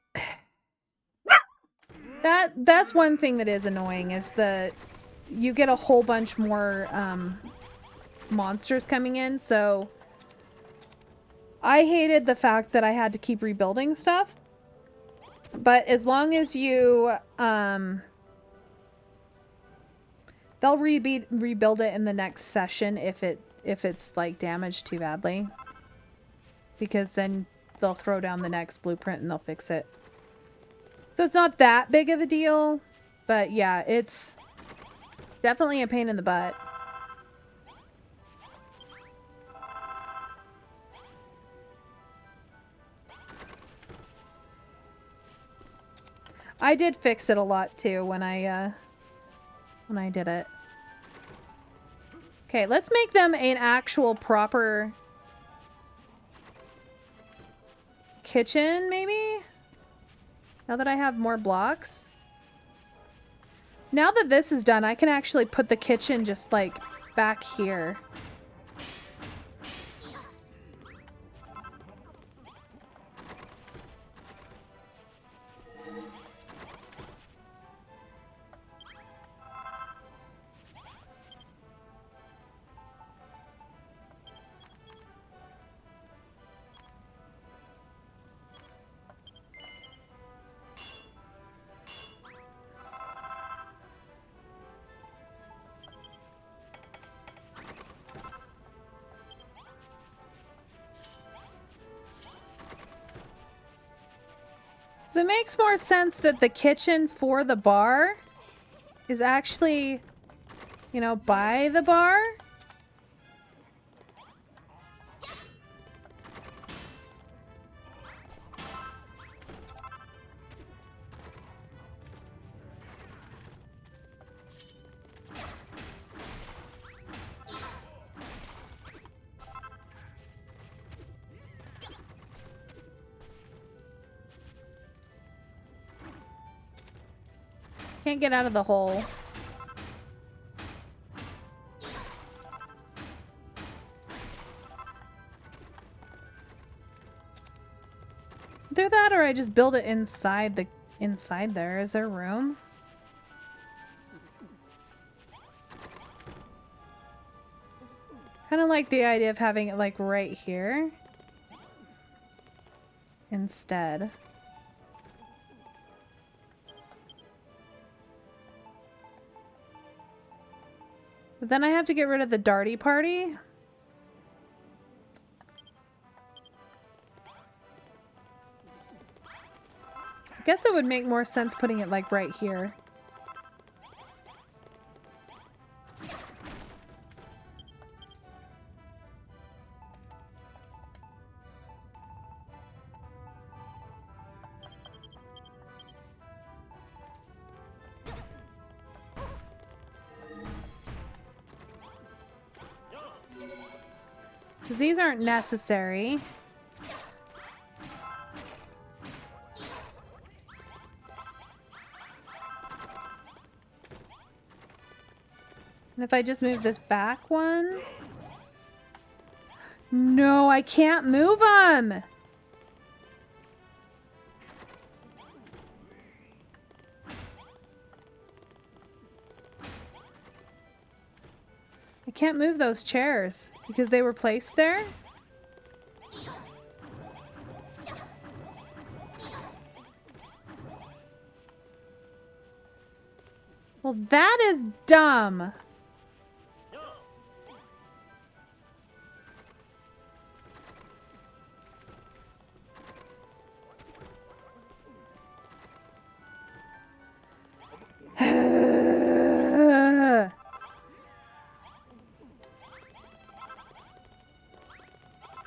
that's one thing that is annoying is that you get a whole bunch more monsters coming in, so I hated the fact that I had to keep rebuilding stuff. But as long as you they'll rebuild it in the next session if it's like damaged too badly. Because then they'll throw down the next blueprint and they'll fix it. So it's not that big of a deal, but yeah, it's definitely a pain in the butt. I did fix it a lot too when I did it. Okay, let's make them an actual proper kitchen, maybe? Now that I have more blocks. Now that this is done, I can actually put the kitchen just like back here. So it makes more sense that the kitchen for the bar is actually, you know, by the bar. Can't get out of the hole. Either that or I just build it inside there. Is there room? Kind of like the idea of having it like right here instead. But then I have to get rid of the darty party. I guess it would make more sense putting it like right here. Because these aren't necessary. And if I just move this back one... No, I can't move them! I can't move those chairs because they were placed there. Well, that is dumb.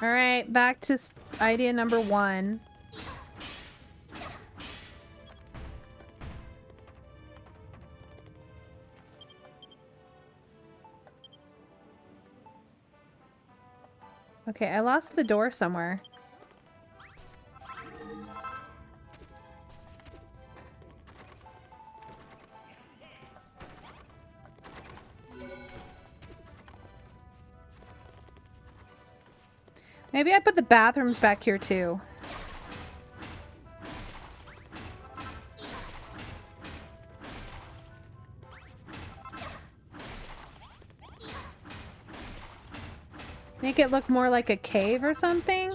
All right, back to idea number 1. Okay, I lost the door somewhere. Maybe I put the bathrooms back here too. Make it look more like a cave or something?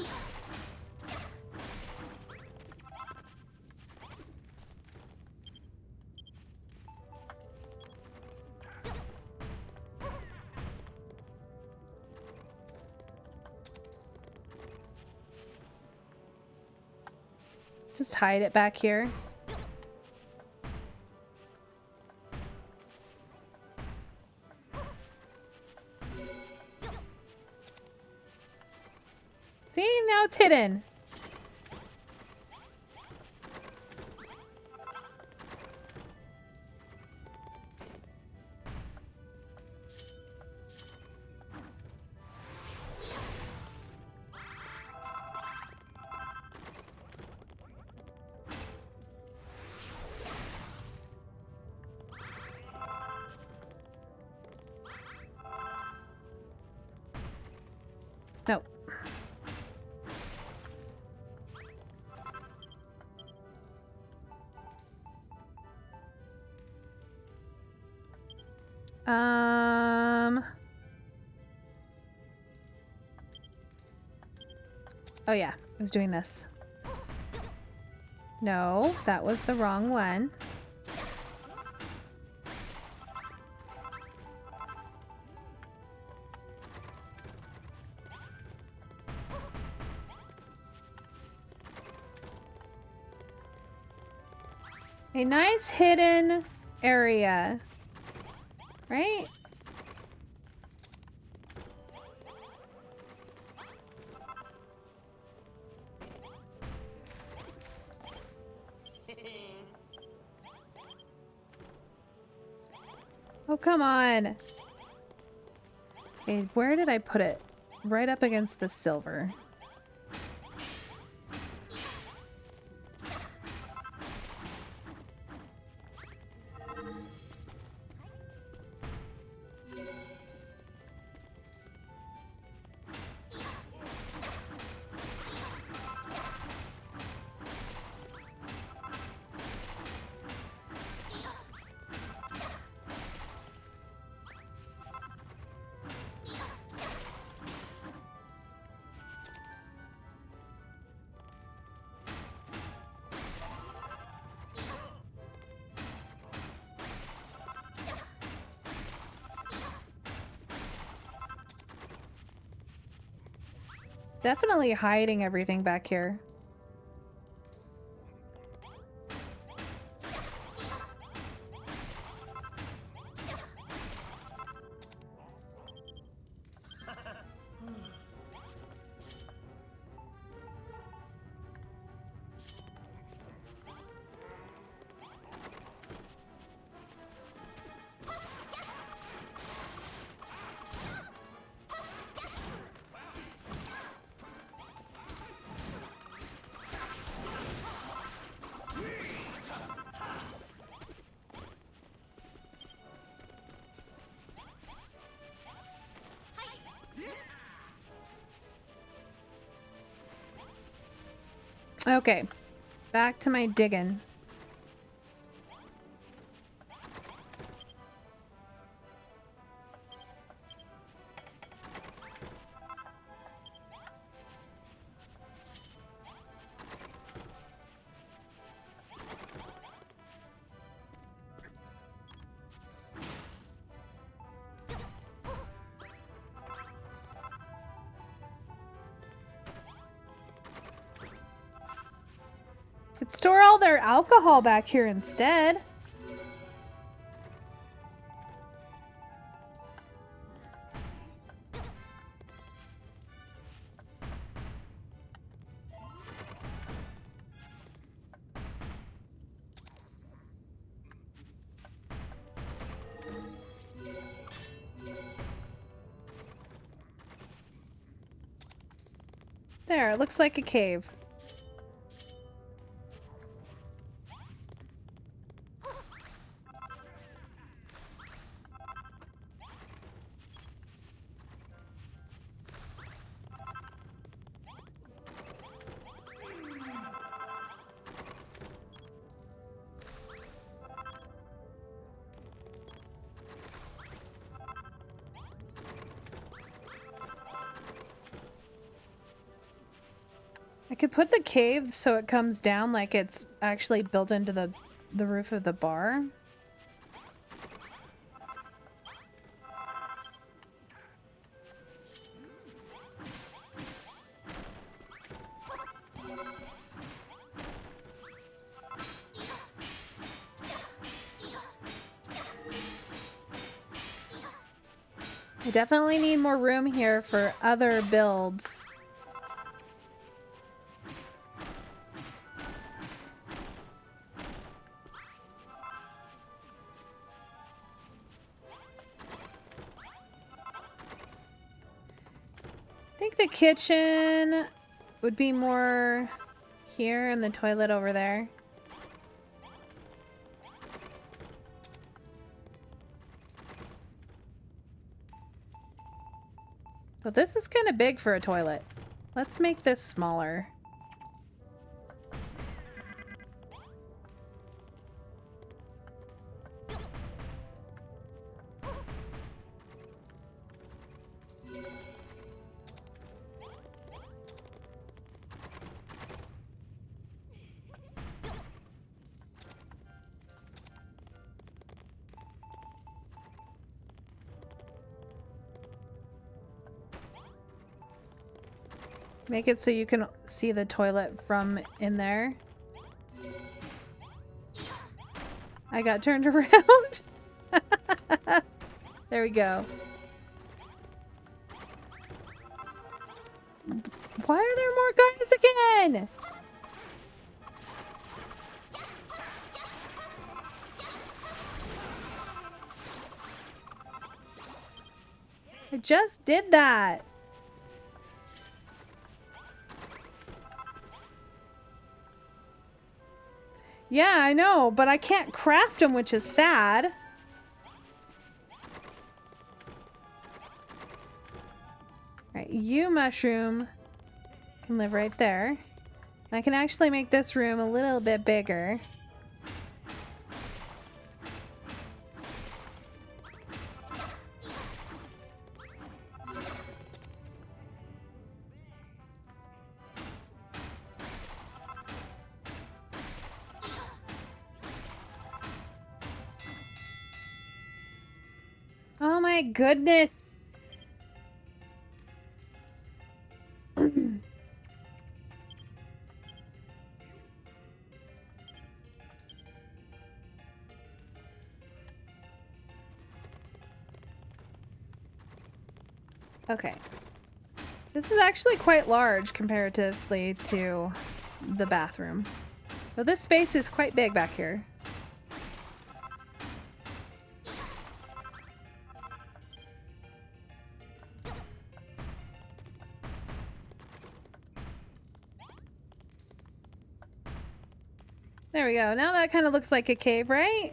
Just hide it back here. See, now it's hidden. No. Oh yeah, I was doing this. No, that was the wrong one. A nice hidden area, right? Oh, come on. Okay, where did I put it? Right up against the silver. Definitely hiding everything back here. Okay, back to my digging. Could store all their alcohol back here instead. There, it looks like a cave. I could put the cave so it comes down like it's actually built into the roof of the bar. I definitely need more room here for other builds. I think the kitchen would be more here and the toilet over there. So this is kind of big for a toilet. Let's make this smaller. Make it so you can see the toilet from in there. I got turned around. There we go. Why are there more guys again? I just did that. Yeah, I know, but I can't craft them, which is sad. Alright, you mushroom can live right there. I can actually make this room a little bit bigger. Oh my goodness. Okay. This is actually quite large comparatively to the bathroom. So this space is quite big back here. There we go. Now that kind of looks like a cave, right?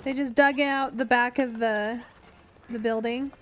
They just dug out the back of the building.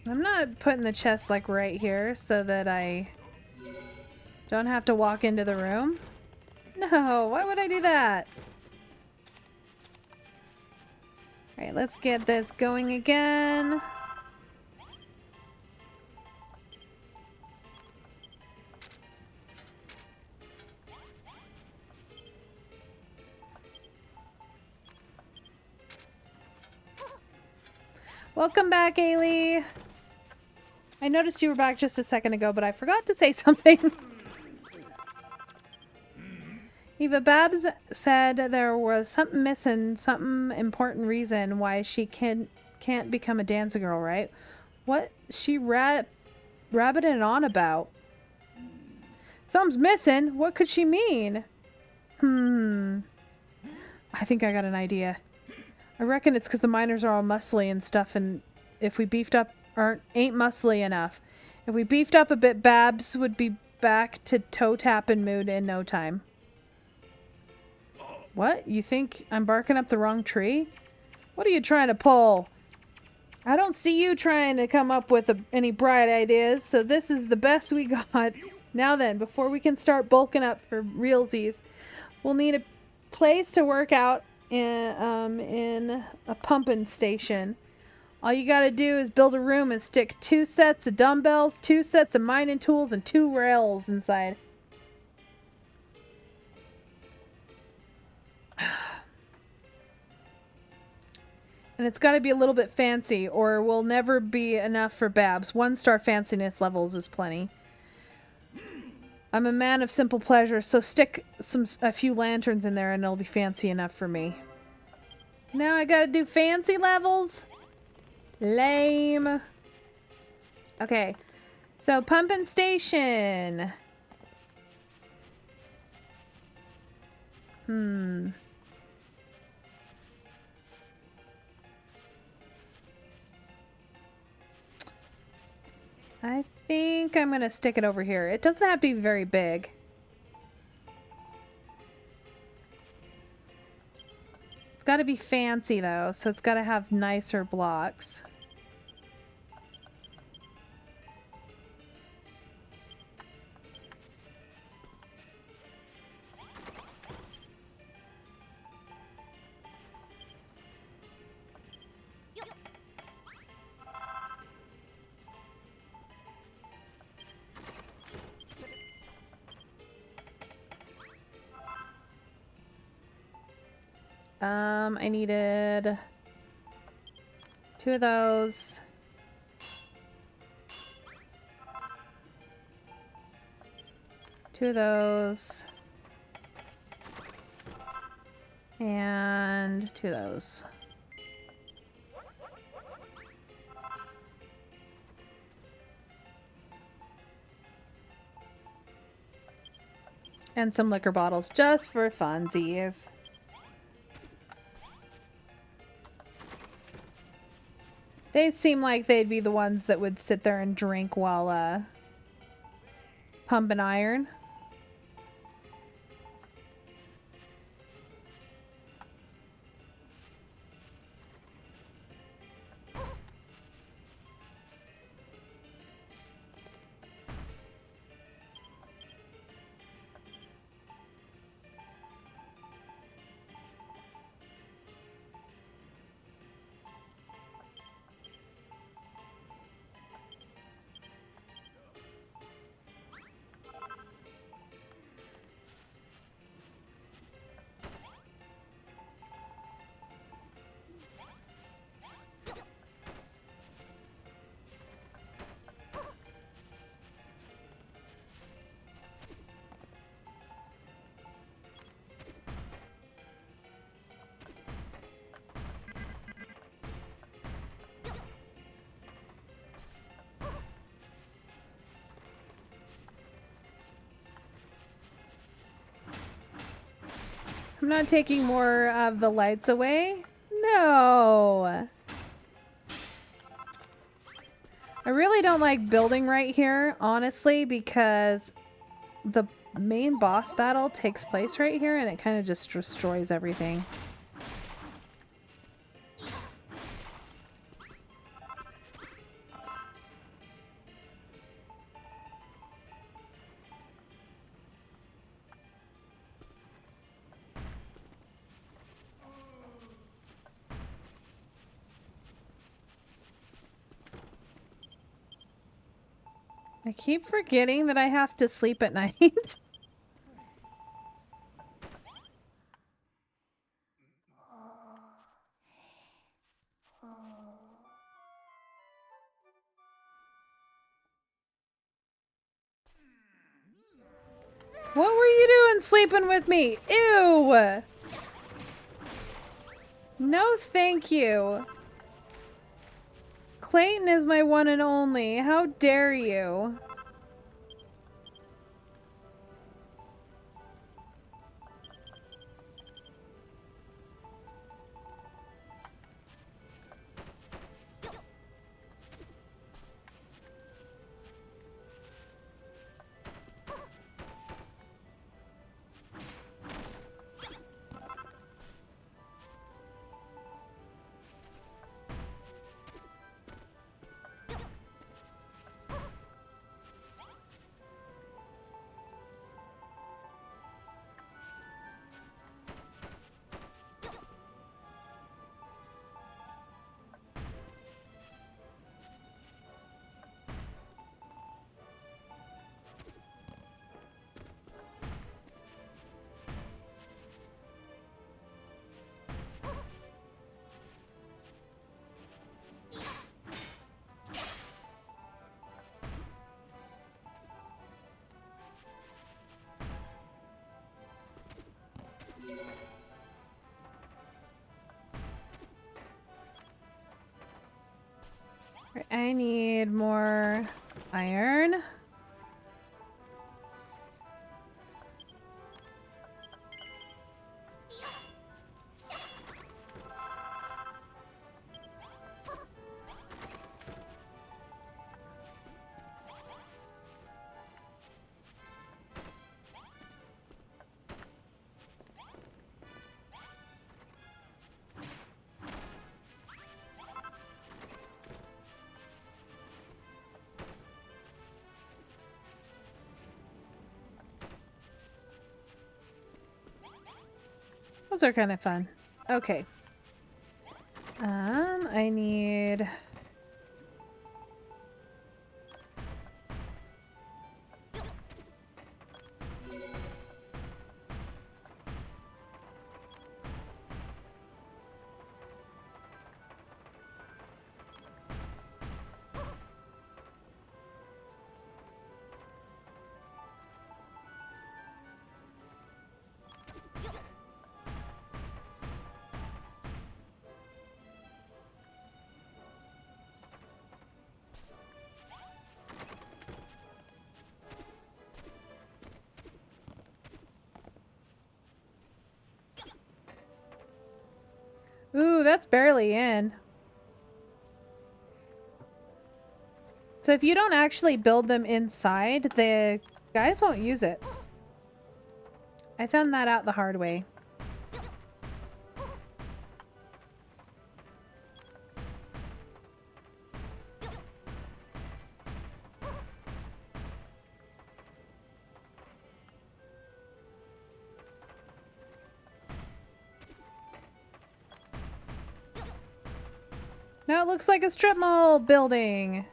I'm not putting the chest like right here so that I don't have to walk into the room. No, why would I do that? Alright, let's get this going again. Welcome back, Ailey. I noticed you were back just a second ago, but I forgot to say something. Eva Babs said there was something missing, something important reason why she can't become a dancing girl, right? What she rabbiting on about? Something's missing. What could she mean? I think I got an idea. I reckon it's because the miners are all muscly and stuff, and if we beefed up ain't muscly enough. If we beefed up a bit, Babs would be back to toe tapping mood in no time. What? You think I'm barking up the wrong tree? What are you trying to pull? I don't see you trying to come up with any bright ideas, so this is the best we got. Now then, before we can start bulking up for realsies, we'll need a place to work out in a pumping station. All you gotta do is build a room and stick 2 sets of dumbbells, 2 sets of mining tools, and 2 rails inside. And it's gotta be a little bit fancy, or will never be enough for Babs. 1-star fanciness levels is plenty. I'm a man of simple pleasure, so stick a few lanterns in there and it'll be fancy enough for me. Now I gotta do fancy levels? Lame. Okay, so pumping station. I think I'm gonna stick it over here. It doesn't have to be very big. It's gotta be fancy though, so it's gotta have nicer blocks. I needed 2 of those. 2 of those. And 2 of those. And some liquor bottles just for funsies. They seem like they'd be the ones that would sit there and drink while pumping iron. I'm not taking more of the lights away. No. I really don't like building right here, honestly, because the main boss battle takes place right here and it kind of just destroys everything. I keep forgetting that I have to sleep at night. What were you doing sleeping with me? Ew! No thank you. Clayton is my one and only. How dare you? I need more iron. Those are kind of fun. Okay. I need... Ooh, that's barely in. So if you don't actually build them inside, the guys won't use it. I found that out the hard way. Now it looks like a strip mall building.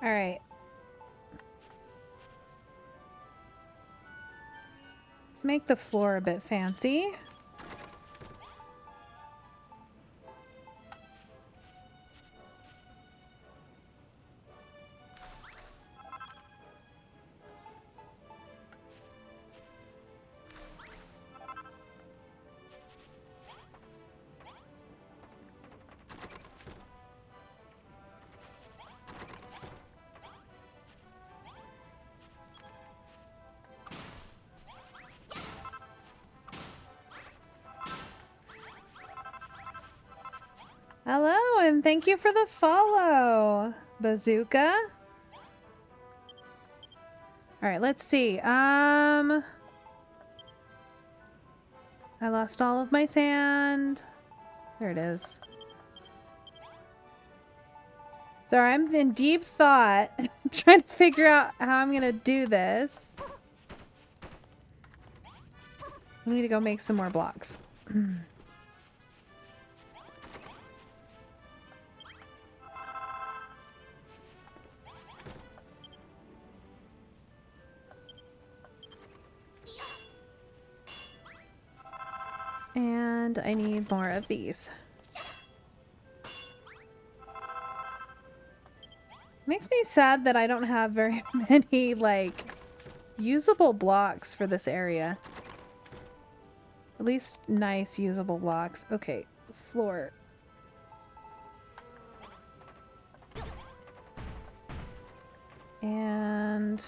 All right. Let's make the floor a bit fancy. and thank you for the follow, Bazooka. All right, let's see. I lost all of my sand. There it is. Sorry, I'm in deep thought, trying to figure out how I'm gonna do this. I need to go make some more blocks. And I need more of these. Makes me sad that I don't have very many, like, usable blocks for this area. At least nice usable blocks. Okay, floor. And...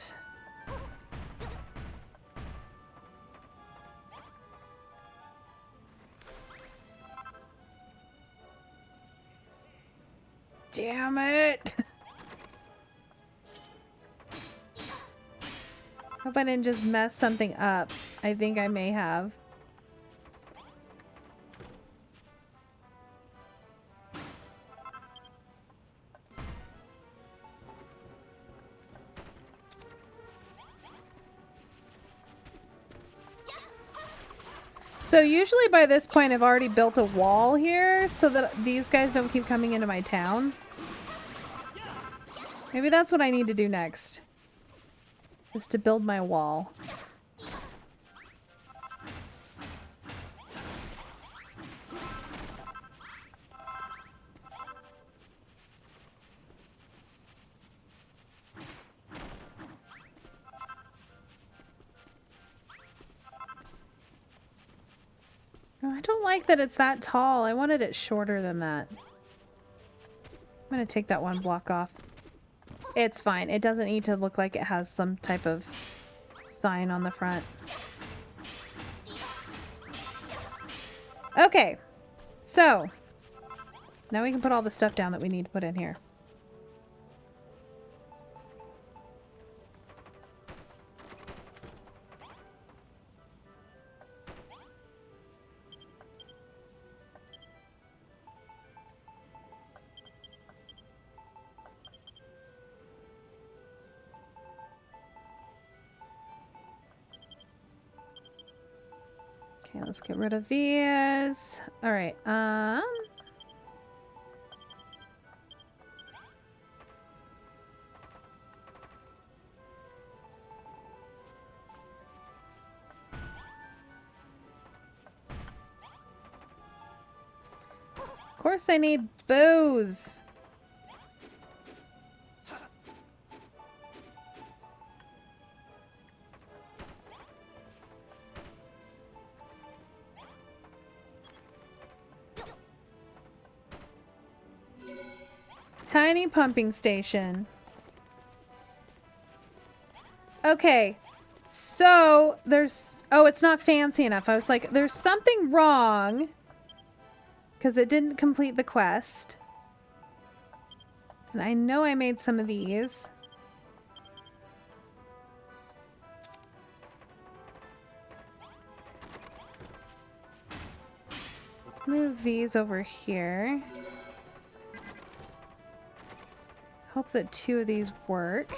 damn it! Hope I didn't just mess something up. I think I may have. So usually by this point I've already built a wall here so that these guys don't keep coming into my town. Maybe that's what I need to do next. Is to build my wall. Oh, I don't like that it's that tall. I wanted it shorter than that. I'm gonna take that one block off. It's fine. It doesn't need to look like it has some type of sign on the front. Okay. So, now we can put all the stuff down that we need to put in here. Okay, let's get rid of these. All right. Of course they need bows. Tiny pumping station. Okay. So, there's... oh, it's not fancy enough. I was like, there's something wrong. Because it didn't complete the quest. And I know I made some of these. Let's move these over here. Hope that 2 of these work.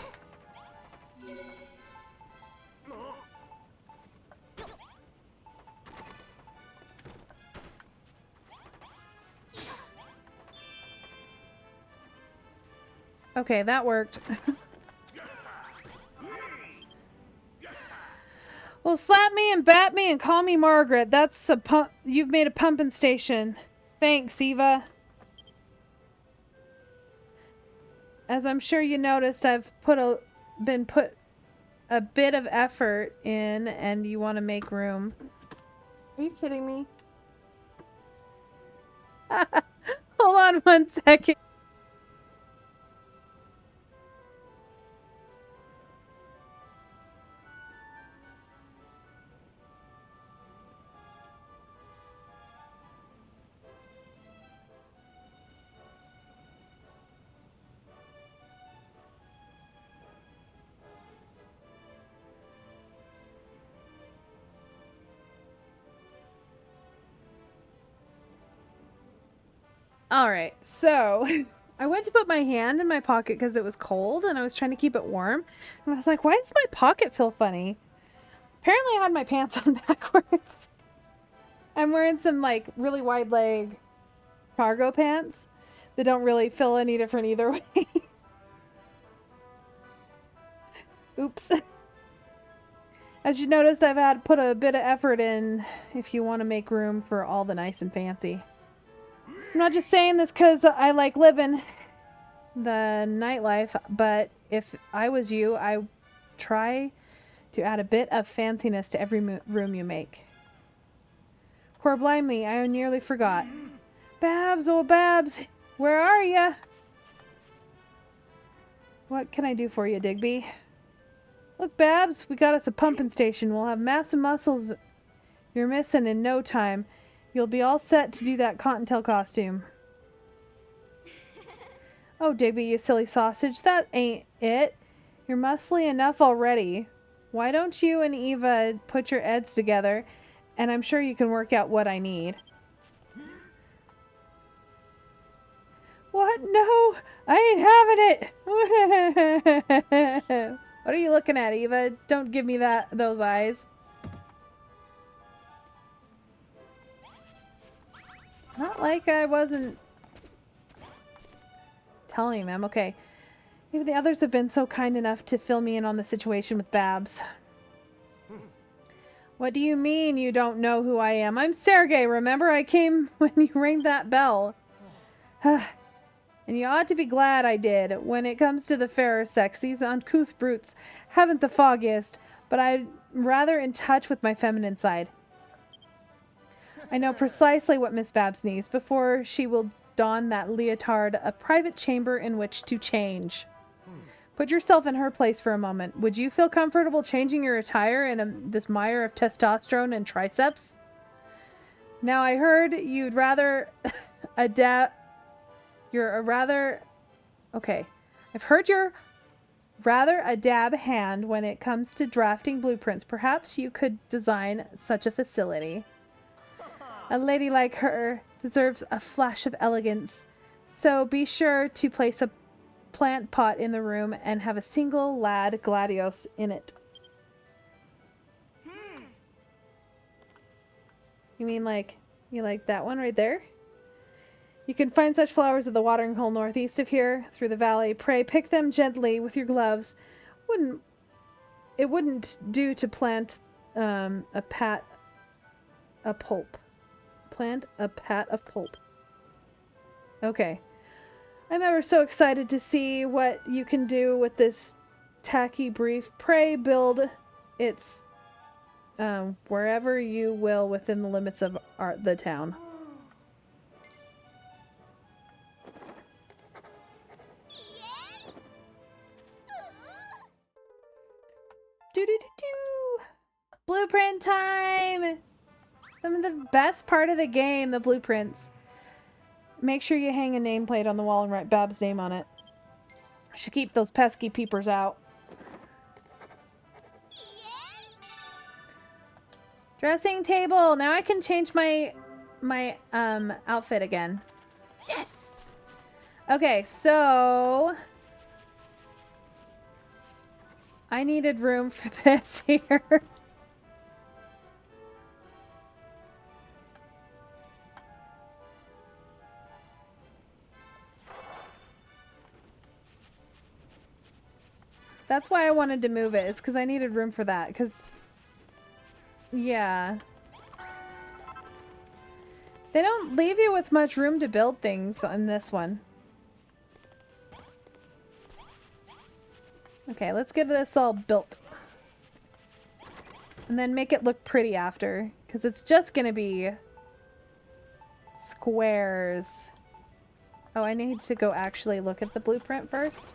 Okay, that worked. Well, slap me and bat me and call me Margaret. That's a pump. You've made a pumping station. Thanks, Eva. As I'm sure you noticed, I've put a bit of effort in, and you want to make room. Are you kidding me? Hold on 1 second. Alright, so I went to put my hand in my pocket because it was cold and I was trying to keep it warm. And I was like, why does my pocket feel funny? Apparently I had my pants on backwards. I'm wearing some like really wide leg cargo pants that don't really feel any different either way. Oops. As you noticed, I've had put a bit of effort in if you want to make room for all the nice and fancy. I'm not just saying this because I like living the nightlife, but if I was you, I try to add a bit of fanciness to every room you make. Poor blind me, I nearly forgot. Babs, oh Babs, where are ya? What can I do for you, Digby? Look, Babs, we got us a pumping station. We'll have massive muscles you're missing in no time. You'll be all set to do that cottontail costume. Oh, Digby, you silly sausage, that ain't it. You're muscly enough already. Why don't you and Eva put your heads together, and I'm sure you can work out what I need. What? No, I ain't having it. What are you looking at, Eva? Don't give me those eyes. Not like I wasn't telling them. Okay. Even the others have been so kind enough to fill me in on the situation with Babs. What do you mean you don't know who I am? I'm Sergei, remember? I came when you rang that bell. And you ought to be glad I did. When it comes to the fairer sex, these uncouth brutes haven't the foggiest, but I'm rather in touch with my feminine side. I know precisely what Miss Babs needs before she will don that leotard, a private chamber in which to change. Put yourself in her place for a moment. Would you feel comfortable changing your attire in this mire of testosterone and triceps? Now, I heard you'd rather Okay. I've heard you're rather a dab hand when it comes to drafting blueprints. Perhaps you could design such a facility. A lady like her deserves a flash of elegance. So be sure to place a plant pot in the room and have a single lad gladios in it. You mean like, you like that one right there? You can find such flowers at the watering hole northeast of here, through the valley. Pray pick them gently with your gloves. It wouldn't do to plant a pat of pulp. Plant a pat of pulp. Okay. I'm ever so excited to see what you can do with this tacky brief. Pray build its wherever you will within the limits of the town. Do-do-do-do! Blueprint time! Some of the best part of the game, the blueprints. Make sure you hang a nameplate on the wall and write Bab's name on it. Should keep those pesky peepers out. Dressing table! Now I can change my outfit again. Yes! Okay, so I needed room for this here. That's why I wanted to move it, is because I needed room for that, because... Yeah. They don't leave you with much room to build things on this one. Okay, let's get this all built. And then make it look pretty after, because it's just gonna be squares. Oh, I need to go actually look at the blueprint first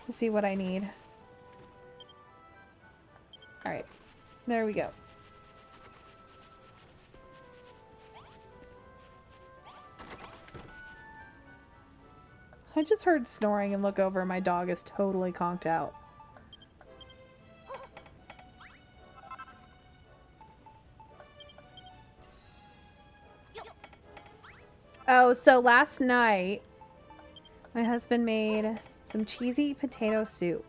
to see what I need. Alright, there we go. I just heard snoring and look over and my dog is totally conked out. Oh, so last night, my husband made some cheesy potato soup.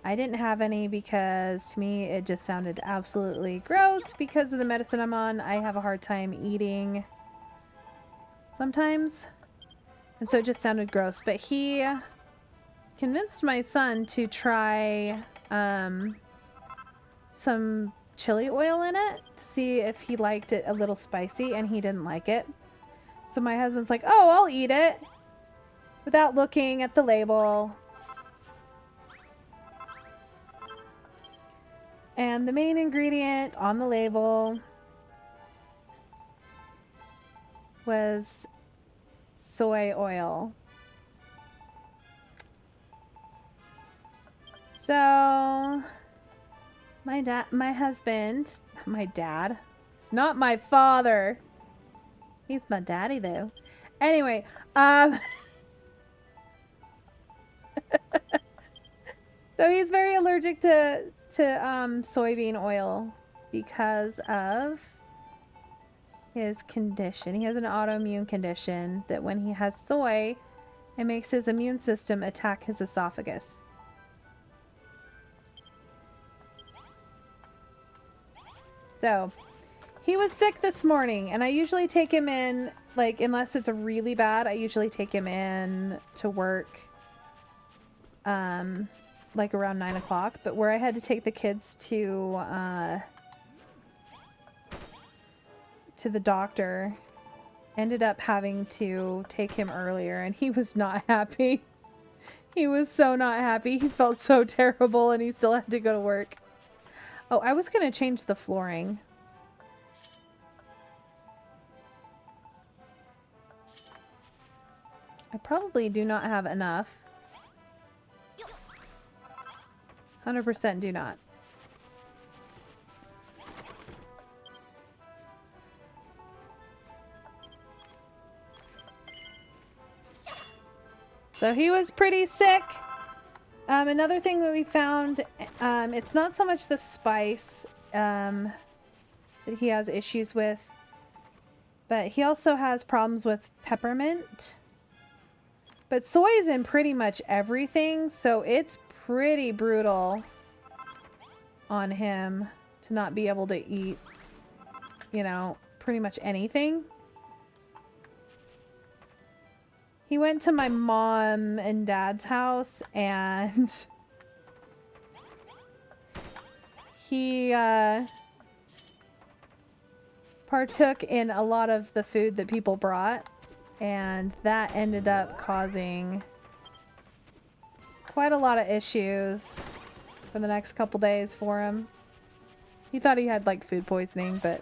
I didn't have any because to me it just sounded absolutely gross because of the medicine I'm on. I have a hard time eating sometimes. And so it just sounded gross. But he convinced my son to try some chili oil in it to see if he liked it a little spicy, and he didn't like it. So my husband's like, oh, I'll eat it without looking at the label. And the main ingredient on the label was soy oil. So my husband, my dad, it's not my father. He's my daddy though. Anyway, so he's very allergic to soybean oil because of his condition. He has an autoimmune condition that when he has soy, it makes his immune system attack his esophagus. So, he was sick this morning, and I usually take him in, like, unless it's really bad, I usually take him in to work, like around 9 o'clock. But where I had to take the kids to the doctor, ended up having to take him earlier, and he was not happy. He was so not happy. He felt so terrible, and he still had to go to work. Oh, I was going to change the flooring. I probably do not have enough. 100% do not. So he was pretty sick. Another thing that we found, it's not so much the spice that he has issues with, but he also has problems with peppermint. But soy is in pretty much everything, so it's pretty brutal on him to not be able to eat, you know, pretty much anything. He went to my mom and dad's house, and he partook in a lot of the food that people brought, and that ended up causing quite a lot of issues for the next couple days for him. He thought he had, like, food poisoning, but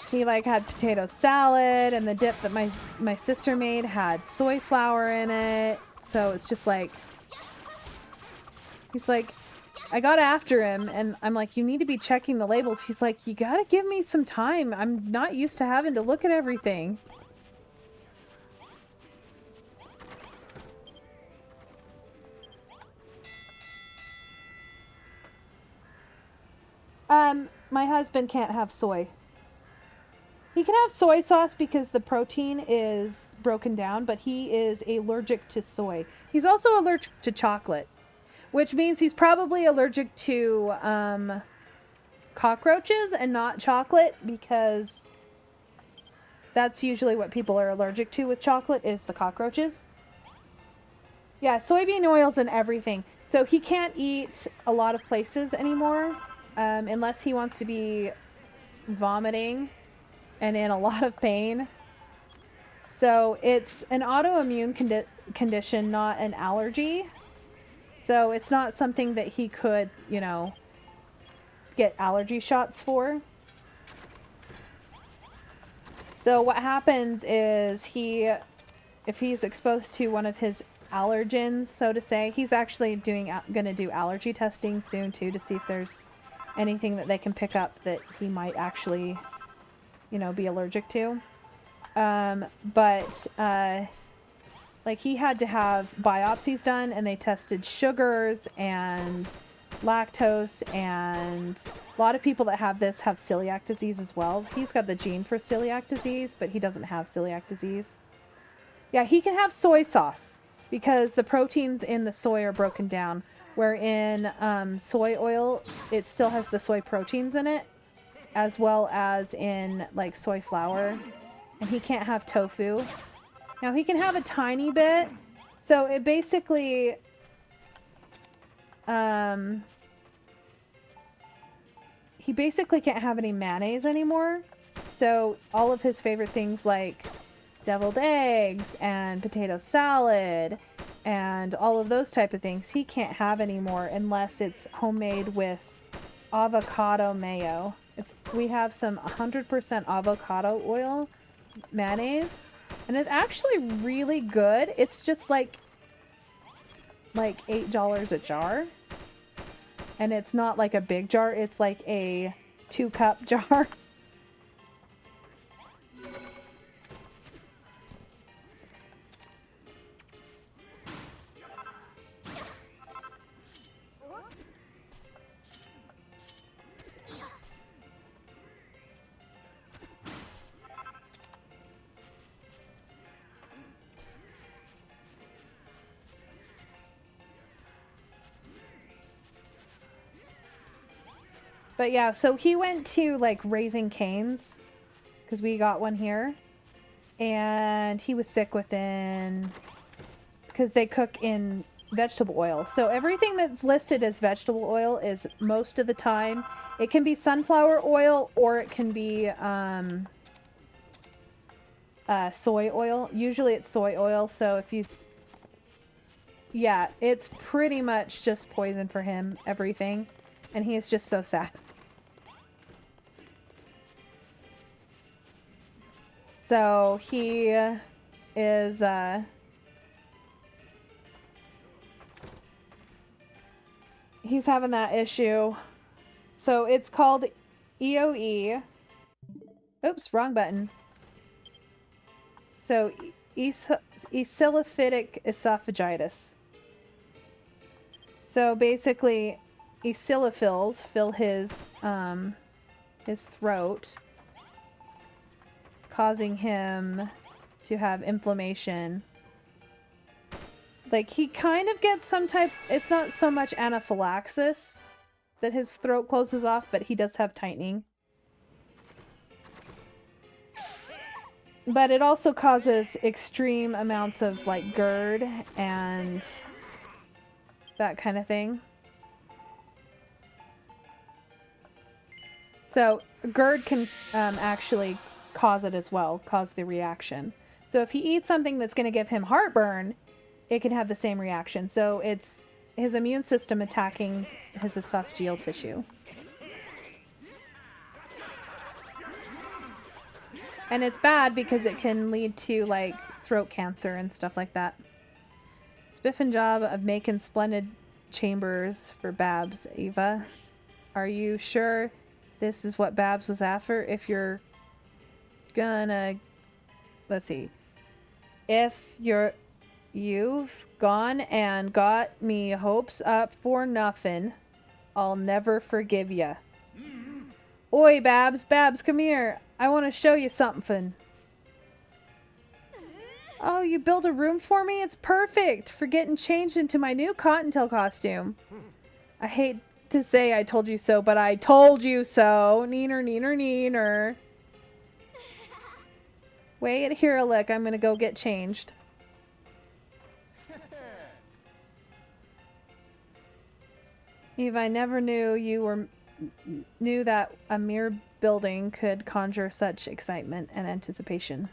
he, like, had potato salad, and the dip that my sister made had soy flour in it. So it's just like, he's like, I got after him, and I'm like, you need to be checking the labels. He's like, you gotta give me some time. I'm not used to having to look at everything. My husband can't have soy. He can have soy sauce because the protein is broken down, but he is allergic to soy. He's also allergic to chocolate, which means he's probably allergic to cockroaches and not chocolate, because that's usually what people are allergic to with chocolate, is the cockroaches. Yeah, soybean oil's in everything. So he can't eat a lot of places anymore, unless he wants to be vomiting and in a lot of pain. So it's an autoimmune condition, not an allergy. So it's not something that he could, you know, get allergy shots for. So what happens is if he's exposed to one of his allergens, so to say, he's actually going to do allergy testing soon too, to see if there's anything that they can pick up that he might actually, you know, be allergic to. Like, he had to have biopsies done, and they tested sugars and lactose, and a lot of people that have this have celiac disease as well. He's got the gene for celiac disease, but he doesn't have celiac disease. Yeah, he can have soy sauce because the proteins in the soy are broken down. Where in soy oil, it still has the soy proteins in it, as well as in like soy flour. And he can't have tofu. Now he can have a tiny bit. So it basically, he basically can't have any mayonnaise anymore. So all of his favorite things like deviled eggs and potato salad and all of those type of things, he can't have anymore unless it's homemade with avocado mayo. We have some 100% avocado oil mayonnaise, and it's actually really good. It's just like $8 a jar, and it's not like a big jar, it's like a 2-cup jar. But yeah, so he went to like Raising Cane's because we got one here, and he was sick within, because they cook in vegetable oil. So everything that's listed as vegetable oil is most of the time, it can be sunflower oil or it can be soy oil. Usually it's soy oil. So if you, yeah, it's pretty much just poison for him, everything. And he is just so sad. So he is, he's having that issue. So it's called EOE. Oops, wrong button. So eosinophilic esophagitis. So basically, eosinophils fill his throat, causing him to have inflammation. Like, he kind of gets some type, it's not so much anaphylaxis that his throat closes off, but he does have tightening. But it also causes extreme amounts of like GERD and that kind of thing. So GERD can actually cause it as well, cause the reaction. So if he eats something that's going to give him heartburn, it can have the same reaction. So it's his immune system attacking his esophageal tissue. And it's bad because it can lead to like throat cancer and stuff like that. Spiffin job of making splendid chambers for Babs, Eva. Are you sure this is what Babs was after? If you're gonna, let's see, if you've gone and got me hopes up for nothing, I'll never forgive ya. Oi, Babs, come here. I want to show you something. Oh, you built a room for me? It's perfect for getting changed into my new Cottontail costume. I hate to say I told you so, but I told you so. Neener, neener, neener. Wait here, look. I'm gonna go get changed. Eve, I never knew that a mere building could conjure such excitement and anticipation.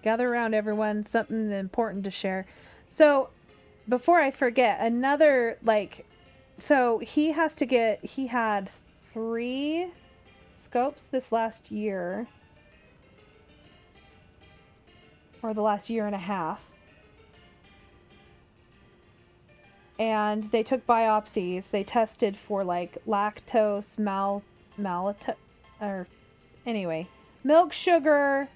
Gather around, everyone. Something important to share. So, before I forget, another, like, so he had 3 scopes this last year. Or the last year and a half. And they took biopsies. They tested for, like, lactose, milk sugar.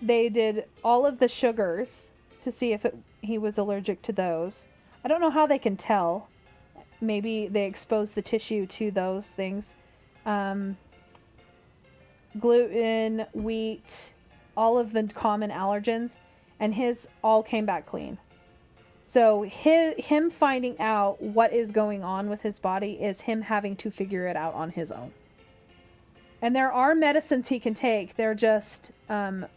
They did all of the sugars to see if he was allergic to those. I don't know how they can tell. Maybe they expose the tissue to those things. Gluten, wheat, all of the common allergens, and his all came back clean. So him finding out what is going on with his body is him having to figure it out on his own. And there are medicines he can take. They're just the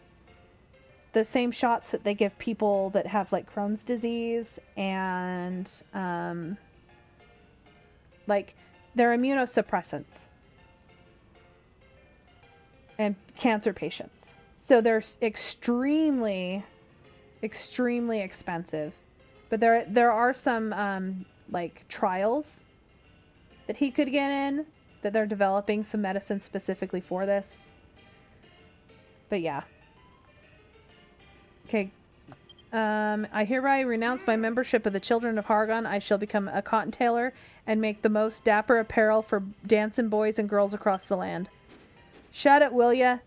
same shots that they give people that have like Crohn's disease and like they're immunosuppressants and cancer patients. So they're extremely, extremely expensive. But there are some like trials that he could get in, that they're developing some medicine specifically for this. But yeah. Okay. I hereby renounce my membership of the Children of Hargon. I shall become a cotton tailor and make the most dapper apparel for dancing boys and girls across the land. Shut it, will ya?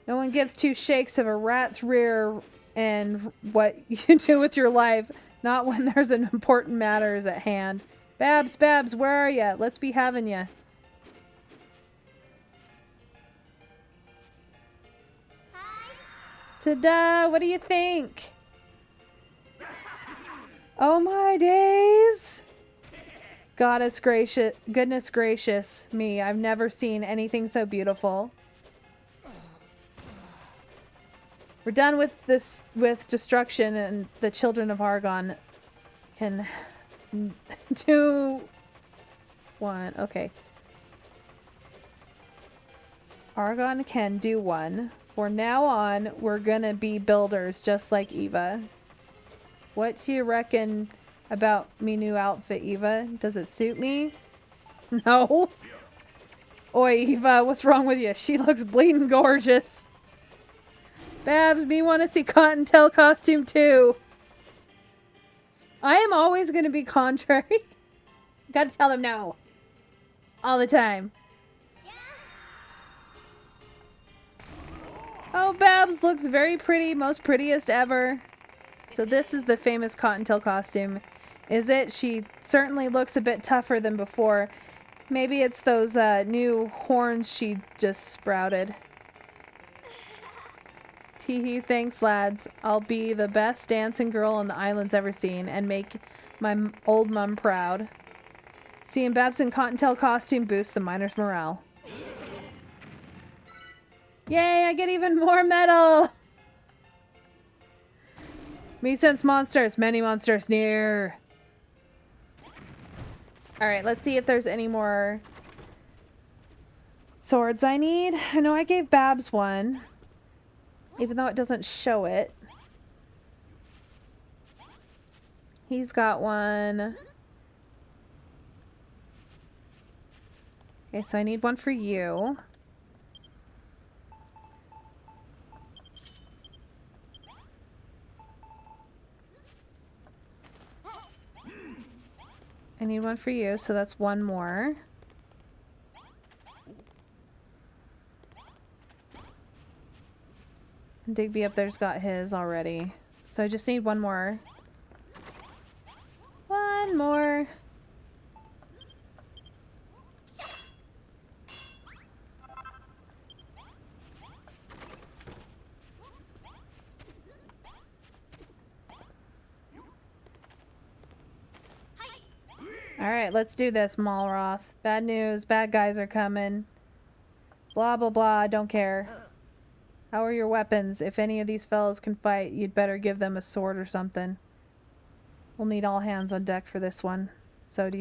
No one gives two shakes of a rat's rear and what you do with your life. Not when there's an important matters at hand. Babs, where are ya? Let's be having ya. Ta-da! What do you think? Oh my days! Goddess gracious, goodness gracious me. I've never seen anything so beautiful. We're done with this, with destruction, and the Children of Hargon can do one. Okay. Argon can do one. For now on, we're gonna be builders just like Eva. What do you reckon about me new outfit, Eva? Does it suit me? No. Oi, Eva, what's wrong with you? She looks bleeding gorgeous. Babs, me want to see Cottontail costume too. I am always going to be contrary. Gotta tell them no. All the time. Oh, Babs looks very pretty. Most prettiest ever. So this is the famous Cottontail costume. Is it? She certainly looks a bit tougher than before. Maybe it's those new horns she just sprouted. Teehee, thanks lads. I'll be the best dancing girl on the island's ever seen and make my old mum proud. Seeing Babs in Cottontail costume boosts the miners' morale. Yay, I get even more metal! Me sense monsters, many monsters near. Alright, let's see if there's any more swords I need. I know I gave Babs one, even though it doesn't show it. He's got one. Okay, so I need one for you. I need one for you, so that's one more. Digby up there's got his already. So I just need one more. One more. Alright, let's do this, Malroth. Bad news, bad guys are coming. Blah, blah, blah, I don't care. How are your weapons? If any of these fellows can fight, you'd better give them a sword or something. We'll need all hands on deck for this one. So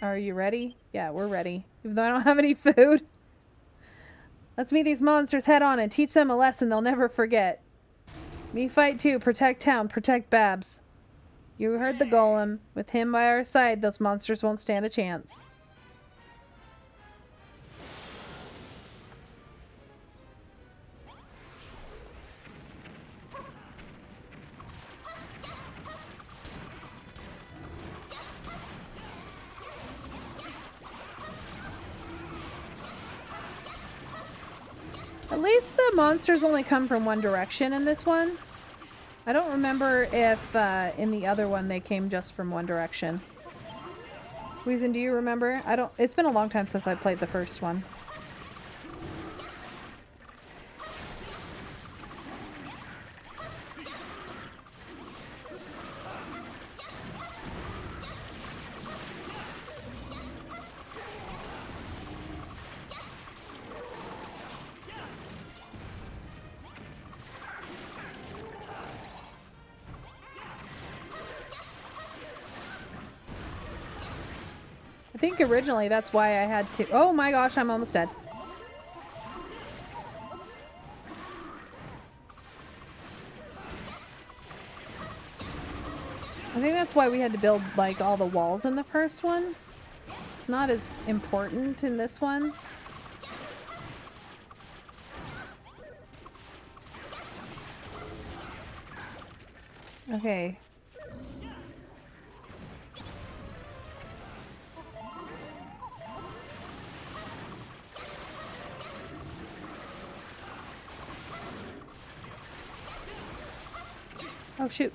are you ready? Yeah, we're ready. Even though I don't have any food. Let's meet these monsters head on and teach them a lesson they'll never forget. Me fight too, protect town, protect Babs. You heard the golem. With him by our side, those monsters won't stand a chance. At least the monsters only come from one direction in this one. I don't remember if in the other one they came just from one direction. Weezin, do you remember? I don't. It's been a long time since I played the first one. I think originally that's why I had to. Oh my gosh, I'm almost dead. I think that's why we had to build like all the walls in the first one. It's not as important in this one. Okay. Oh shoot.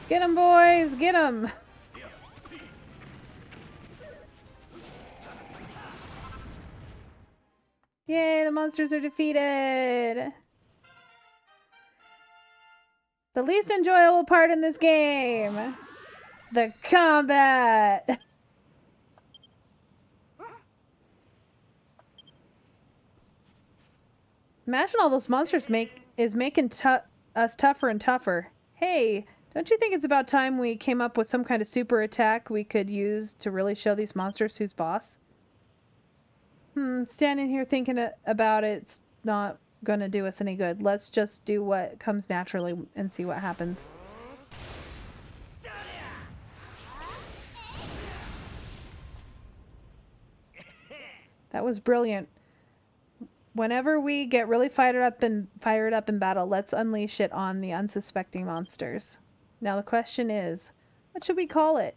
Get 'em, boys! Get 'em! Yay, the monsters are defeated! The least enjoyable part in this game! The combat! Imagine all those monsters making us tougher and tougher. Hey, don't you think it's about time we came up with some kind of super attack we could use to really show these monsters who's boss? Standing here thinking about it's not gonna do us any good. Let's just do what comes naturally and see what happens. That was brilliant. Whenever we get really fired up in battle, let's unleash it on the unsuspecting monsters. Now the question is, what should we call it?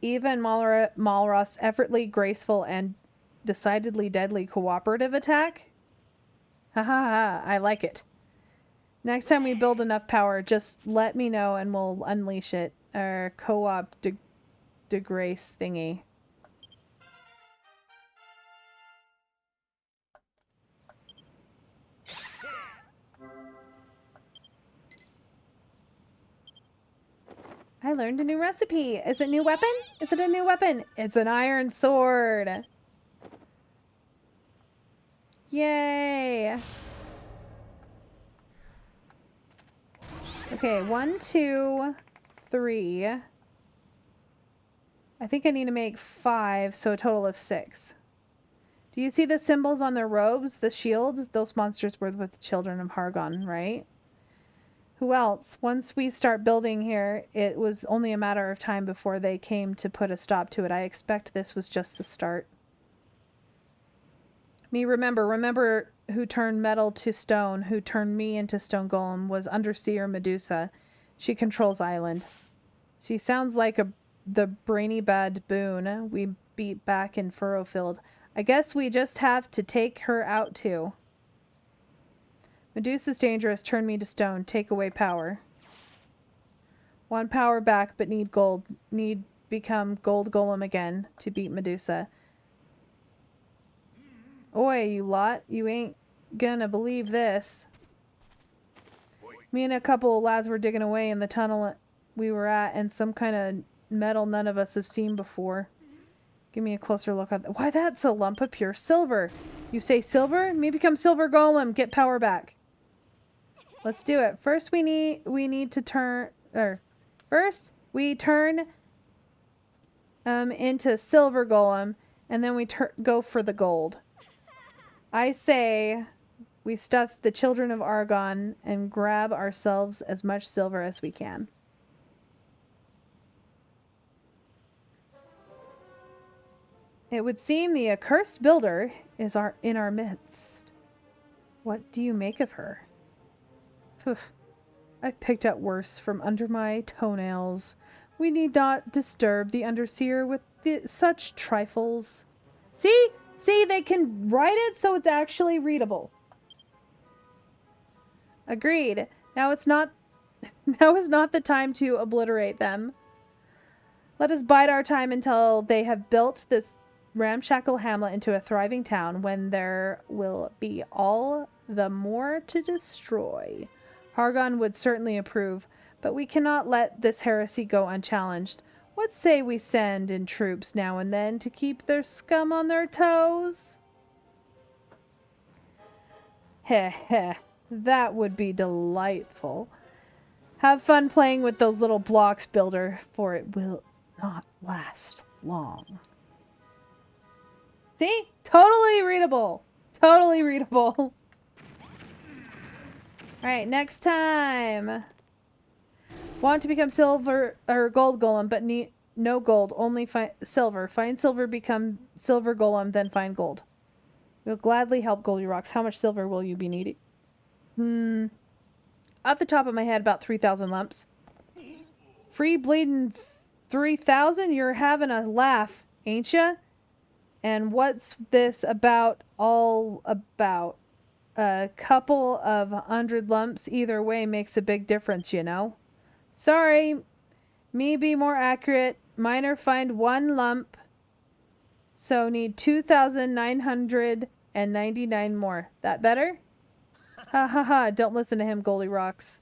Eva and Malroth's effortlessly graceful and decidedly deadly cooperative attack? Ha ha ha, I like it. Next time we build enough power, just let me know and we'll unleash it. Our co-op de grace thingy. I learned a new recipe. Is it a new weapon? Is it a new weapon? It's an iron sword. Yay. Okay, 1, 2, 3. I think I need to make 5, so a total of 6. Do you see the symbols on their robes? The shields? Those monsters were with the children of Hargon, right? Who else? Once we start building here, it was only a matter of time before they came to put a stop to it. I expect this was just the start. Remember who turned metal to stone, who turned me into stone golem, was Underseer Medusa. She controls Island. She sounds like the brainy bad boon we beat back in Furrowfield. I guess we just have to take her out too. Medusa's dangerous. Turn me to stone. Take away power. Want power back, but need gold. Need become gold golem again to beat Medusa. Oi, you lot. You ain't gonna believe this. Me and a couple of lads were digging away in the tunnel we were at, and some kind of metal none of us have seen before. Give me a closer look at that. Why, that's a lump of pure silver. You say silver? Me become silver golem. Get power back. Let's do it. First we need to turn, first we turn into silver golem, and then we go for the gold. I say we stuff the children of Argon and grab ourselves as much silver as we can. It would seem the accursed builder is in our midst. What do you make of her? I've picked up worse from under my toenails. We need not disturb the Underseer with such trifles. See? See, they can write it so it's actually readable. Agreed. Now is not the time to obliterate them. Let us bide our time until they have built this ramshackle hamlet into a thriving town, when there will be all the more to destroy. Hargon would certainly approve, but we cannot let this heresy go unchallenged. What say we send in troops now and then to keep their scum on their toes? Heh heh, that would be delightful. Have fun playing with those little blocks, Builder, for it will not last long. See? Totally readable. Totally readable. Alright, next time. Want to become silver or gold golem, but no gold, only silver. Find silver, become silver golem, then find gold. We'll gladly help Goldilocks. How much silver will you be needing? Off the top of my head, about 3,000 lumps. Free bleeding 3,000? You're having a laugh, ain't ya? And what's this about all about? A couple of 100 lumps either way makes a big difference, you know? Sorry, me be more accurate. Miner find 1 lump, so need 2,999 more. That better? Ha ha ha, don't listen to him, Goldilocks.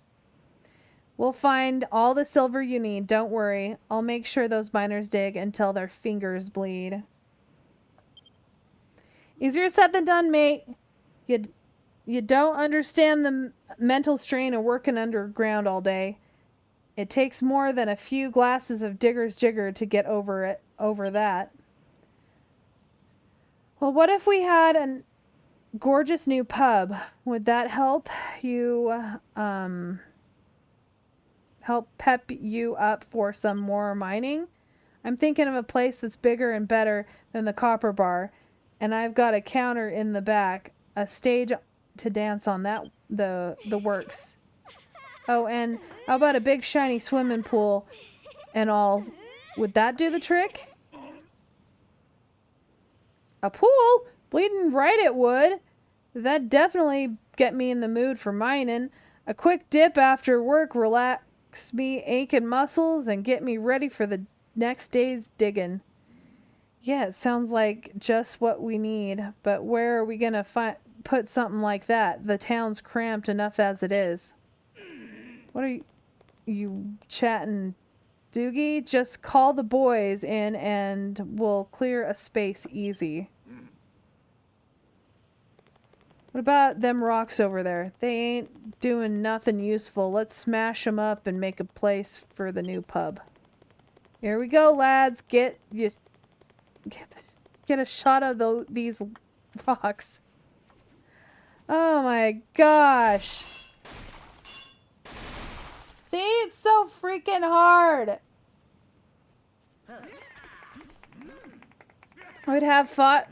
We'll find all the silver you need, don't worry. I'll make sure those miners dig until their fingers bleed. Easier said than done, mate. You don't understand the mental strain of working underground all day. It takes more than a few glasses of Digger's Jigger to get over that. Well, what if we had a gorgeous new pub? Would that help you, help pep you up for some more mining? I'm thinking of a place that's bigger and better than the Copper Bar, and I've got a counter in the back, a stage to dance on, that the works. Oh, and how about a big shiny swimming pool and all? Would that do the trick? A pool? Bleeding right it would. That'd definitely get me in the mood for mining. A quick dip after work relax me aching muscles and get me ready for the next day's digging. Yeah, it sounds like just what we need, but where are we gonna put something like that? The town's cramped enough as it is. What are you chatting, Doogie? Just call the boys in and we'll clear a space easy. What about them rocks over there? They ain't doing nothing useful. Let's smash them up and make a place for the new pub. Here we go, lads. Get a shot of these rocks. Oh my gosh. See, it's so freaking hard. I would have thought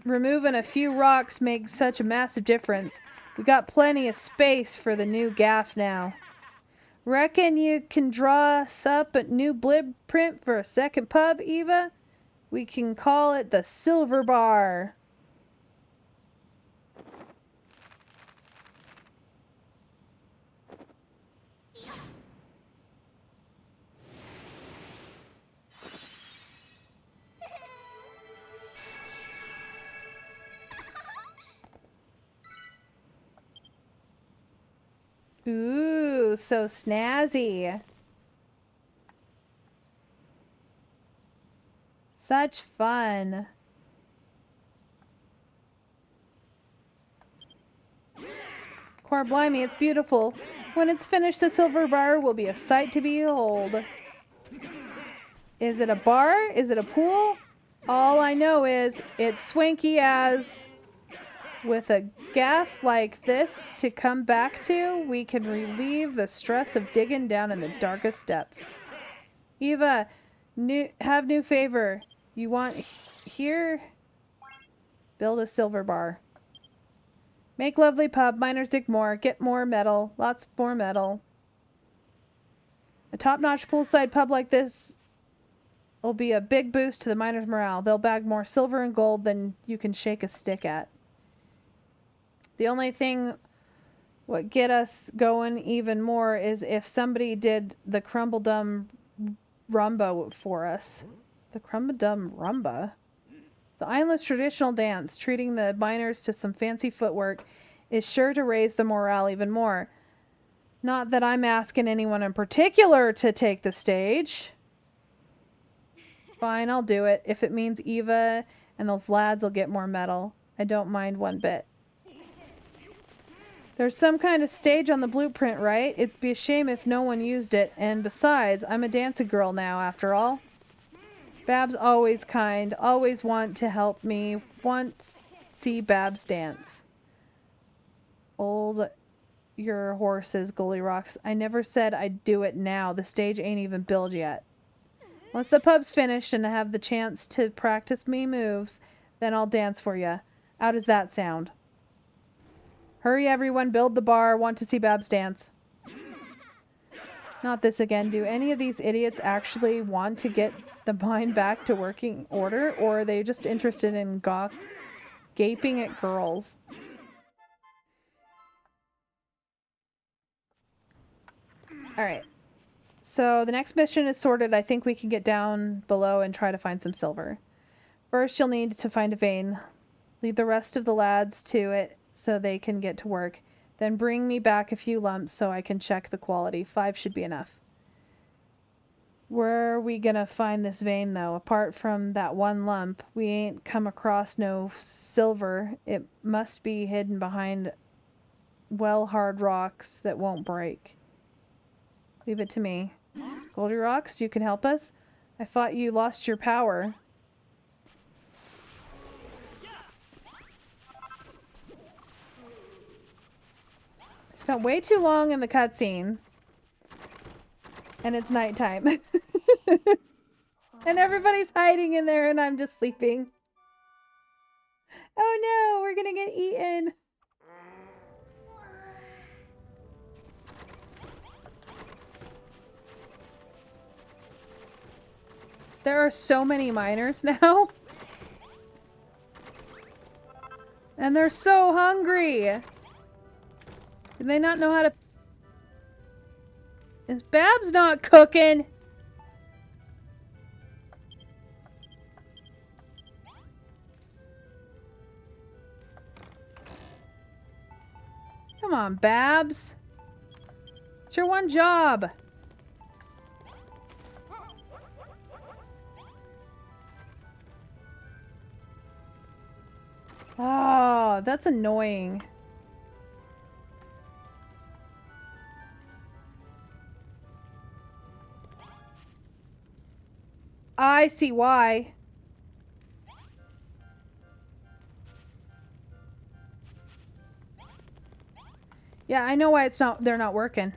removing a few rocks makes such a massive difference. We got plenty of space for the new gaff now. Reckon you can draw us up a new blueprint for a second pub, Eva? We can call it the Silver Bar. Ooh, so snazzy. Such fun. Core blimey, it's beautiful. When it's finished, the Silver Bar will be a sight to behold. Is it a bar? Is it a pool? All I know is it's swanky as... With a gaff like this to come back to, we can relieve the stress of digging down in the darkest depths. Eva, have new favor. You want here? Build a Silver Bar. Make lovely pub. Miners dig more. Get more metal. Lots more metal. A top-notch poolside pub like this will be a big boost to the miners' morale. They'll bag more silver and gold than you can shake a stick at. The only thing what get us going even more is if somebody did the Crumbledum Rumba for us. The Crumbledum Rumba? The island's traditional dance, treating the miners to some fancy footwork, is sure to raise the morale even more. Not that I'm asking anyone in particular to take the stage. Fine, I'll do it. If it means Eva and those lads will get more medal. I don't mind one bit. There's some kind of stage on the blueprint, right? It'd be a shame if no one used it. And besides, I'm a dancing girl now, after all. Babs always kind, always want to help me. Once see Babs dance. Old your horses, Goldilocks. I never said I'd do it now. The stage ain't even built yet. Once the pub's finished and I have the chance to practice me moves, then I'll dance for you. How does that sound? Hurry everyone, build the bar. Want to see Babs dance. Not this again. Do any of these idiots actually want to get the mine back to working order, or are they just interested in gaping at girls? Alright. So the next mission is sorted. I think we can get down below and try to find some silver. First, you'll need to find a vein. Lead the rest of the lads to it so they can get to work. Then bring me back a few lumps so I can check the quality. 5 should be enough. Where are we gonna find this vein, though? Apart from that one lump, we ain't come across no silver. It must be hidden behind hard rocks that won't break. Leave it to me. Goldilocks, you can help us? I thought you lost your power. Spent way too long in the cutscene. And it's nighttime. And everybody's hiding in there and I'm just sleeping. Oh no, we're gonna get eaten. There are so many miners now. And they're so hungry. Do they not know how to... Is Babs not cooking? Come on, Babs. It's your one job. Oh, that's annoying. I see why. Yeah, I know why they're not working.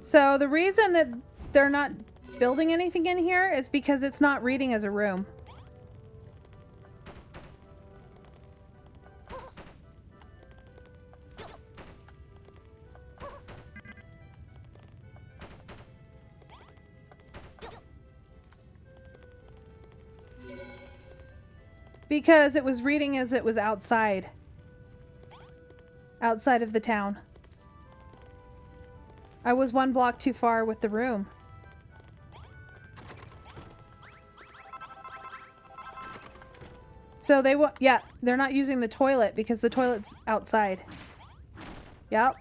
So the reason that they're not building anything in here is because it's not reading as a room. Because it was reading as it was outside. Outside of the town. I was one block too far with the room. So yeah, they're not using the toilet because the toilet's outside. Yep.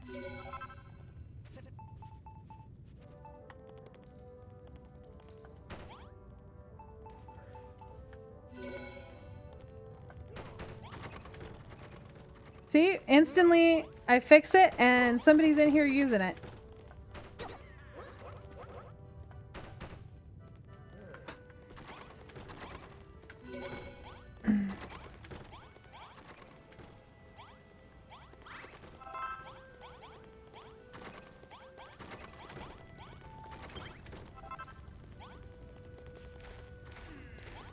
See? Instantly, I fix it and somebody's in here using it.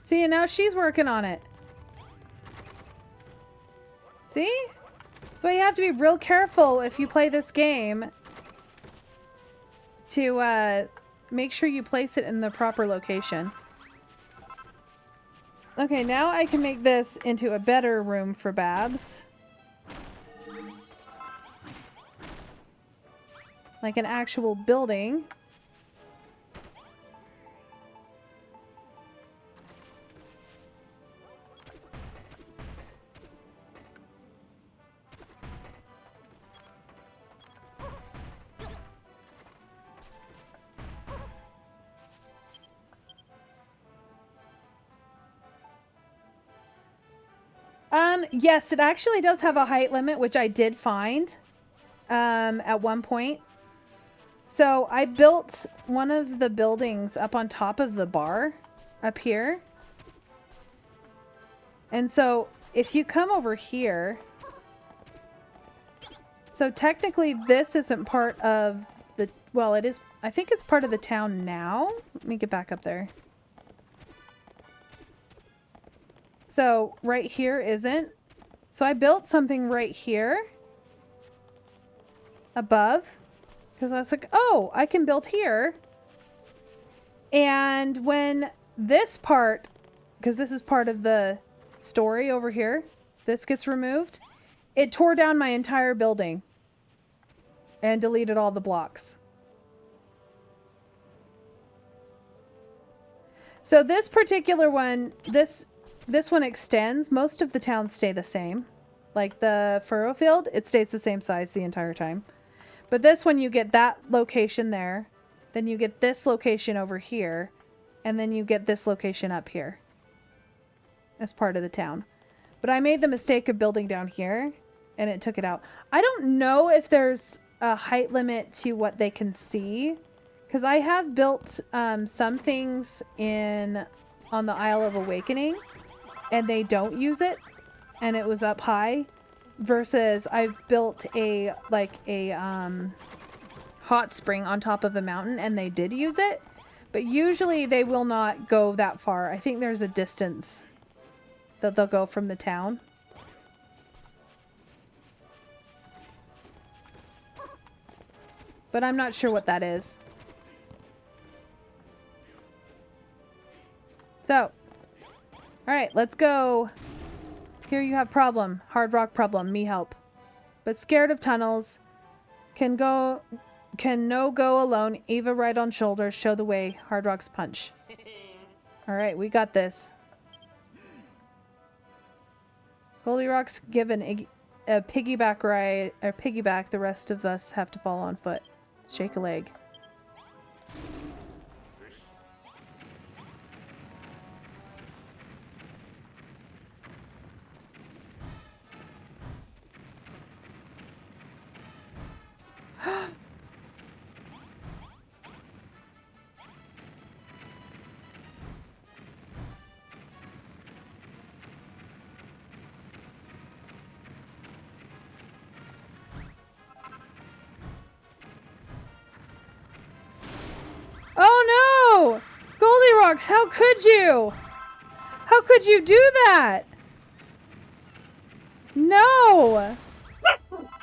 See, and now she's working on it. See? So you have to be real careful if you play this game to make sure you place it in the proper location. Okay, now I can make this into a better room for Babs. Like an actual building. Yes, it actually does have a height limit, which I did find at one point. So I built one of the buildings up on top of the bar up here. And so if you come over here, so technically this isn't part of the, well, it is, I think it's part of the town now. Let me get back up there. So right here isn't. So I built something right here above because I was like, oh, I can build here. And when this part, because this is part of the story over here, this gets removed, it tore down my entire building and deleted all the blocks. So this particular one, this one extends. Most of the towns stay the same. Like the furrow field, it stays the same size the entire time. But this one, you get that location there. Then you get this location over here. And then you get this location up here. As part of the town. But I made the mistake of building down here. And it took it out. I don't know if there's a height limit to what they can see. Because I have built some things on the Isle of Awakening. And they don't use it, and it was up high, versus I've built a hot spring on top of a mountain, and they did use it, but usually they will not go that far. I think there's a distance that they'll go from the town. But I'm not sure what that is. So alright, let's go. Here you have problem. Hard rock problem. Me help. But scared of tunnels. Can no go alone. Eva right on shoulder. Show the way. Hard rock's punch. Alright, we got this. Goldilocks given a piggyback ride. Or piggyback. The rest of us have to follow on foot. Let's shake a leg. Oh no! Goldilocks, how could you? How could you do that? No!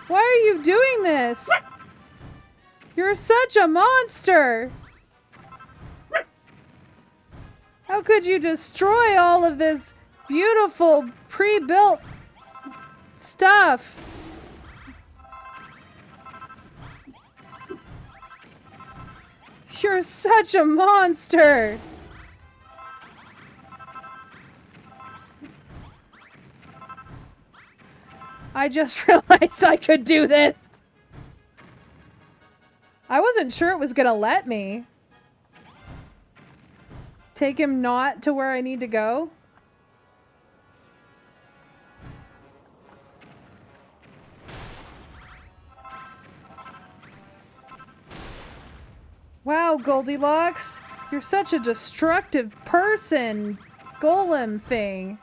Why are you doing this? You're such a monster! How could you destroy all of this beautiful pre-built stuff? You're such a monster! I just realized I could do this! I wasn't sure it was gonna let me. Take him not to where I need to go? Wow, Goldilocks. You're such a destructive person, golem thing.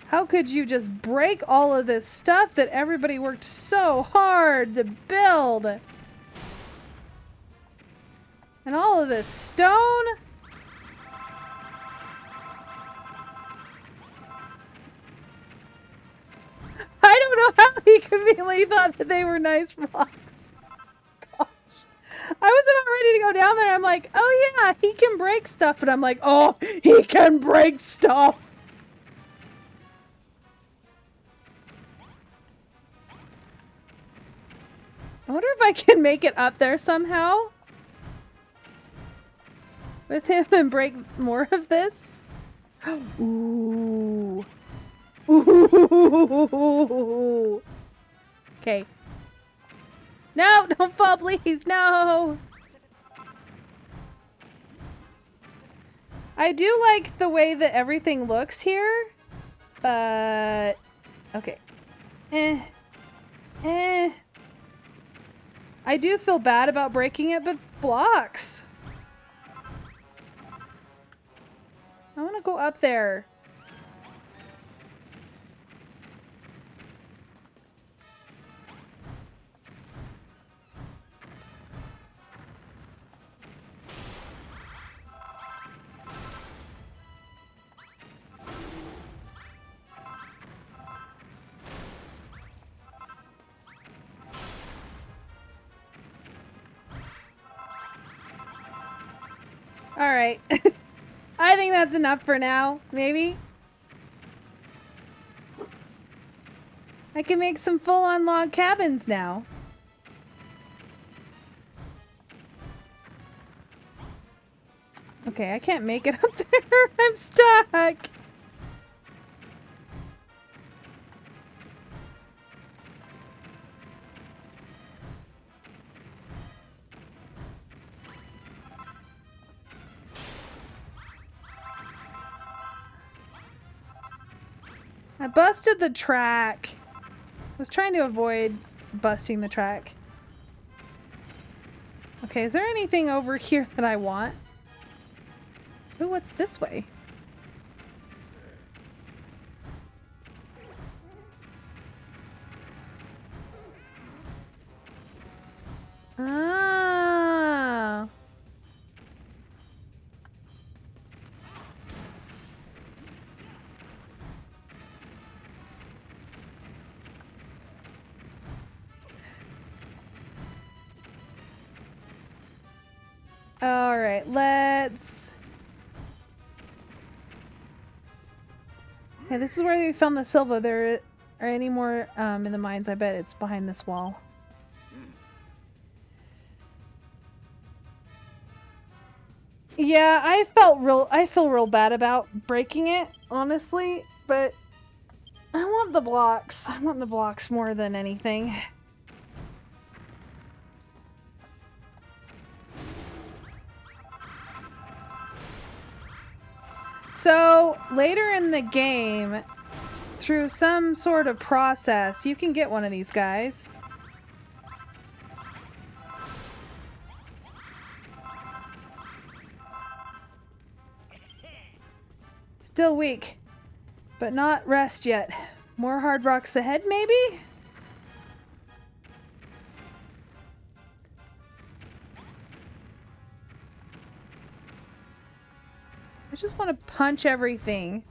How could you just break all of this stuff that everybody worked so hard to build? And all of this stone? He conveniently thought that they were nice blocks. Gosh. I was about ready to go down there. I'm like, oh yeah, he can break stuff. And I'm like, oh, he can break stuff. I wonder if I can make it up there somehow with him and break more of this. Ooh. Ooh. Okay. No, don't fall, please. No. I do like the way that everything looks here, but okay. I do feel bad about breaking it, but blocks. I want to go up there. Alright. I think that's enough for now, maybe. I can make some full-on log cabins now. Okay, I can't make it up there. I'm stuck. I busted the track. I was trying to avoid busting the track. Okay, is there anything over here that I want? Ooh, what's this way? Ah. All right, let's... Okay, this is where we found the silver. There are any more in the mines? I bet it's behind this wall. Yeah, I feel real bad about breaking it, honestly, but I want the blocks. I want the blocks more than anything. So, later in the game, through some sort of process, you can get one of these guys. Still weak, but not rest yet. More hard rocks ahead, maybe? I just want to punch everything.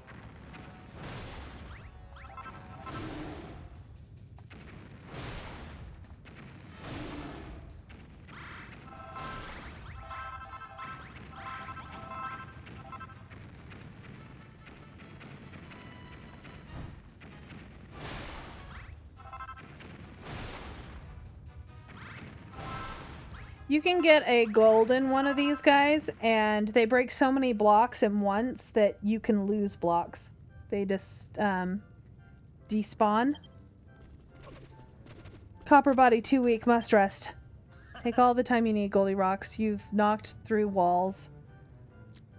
You can get a golden one of these guys, and they break so many blocks at once that you can lose blocks. They just despawn. Copper body too weak, must rest. Take all the time you need, Goldie Rocks. You've knocked through walls.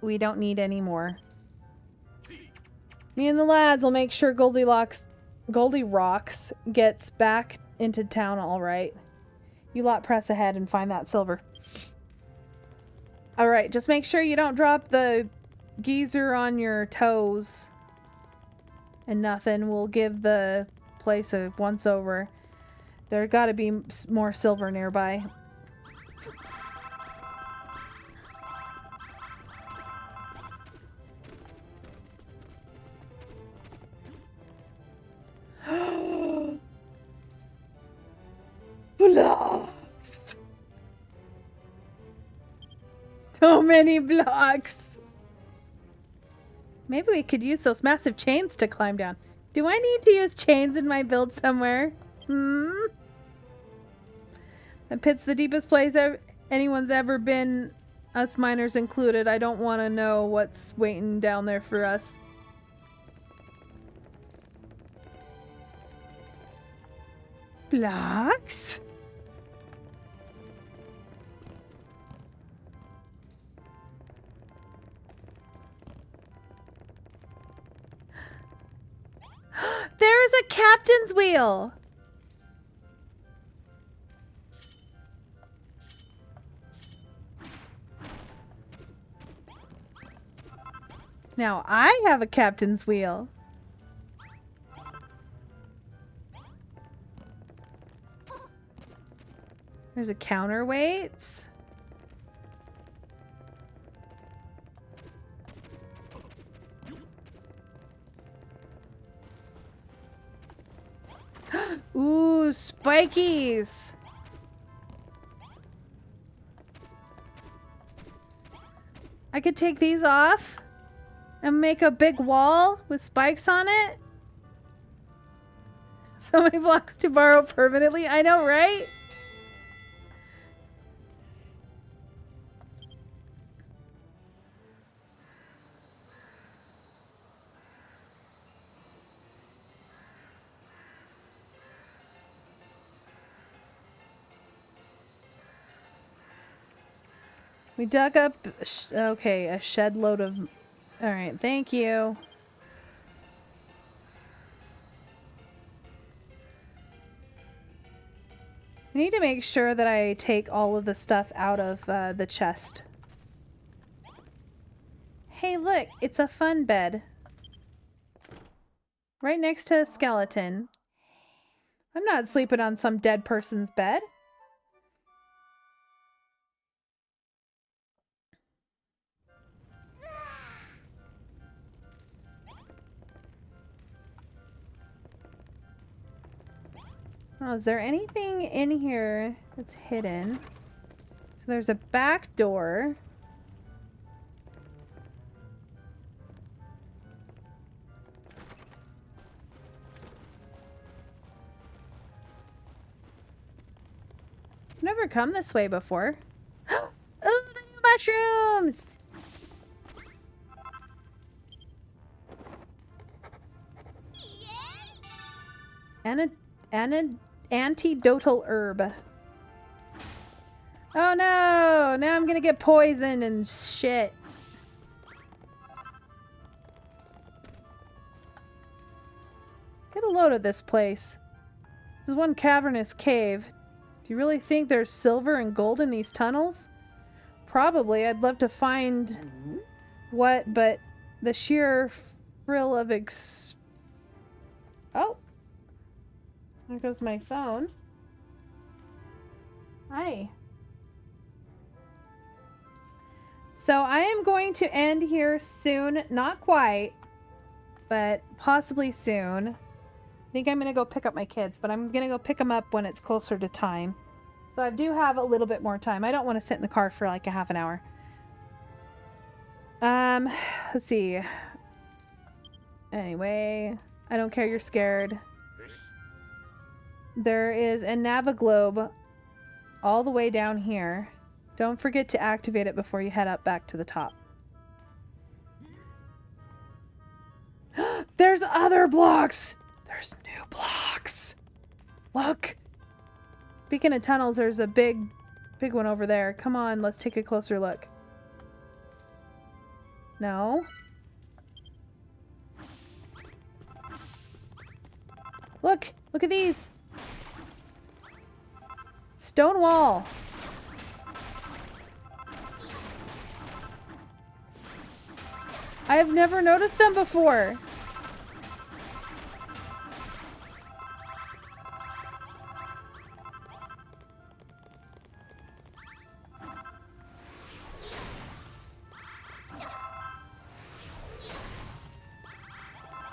We don't need any more. Me and the lads will make sure Goldie Rocks gets back into town all right. You lot press ahead and find that silver. Alright, just make sure you don't drop the geezer on your toes. And nothing. We'll give the place a once over. There gotta be more silver nearby. So many blocks. Maybe we could use those massive chains to climb down. Do I need to use chains in my build somewhere? The pit's the deepest place anyone's ever been, us miners included. I don't want to know what's waiting down there for us. Blocks? There's a captain's wheel! Now I have a captain's wheel. There's a counterweights. Ooh, spikies. I could take these off and make a big wall with spikes on it. So many blocks to borrow permanently. I know, right? We dug up, okay, a shed load of, all right, thank you. I need to make sure that I take all of the stuff out of the chest. Hey, look, it's a fun bed. Right next to a skeleton. I'm not sleeping on some dead person's bed. Oh, is there anything in here that's hidden? So there's a back door. I've never come this way before. Oh, the new mushrooms! Antidotal herb. Oh no! Now I'm gonna get poisoned and shit. Get a load of this place. This is one cavernous cave. Do you really think there's silver and gold in these tunnels? Probably. I'd love to find what, but the sheer thrill of Oh! There goes my phone. Hi. So I am going to end here soon. Not quite, but possibly soon. I think I'm going to go pick up my kids, but I'm going to go pick them up when it's closer to time. So I do have a little bit more time. I don't want to sit in the car for like a half an hour. Let's see. Anyway, I don't care, you're scared. There is a Naviglobe all the way down here. Don't forget to activate it before you head up back to the top. There's other blocks! There's new blocks! Look! Speaking of tunnels, there's a big one over there. Come on, let's take a closer look. No? Look! Look at these! Stone wall! I have never noticed them before!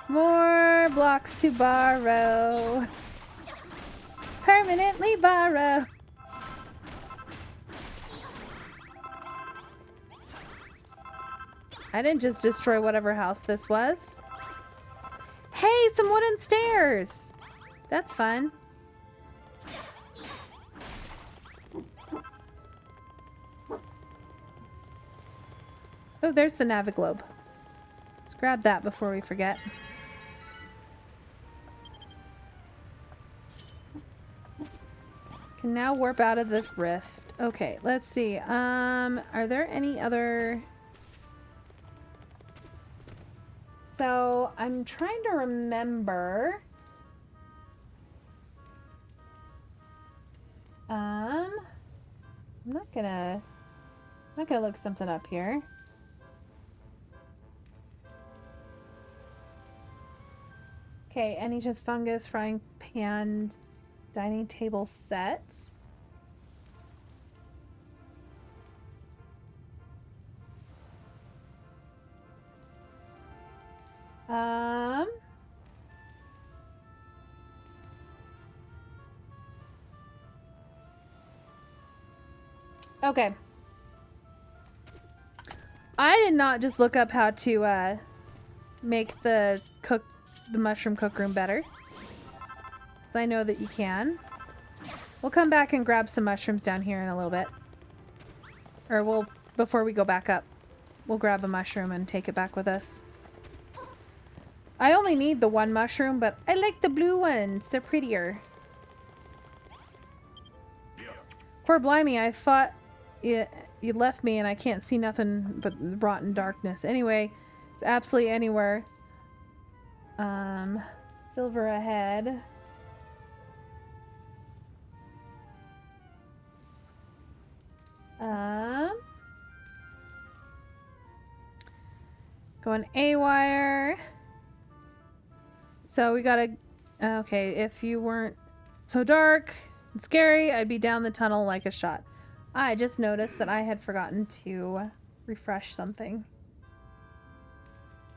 More blocks to borrow. Permanently borrow. I didn't just destroy whatever house this was. Hey, some wooden stairs! That's fun. Oh, there's the Naviglobe. Let's grab that before we forget. Can now warp out of the rift. Okay, let's see. Are there any other... So, I'm trying to remember... I'm not gonna look something up here. Okay, NHS fungus, frying pan, dining table set. Okay. I did not just look up how to make the mushroom cook room better. 'Cause I know that you can. We'll come back and grab some mushrooms down here in a little bit. Or before we go back up, we'll grab a mushroom and take it back with us. I only need the one mushroom, but I like the blue ones. They're prettier. Poor blimey, I thought you left me and I can't see nothing but rotten darkness. Anyway, it's absolutely anywhere. Silver ahead. Going A-wire. So we gotta... Okay, if you weren't so dark and scary, I'd be down the tunnel like a shot. I just noticed that I had forgotten to refresh something.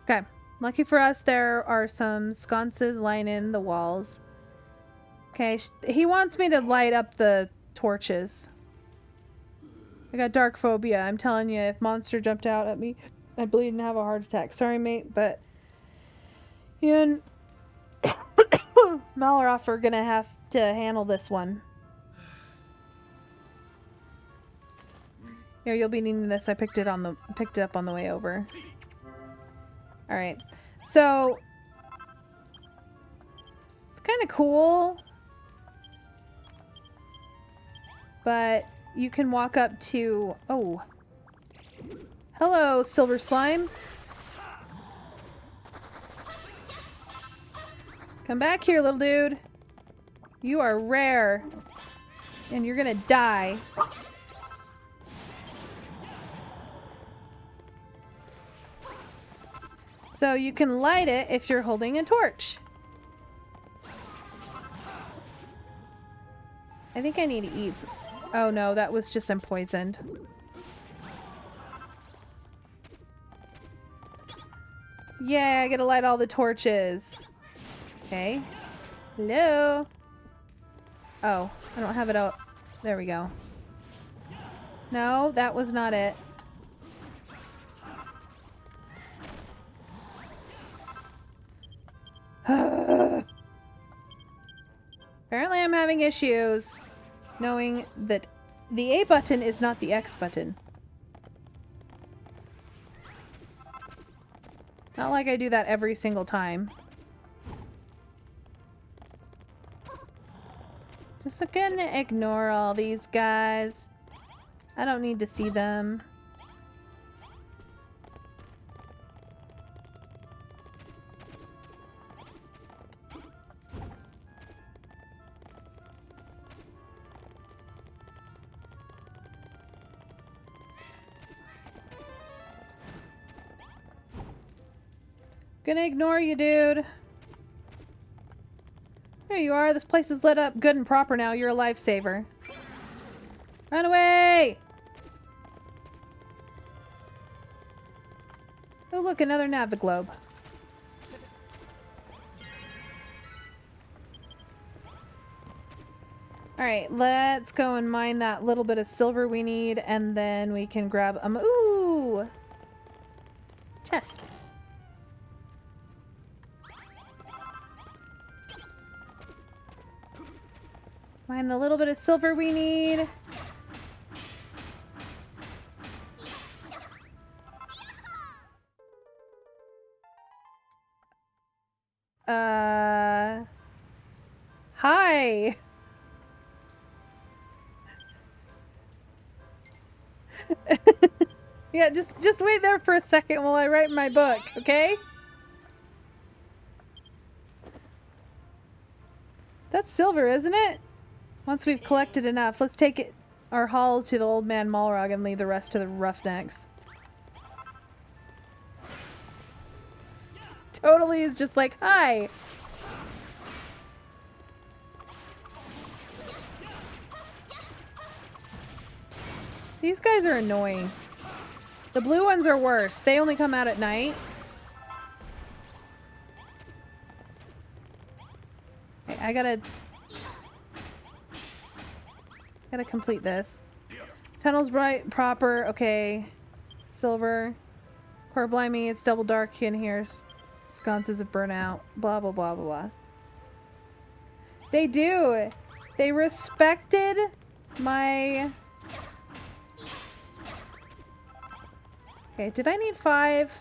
Okay. Lucky for us, there are some sconces lining the walls. Okay, he wants me to light up the torches. I got dark phobia. I'm telling you, if monster jumped out at me, I'd bleed and have a heart attack. Sorry, mate, but you and Malroth are gonna have to handle this one. Here, you'll be needing this. I picked it up on the way over. All right, so it's kind of cool, but you can walk up to... Oh. Hello, silver slime. Come back here, little dude. You are rare. And you're gonna die. So you can light it if you're holding a torch. I think I need to eat some... Oh no, that was just I'm poisoned. Yeah, I gotta light all the torches. Okay. Hello? Oh, I don't have it out. There we go. No, that was not it. Apparently I'm having issues knowing that the A button is not the X button. Not like I do that every single time. Just gonna ignore all these guys. I don't need to see them. Gonna ignore you, dude. There you are. This place is lit up good and proper now. You're a lifesaver. Run away! Oh, look, another Naviglobe. Alright, let's go and mine that little bit of silver we need, and then we can grab ooh! chest. Find the little bit of silver we need. Hi. Yeah, just wait there for a second while I write my book, okay? That's silver, isn't it? Once we've collected enough, let's take it our haul to the old man Malrog and leave the rest to the roughnecks. Totally is just like, hi. These guys are annoying. The blue ones are worse. They only come out at night. Okay, I gotta complete this. Tunnel's bright, proper, okay. Silver. Core blimey, it's double dark in here. Sconces of burnout. Blah, blah, blah, blah, blah. They do! They respected my... Okay, did I need 5?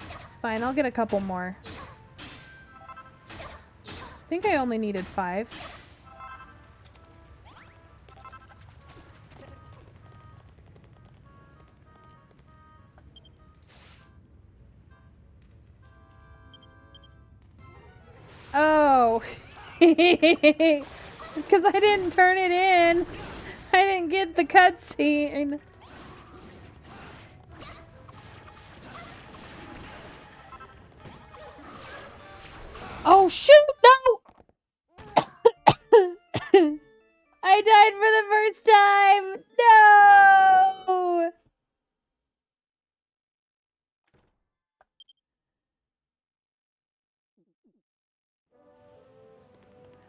It's fine, I'll get a couple more. I think I only needed 5. Oh. Because I didn't turn it in. I didn't get the cutscene. Oh shoot, no! I died for the first time! No!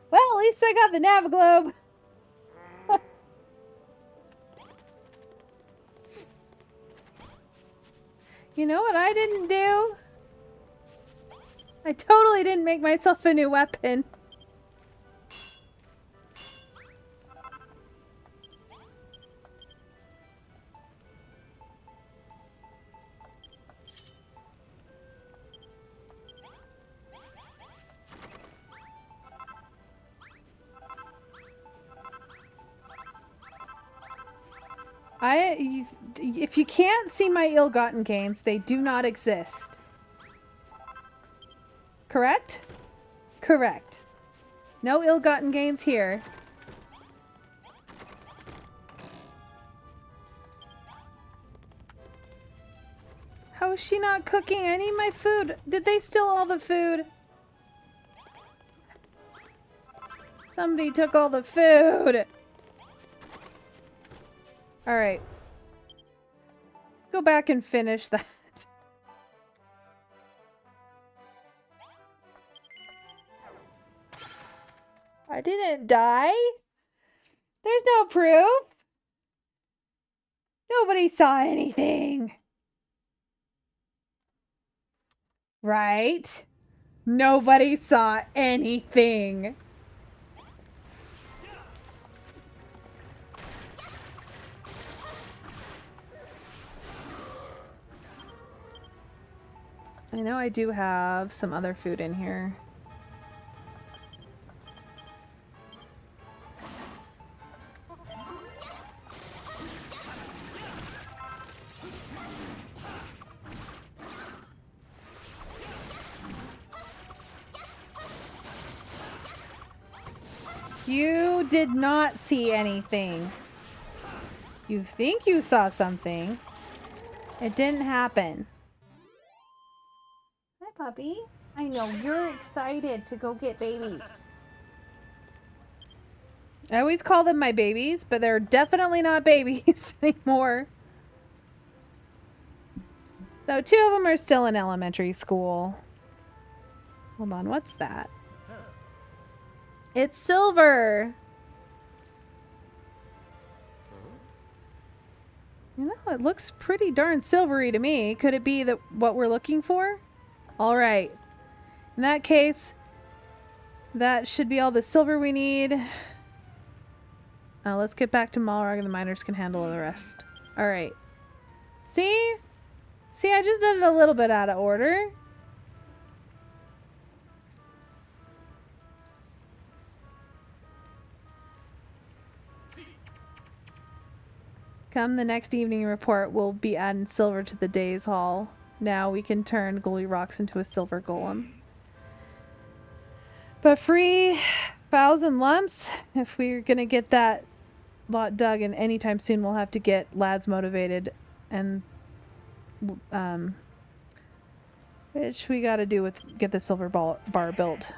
Well, at least I got the Naviglobe. You know what I didn't do? I totally didn't make myself a new weapon. If you can't see my ill-gotten gains, they do not exist. Correct? Correct. No ill-gotten gains here. How is she not cooking? I need my food. Did they steal all the food? Somebody took all the food. Alright. Let's go back and finish that. I didn't die. There's no proof. Nobody saw anything. Right? Nobody saw anything. I know I do have some other food in here. You did not see anything. You think you saw something. It didn't happen. Hi, puppy. I know you're excited to go get babies. I always call them my babies, but they're definitely not babies anymore. Though 2 of them are still in elementary school. Hold on, what's that? It's silver! You know, it looks pretty darn silvery to me. Could it be that what we're looking for? Alright. In that case, that should be all the silver we need. Let's get back to Malrog and the miners can handle the rest. Alright. See? See, I just did it a little bit out of order. Come the next evening report, we'll be adding silver to the day's haul. Now we can turn Goldie Rocks into a silver golem. But free 1,000 lumps? If we're gonna get that lot dug and anytime soon, we'll have to get lads motivated and which we gotta do with get the silver bar built.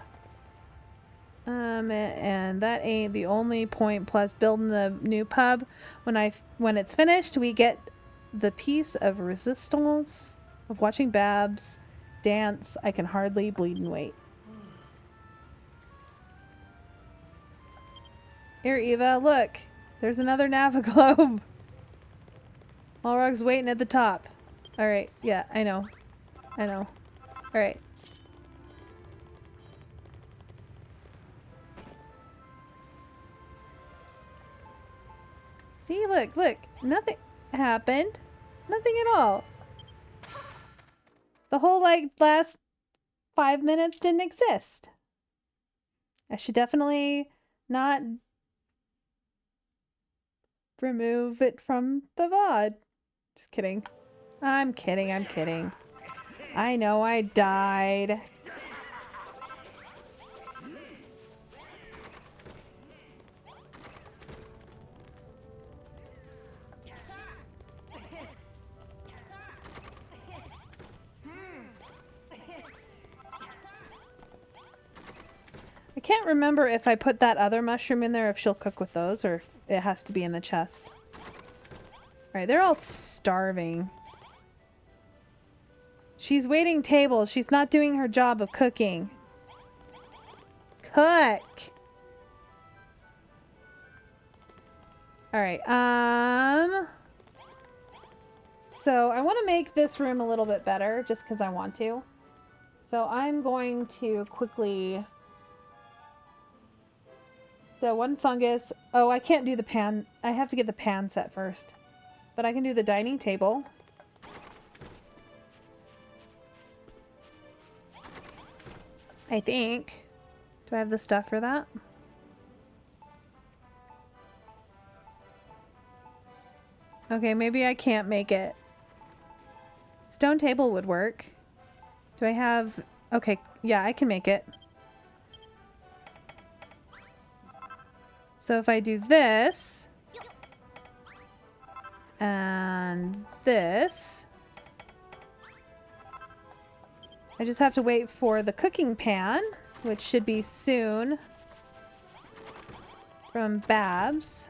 And that ain't the only point. Plus building the new pub. When it's finished, we get the piece of resistance of watching Babs dance. I can hardly bleed and wait. Here, Eva, look. There's another Naviglobe. Malrog's waiting at the top. Alright, yeah, I know. I know. Alright. See, look, look. Nothing happened. Nothing at all. The whole, like, last 5 minutes didn't exist. I should definitely not remove it from the VOD. Just kidding. I'm kidding, I'm kidding. I know I died. I can't remember if I put that other mushroom in there, if she'll cook with those, or if it has to be in the chest. Alright, they're all starving. She's waiting tables. She's not doing her job of cooking. Cook! Alright, so I want to make this room a little bit better, just because I want to. So I'm going to quickly... So one fungus. Oh, I can't do the pan. I have to get the pan set first. But I can do the dining table. I think. Do I have the stuff for that? Okay, maybe I can't make it. Stone table would work. Do I have... Okay, yeah, I can make it. So if I do this, and this, I just have to wait for the cooking pan, which should be soon, from Babs.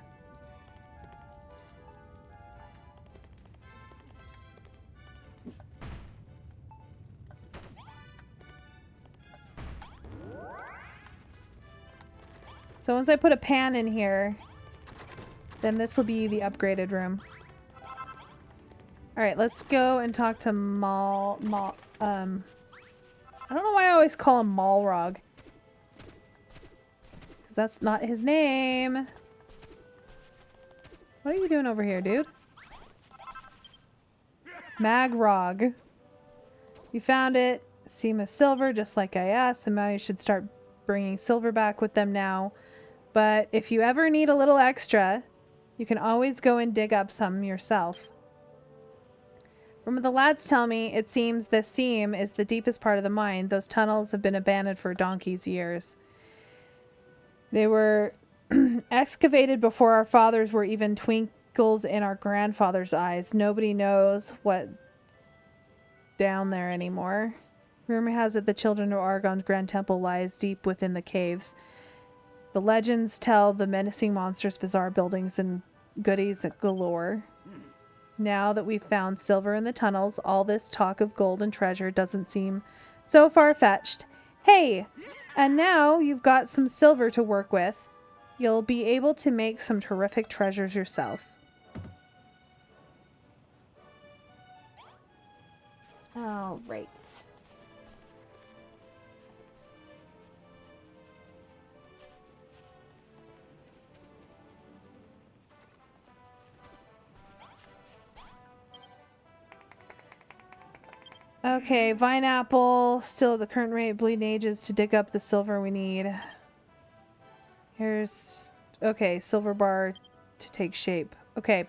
So once I put a pan in here, then this will be the upgraded room. Alright, let's go and talk to I don't know why I always call him Malrog. Because that's not his name. What are you doing over here, dude? Magrog. You found it. Seam of silver, just like I asked. The Maui should start bringing silver back with them now. But if you ever need a little extra, you can always go and dig up some yourself. From what the lads tell me, it seems this seam is the deepest part of the mine. Those tunnels have been abandoned for donkey's years. They were excavated before our fathers were even twinkles in our grandfather's eyes. Nobody knows what's down there anymore. Rumor has it the children of Argon's Grand Temple lies deep within the caves. The legends tell the menacing monsters, bizarre buildings, and goodies galore. Now that we've found silver in the tunnels, all this talk of gold and treasure doesn't seem so far-fetched. Hey, And now you've got some silver to work with. You'll be able to make some terrific treasures yourself. All right. Okay, vine apple, still at the current rate, bleeding ages to dig up the silver we need. Here's, okay, silver bar to take shape. Okay,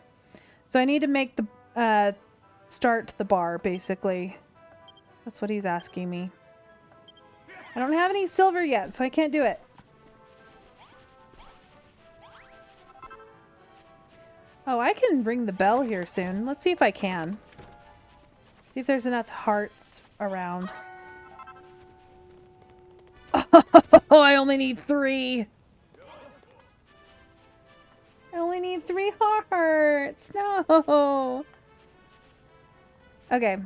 so I need to make the, start the bar, basically. That's what he's asking me. I don't have any silver yet, so I can't do it. Oh, I can ring the bell here soon. Let's see if I can. See if there's enough hearts around. Oh, I only need 3. I only need 3 hearts. No. Okay.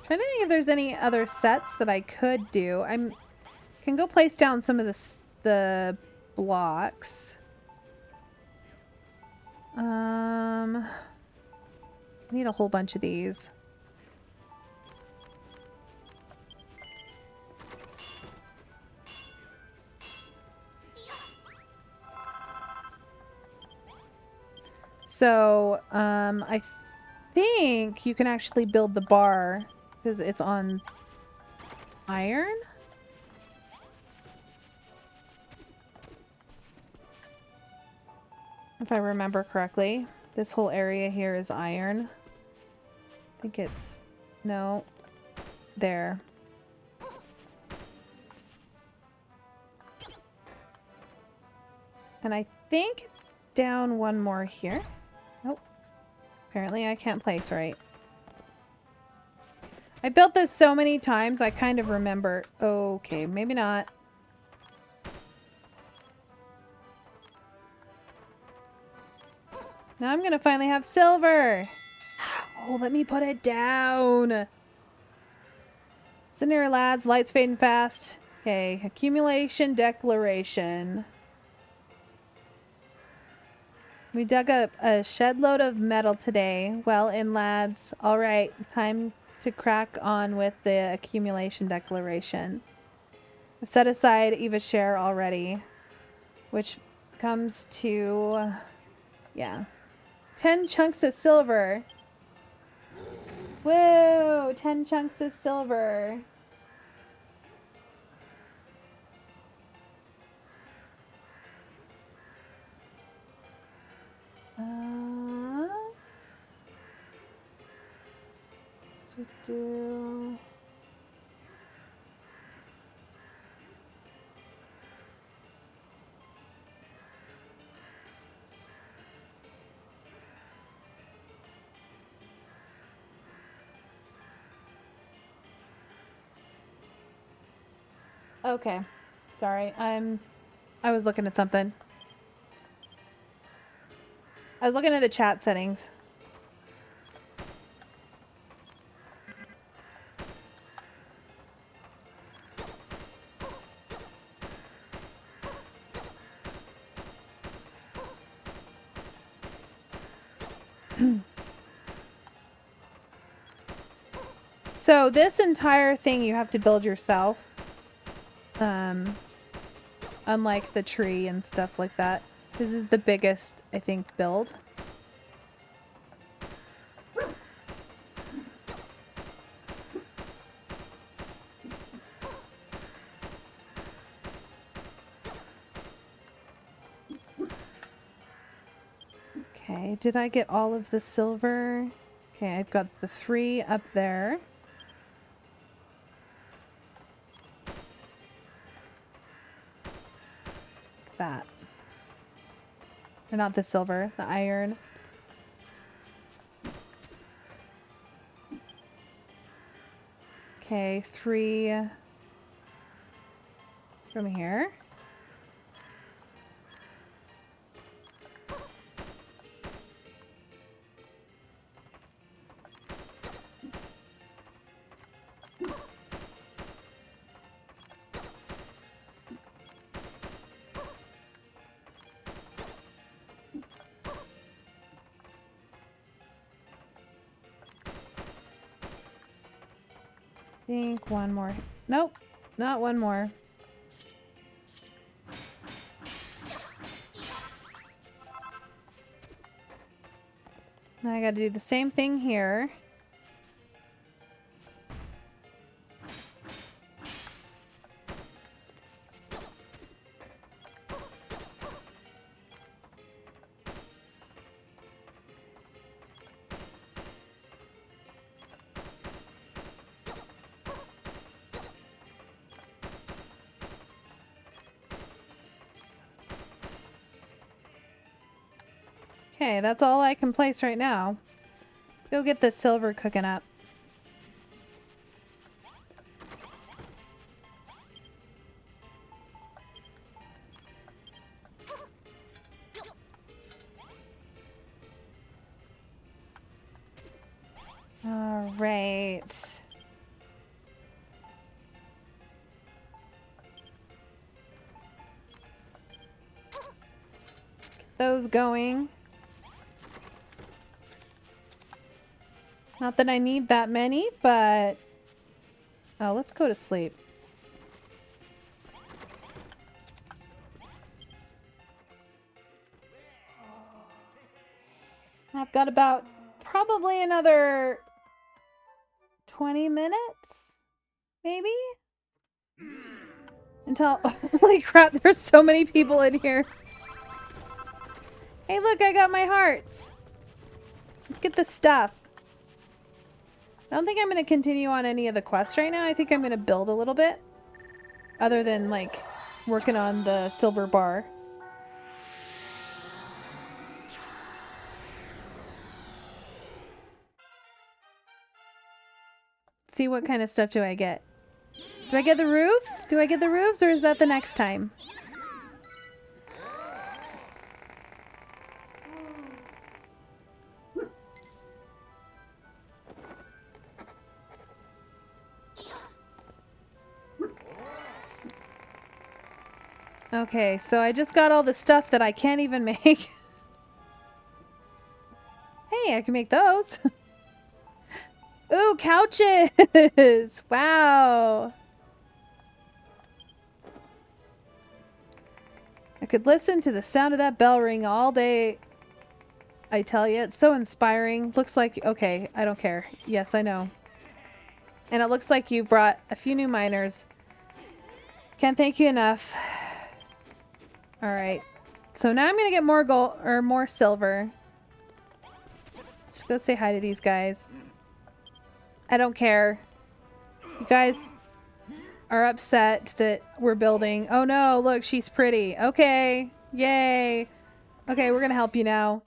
Trying to think if there's any other sets that I could do. Can go place down some of the blocks. I need a whole bunch of these. So, I think you can actually build the bar because it's on iron. If I remember correctly, this whole area here is iron. I think it's, no, there. And I think down one more here. Nope. Apparently I can't place right. I built this so many times, I kind of remember. Okay, maybe not. Now I'm gonna finally have silver. Oh, let me put it down. Sitting here, lads. Lights fading fast. Okay, accumulation declaration. We dug up a shed load of metal today. Well in, lads. Alright, time to crack on with the accumulation declaration. I've set aside Eva's share already, which comes to, yeah, 10 chunks of silver. Whoa, 10 chunks of silver. Okay. Sorry, I was looking at something. I was looking at the chat settings. So this entire thing you have to build yourself. Unlike the tree and stuff like that. This is the biggest, I think, build. Okay, did I get all of the silver? Okay, I've got the 3 up there. That. Or not the silver, the iron. Okay, 3 from here. think one more. Nope, not one more. Now I gotta do the same thing here. Okay, that's all I can place right now. Go get the silver cooking up. All right. Get those going. Not that I need that many, but... Oh, let's go to sleep. I've got about probably another 20 minutes, maybe? Until... Holy crap, there's so many people in here. Hey, look, I got my hearts. Let's get the stuff. I don't think I'm going to continue on any of the quests right now. I think I'm going to build a little bit. Other than, like, working on the silver bar. See what kind of stuff do I get. Do I get the roofs? Do I get the roofs, or is that the next time? Okay, so I just got all the stuff that I can't even make. Hey, I can make those. Ooh, couches! Wow. I could listen to the sound of that bell ring all day. I tell you, it's so inspiring. Looks like... Okay, I don't care. Yes, I know. And it looks like you brought a few new miners. Can't thank you enough. Alright. So now I'm gonna get more gold, or more silver. Just go say hi to these guys. I don't care. You guys are upset that we're building. Oh no, look, she's pretty. Okay. Yay. Okay, we're gonna help you now.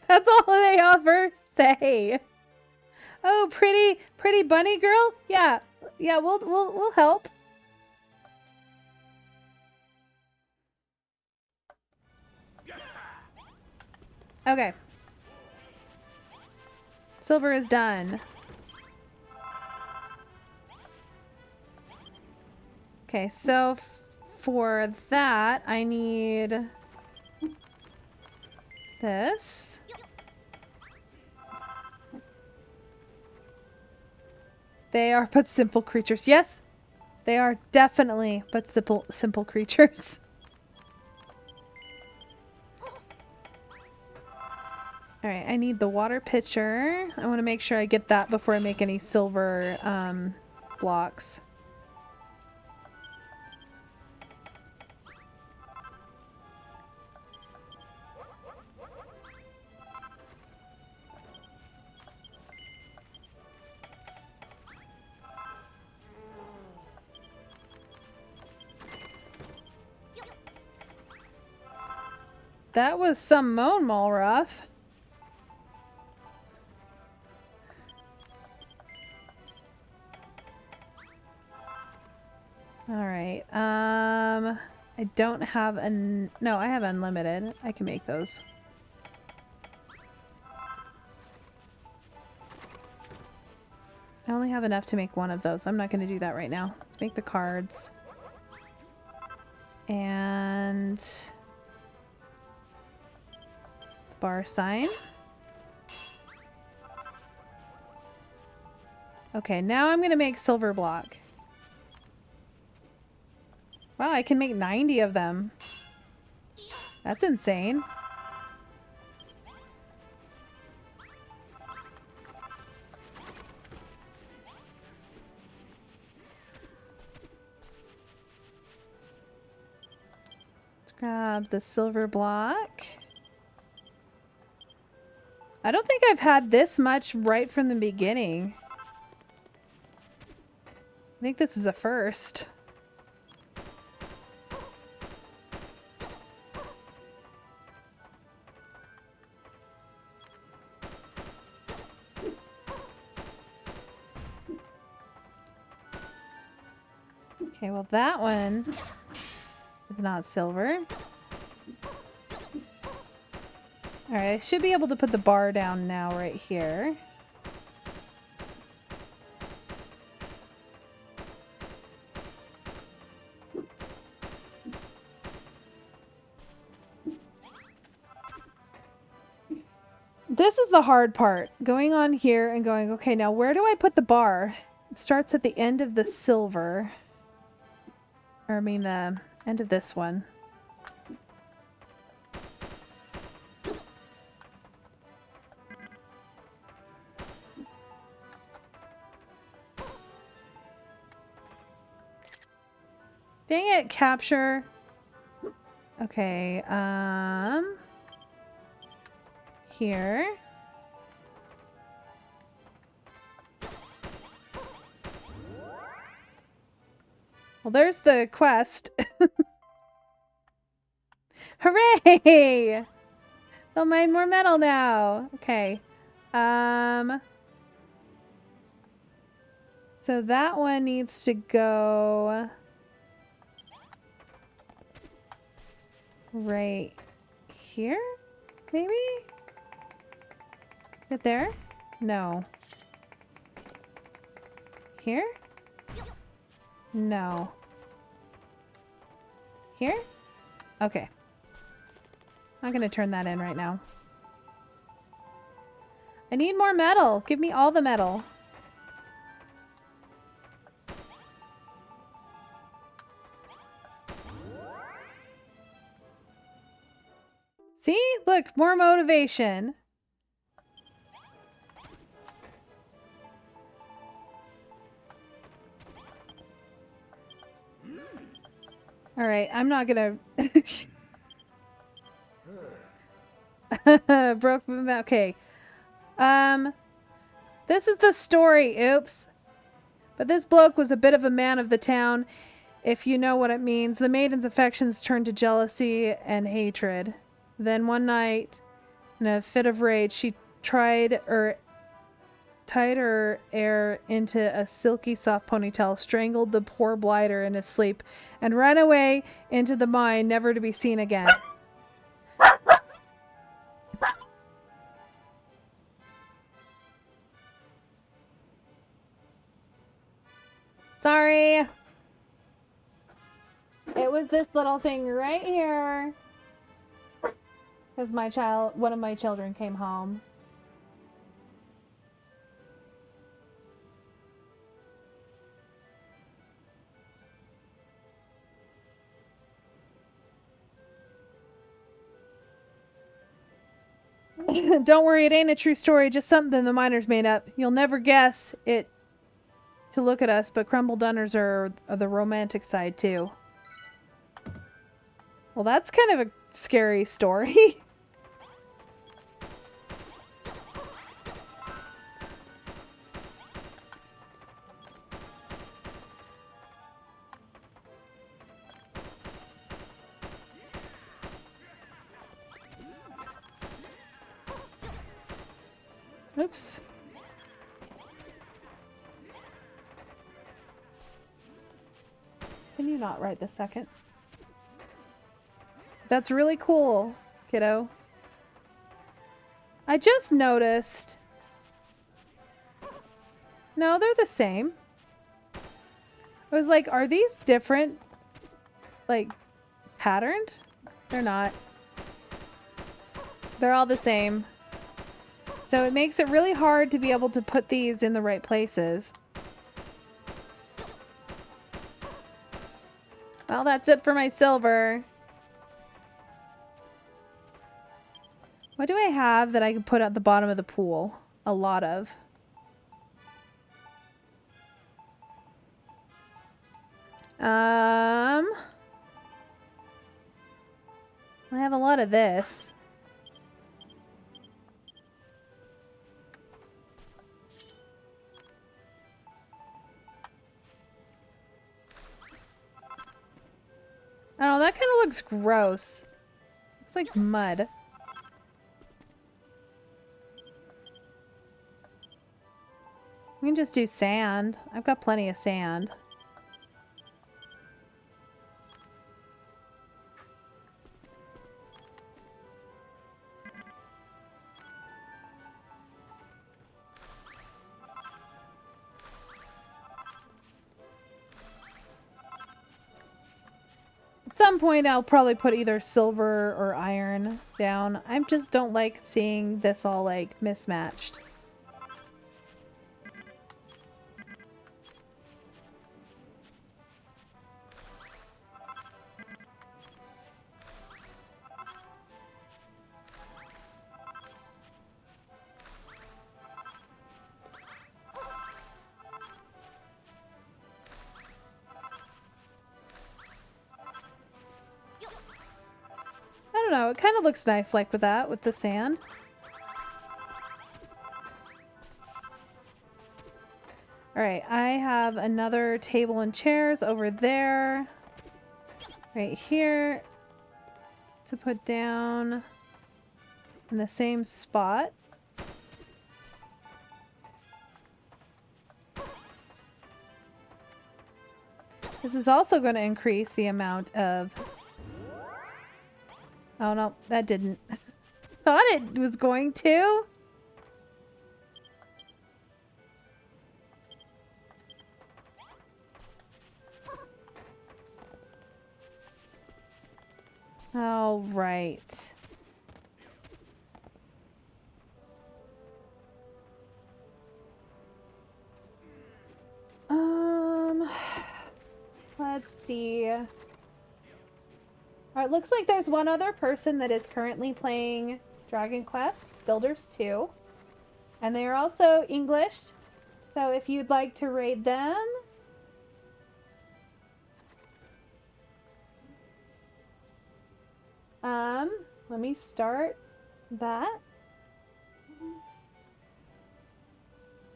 That's all they offer. Say. Oh, pretty bunny girl? Yeah. Yeah, we'll help. Okay. Silver is done. Okay, so for that, I need this. They are but simple creatures. Yes, they are definitely but simple creatures. Alright, I need the water pitcher. I want to make sure I get that before I make any silver blocks. That was some moan, Malroth. Alright, I don't have no, I have unlimited. I can make those. I only have enough to make one of those. I'm not going to do that right now. Let's make the cards. And... bar sign. Okay, now I'm gonna make silver block. Wow, I can make 90 of them. That's insane. Let's grab the silver block. I don't think I've had this much right from the beginning. I think this is a first. Okay, well that one is not silver. Alright, I should be able to put the bar down now right here. This is the hard part. Going on here and going, okay, now where do I put the bar? It starts at the end of the silver. Or I mean the end of this one. Dang it, capture. Okay, here. Well, there's the quest. Hooray! They'll mine more metal now. Okay. So that one needs to go right here, maybe? Right there? No. Here? No. Here? Okay. I'm gonna turn that in right now. I need more metal. Give me all the metal. See? Look, more motivation. All right, I'm not gonna... Broke... Okay. This is the story. Oops. But this bloke was a bit of a man of the town, if you know what it means. The maiden's affections turned to jealousy and hatred. Then one night, in a fit of rage, she tied her hair into a silky soft ponytail, strangled the poor blighter in his sleep, and ran away into the mine, never to be seen again. Sorry. It was this little thing right here. Because one of my children came home. Don't worry, it ain't a true story, just something the miners made up. You'll never guess it to look at us, but Crumble Dunners are the romantic side too. Well, that's kind of a scary story. Oops. Can you not right this second? That's really cool, kiddo. I just noticed... No, they're the same. I was like, are these different, like, patterns? They're not. They're all the same. So it makes it really hard to be able to put these in the right places. Well, that's it for my silver. What do I have that I can put at the bottom of the pool? A lot of. I have a lot of this. Oh, that kind of looks gross. Looks like mud. We can just do sand. I've got plenty of sand. At some point, I'll probably put either silver or iron down. I just don't like seeing this all, like, mismatched. I don't know, it kind of looks nice like with that, with the sand. Alright, I have another table and chairs over there. Right here. To put down in the same spot. This is also going to increase the amount of... Oh no, that didn't. Thought it was going to. All right. Let's see. All right, looks like there's one other person that is currently playing Dragon Quest Builders 2. And they are also English. So if you'd like to raid them, let me start that.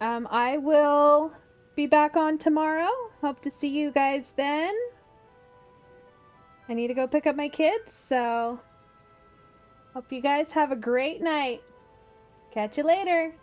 I will be back on tomorrow. Hope to see you guys then. I need to go pick up my kids, so hope you guys have a great night. Catch you later.